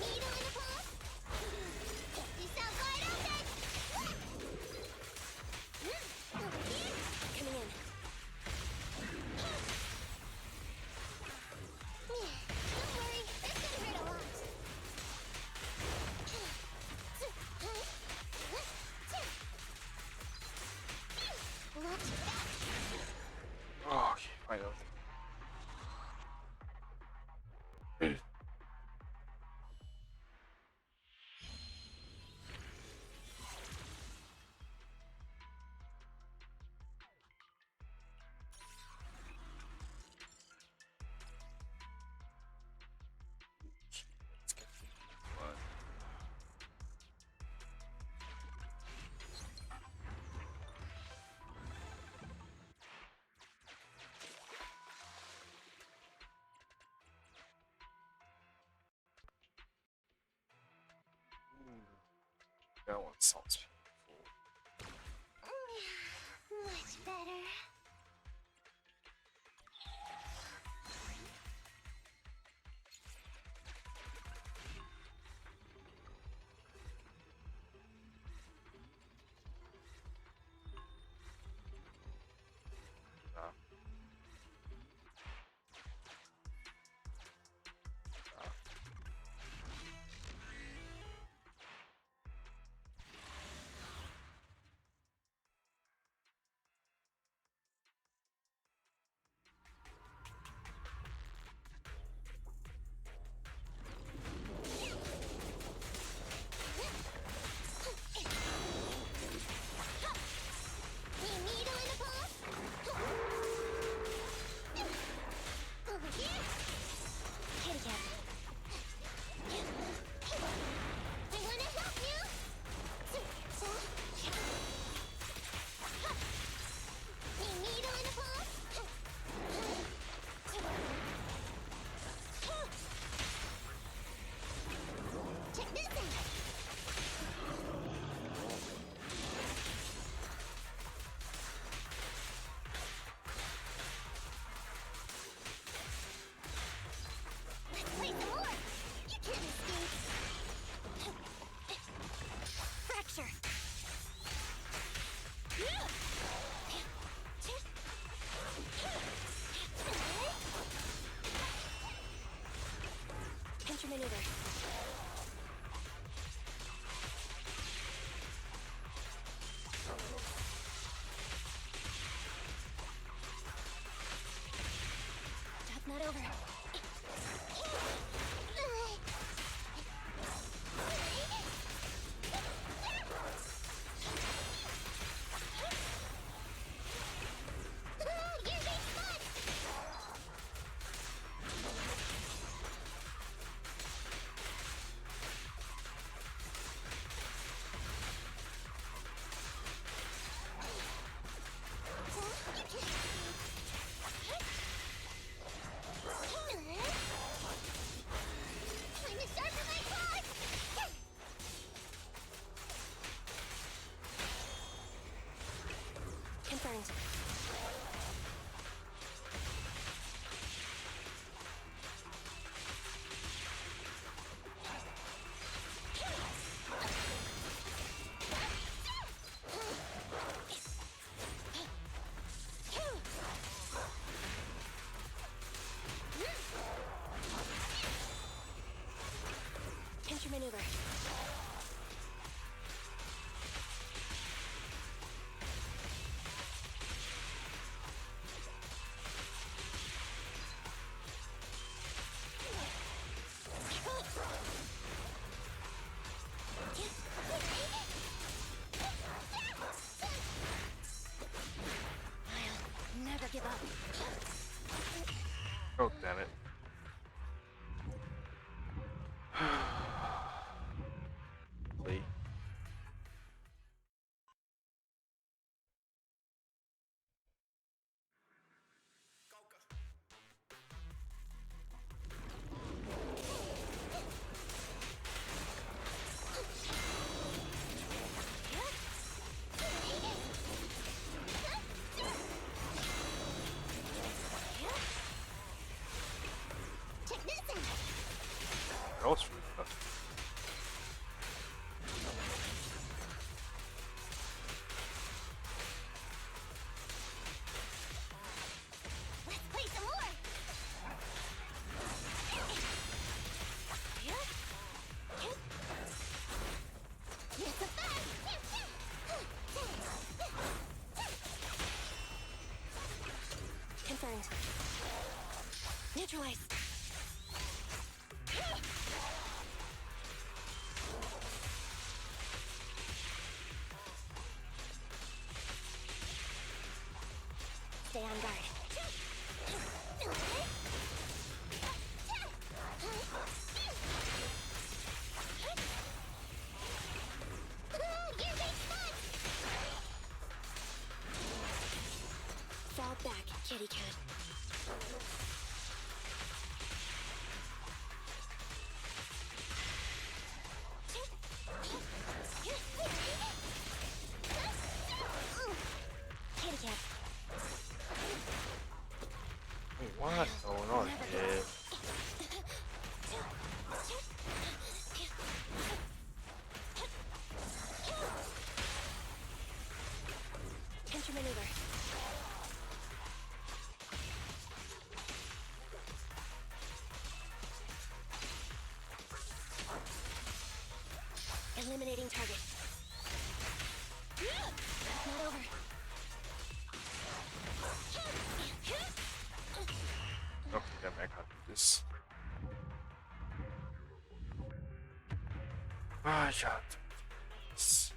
Needle in the pulse? Yourself wide open! Coming in. Don't worry, that's gonna hurt a lot. Watch that! Oh, okay, finally. Let's get one. That one sounds beautiful. Much better. Needle in the pulse? Over here? Kitty cat. I wanna help you! Needle in the pulse? Check this out! Let's play some more! You can't escape! Fracture. Counter maneuver. Stop, not over. You're big fun! Oh, damn it. Play. That was really tough. Let's play some more. It's a fun. Confirmed. Neutralize. Stay on guard. Fall back, kitty cat. Kitty cat. Wait, what's going on here? Counter maneuver. Eliminating target. Not over. Oh, damn, I can't do this. Ah, shot. Yes.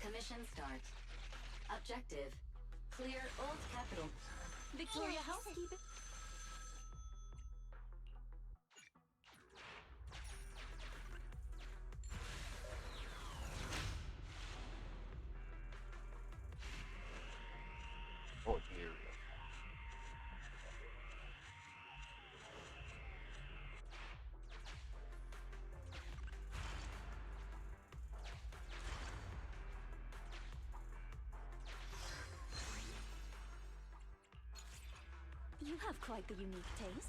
Commission start. Objective. Clear Old Capital. Victoria Housekeeping. Oh dear. You have quite the unique taste.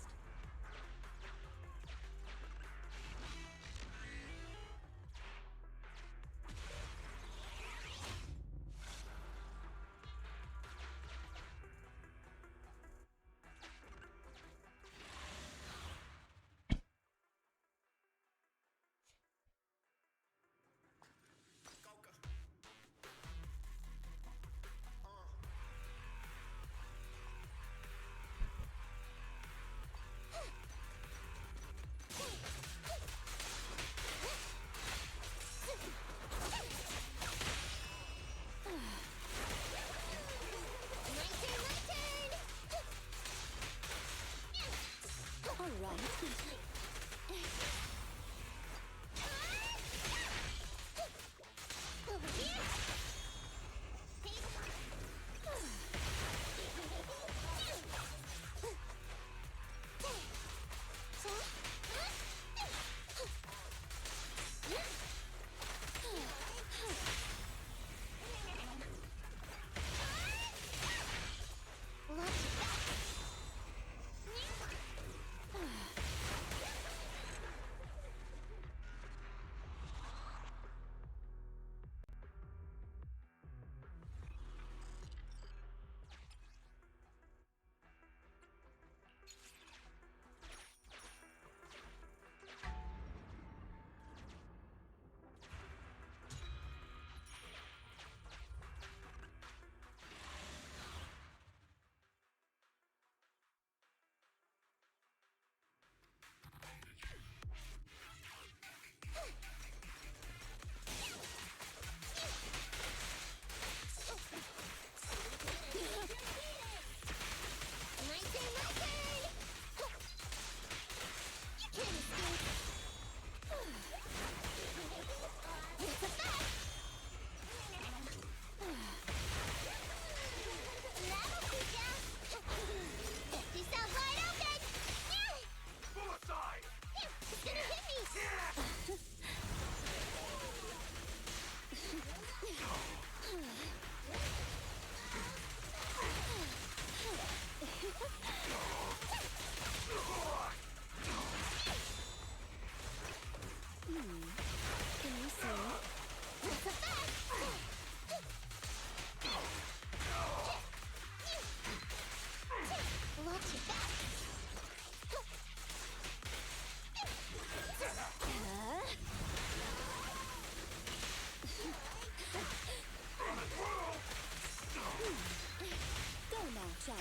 child.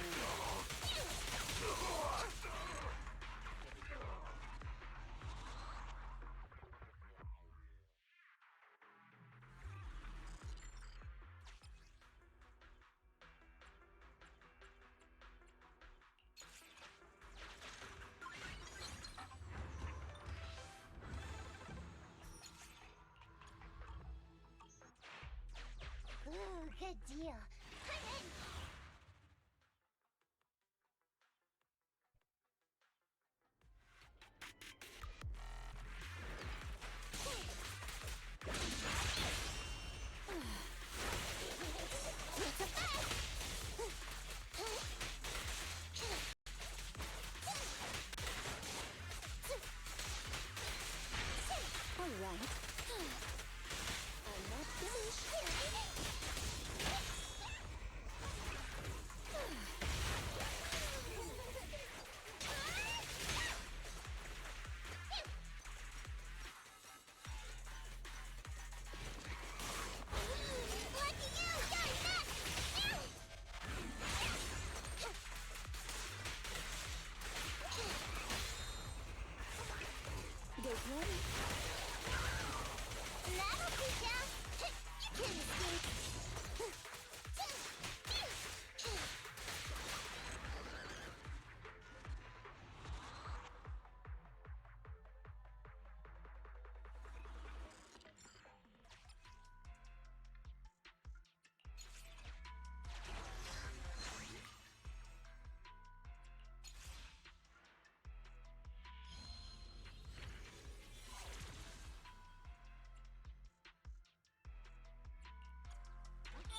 Ooh, good deal. I'm in. All right. I'm not finished. There's one. That'll teach ya. You can't escape.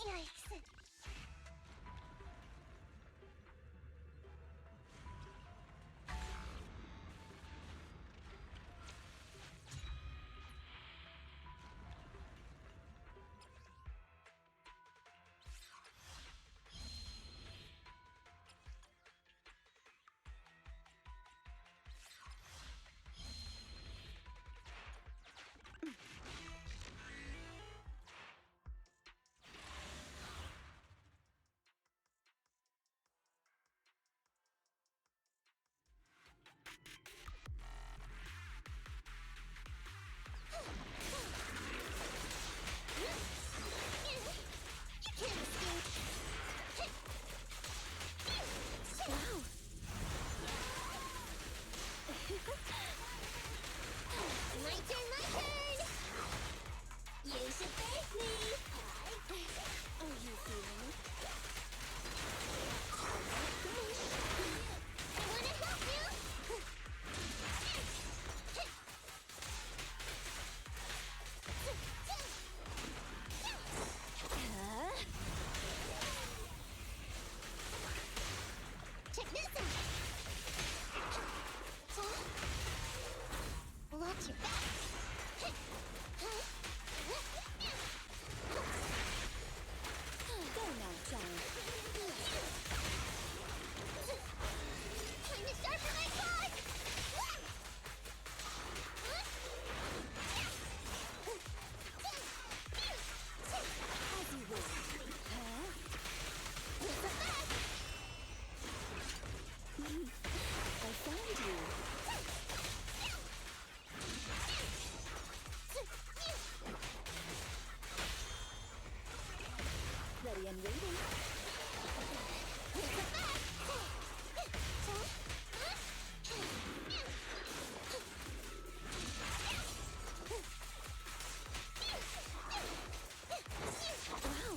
Yikes. Wow. My turn! You should thank me! Are you feeling it? I wanna help you! Check this out! Watch your back! Go now, child. Time to sharpen my claws! As you will. Huh? I found you. Ready and waiting. Wow.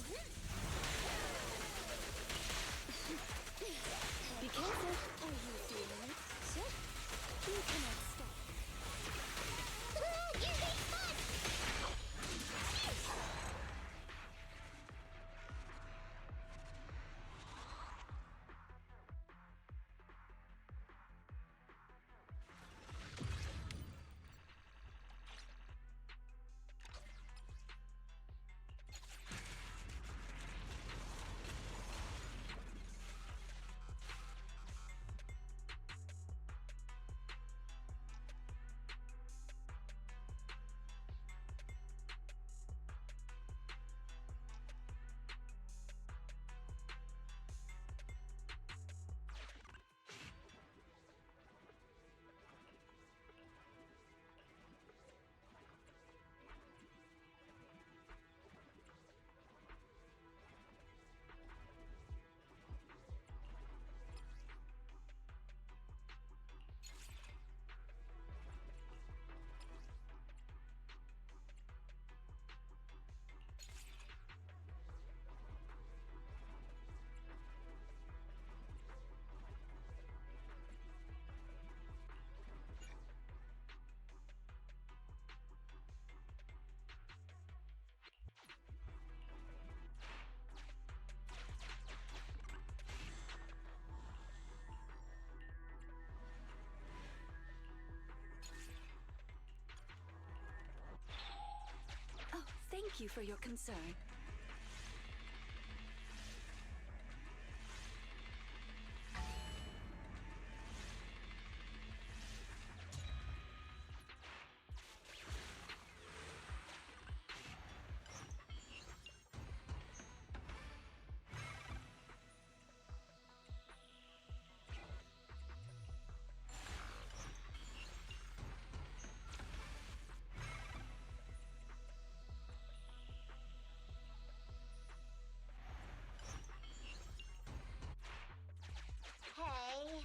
Be careful. Are you feeling it? Sure. You cannot stop. You're being fun! Thank you for your concern. Hey.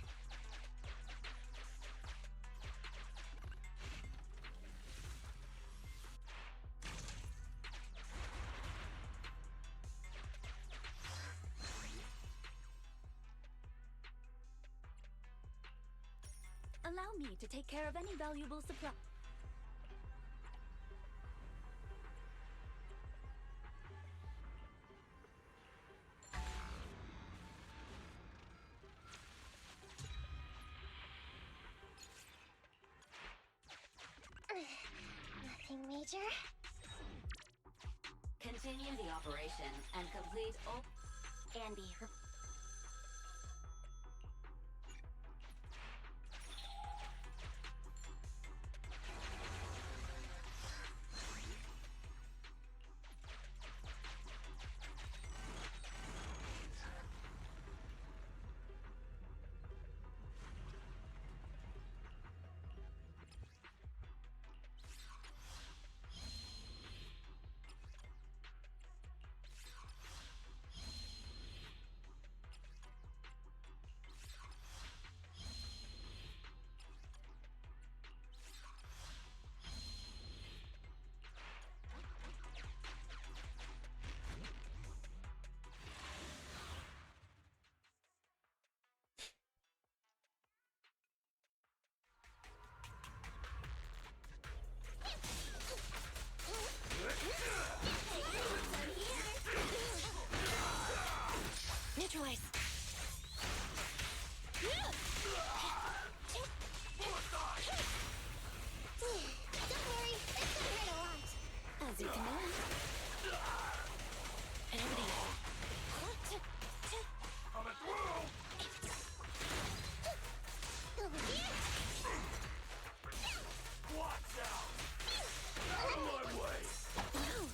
Allow me to take care of any valuable supply. Nothing major. Continue the operation and complete all. Andy, neutralize. Don't worry, it's gonna hurt a lot. As you command. Everything. Coming through! Over here. Watch out! Out of my way! Wow.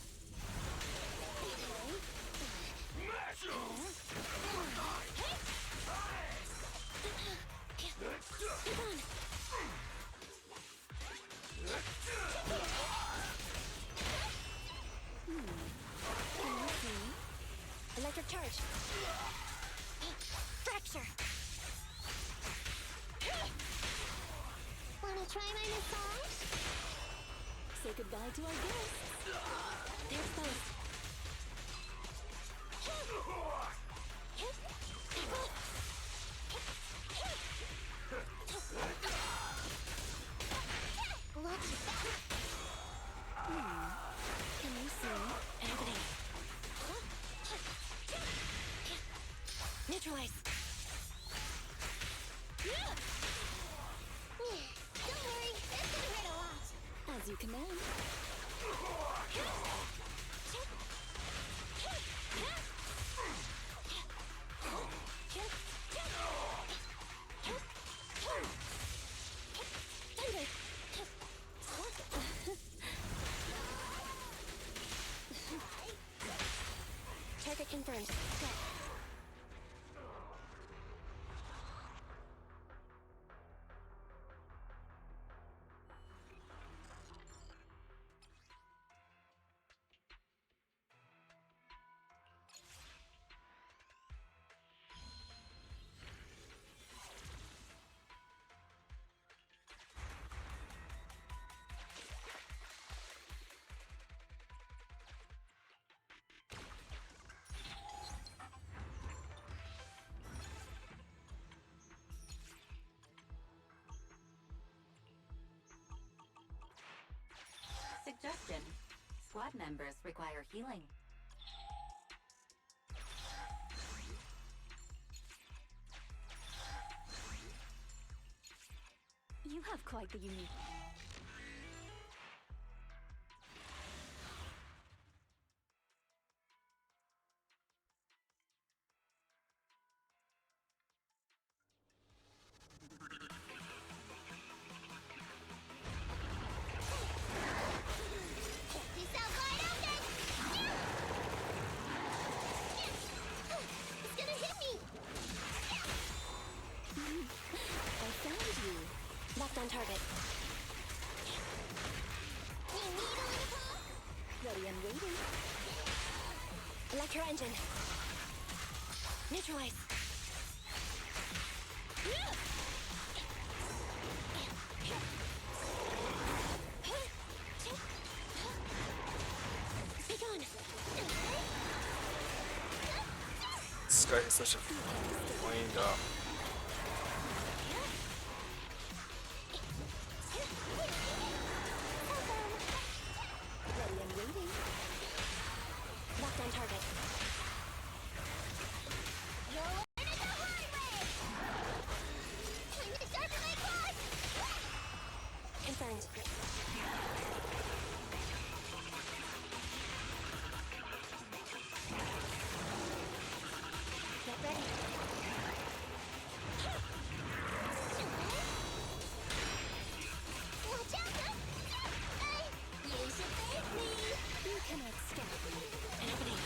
Mash 'em! Come on. Electric charge. Fracture. Wanna try my massage? Say goodbye to our guests. They're exposed. Watch your back. Can you see everything? Neutralize. Don't worry, it's gonna hurt a lot. As you command. Target confirmed. Go. Suggestion. Squad members require healing. You have quite the unique. on target. Ready and waiting. Electro engine. Neutralize. Be gone. This guy is such a wind up. Ready and waiting. Locked on target. Confirmed. Get ready. Watch out! You should thank me! You cannot stop me. Happening.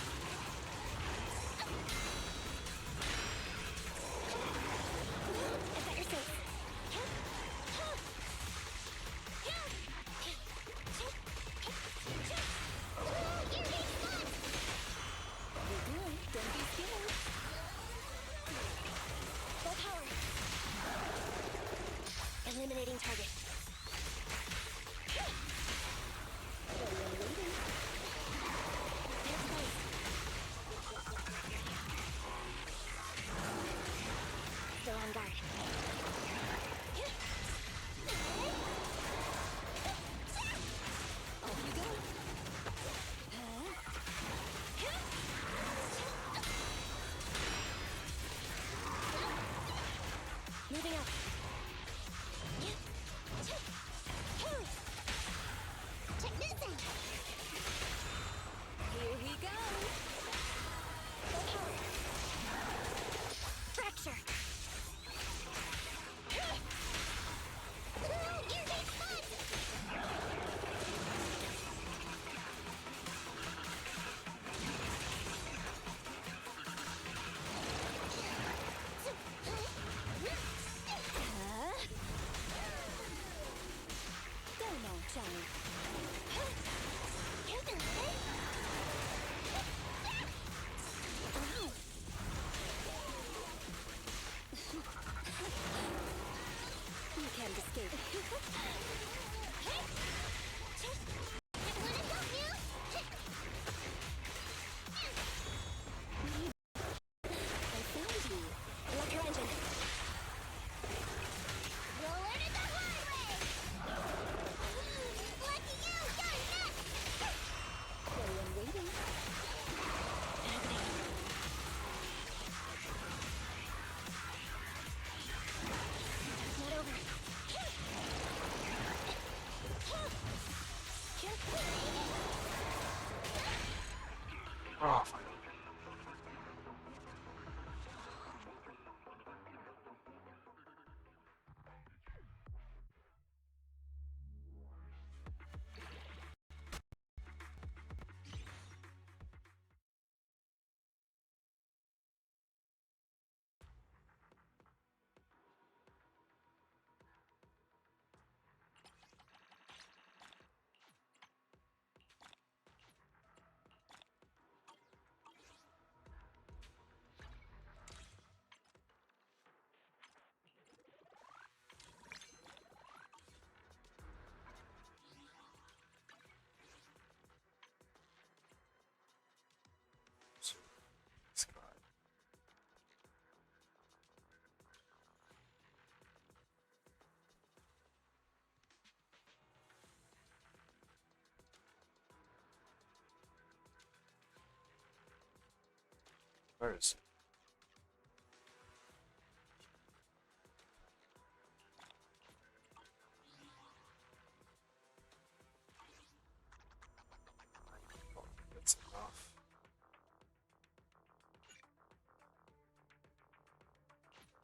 I've got your six. You're good. Don't be scared. Full power. Eliminating target. Ready and waiting. Next place. Still on guard. Off you go. Moving up. Check this out. Here we go. Full power. Fracture. You're big fun. Go now, Johnny. You can't escape. I found you. Electro engine. We'll learn it the hard way. Lucky you, you're next. Ready and waiting. Happening. Not over. Oh, fine. So, this guy. Where is he? Oh, that's enough.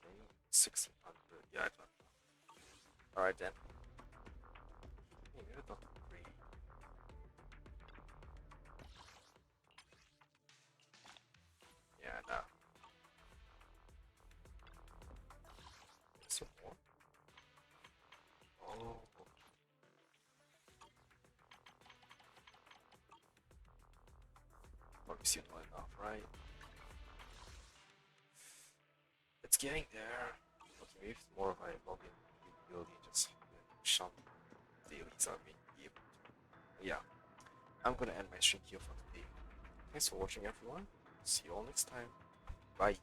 Okay, 1600. Yeah, I don't know. Alright then. Hey, you're not free. Yeah, no. Some more. Oh. still not enough, right? It's getting there. Okay, maybe tomorrow if I log in really just some dailies on me. Yep. Yeah, I'm gonna end my stream here for today. Thanks for watching, everyone. See you all next time. Bye.